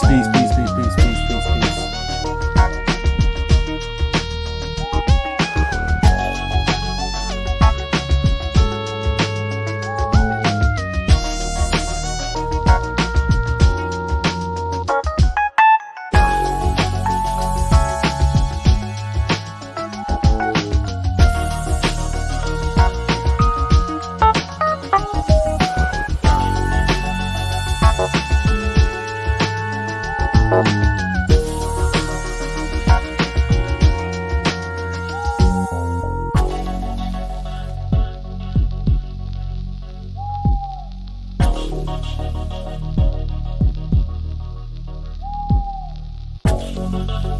Q: Thank you.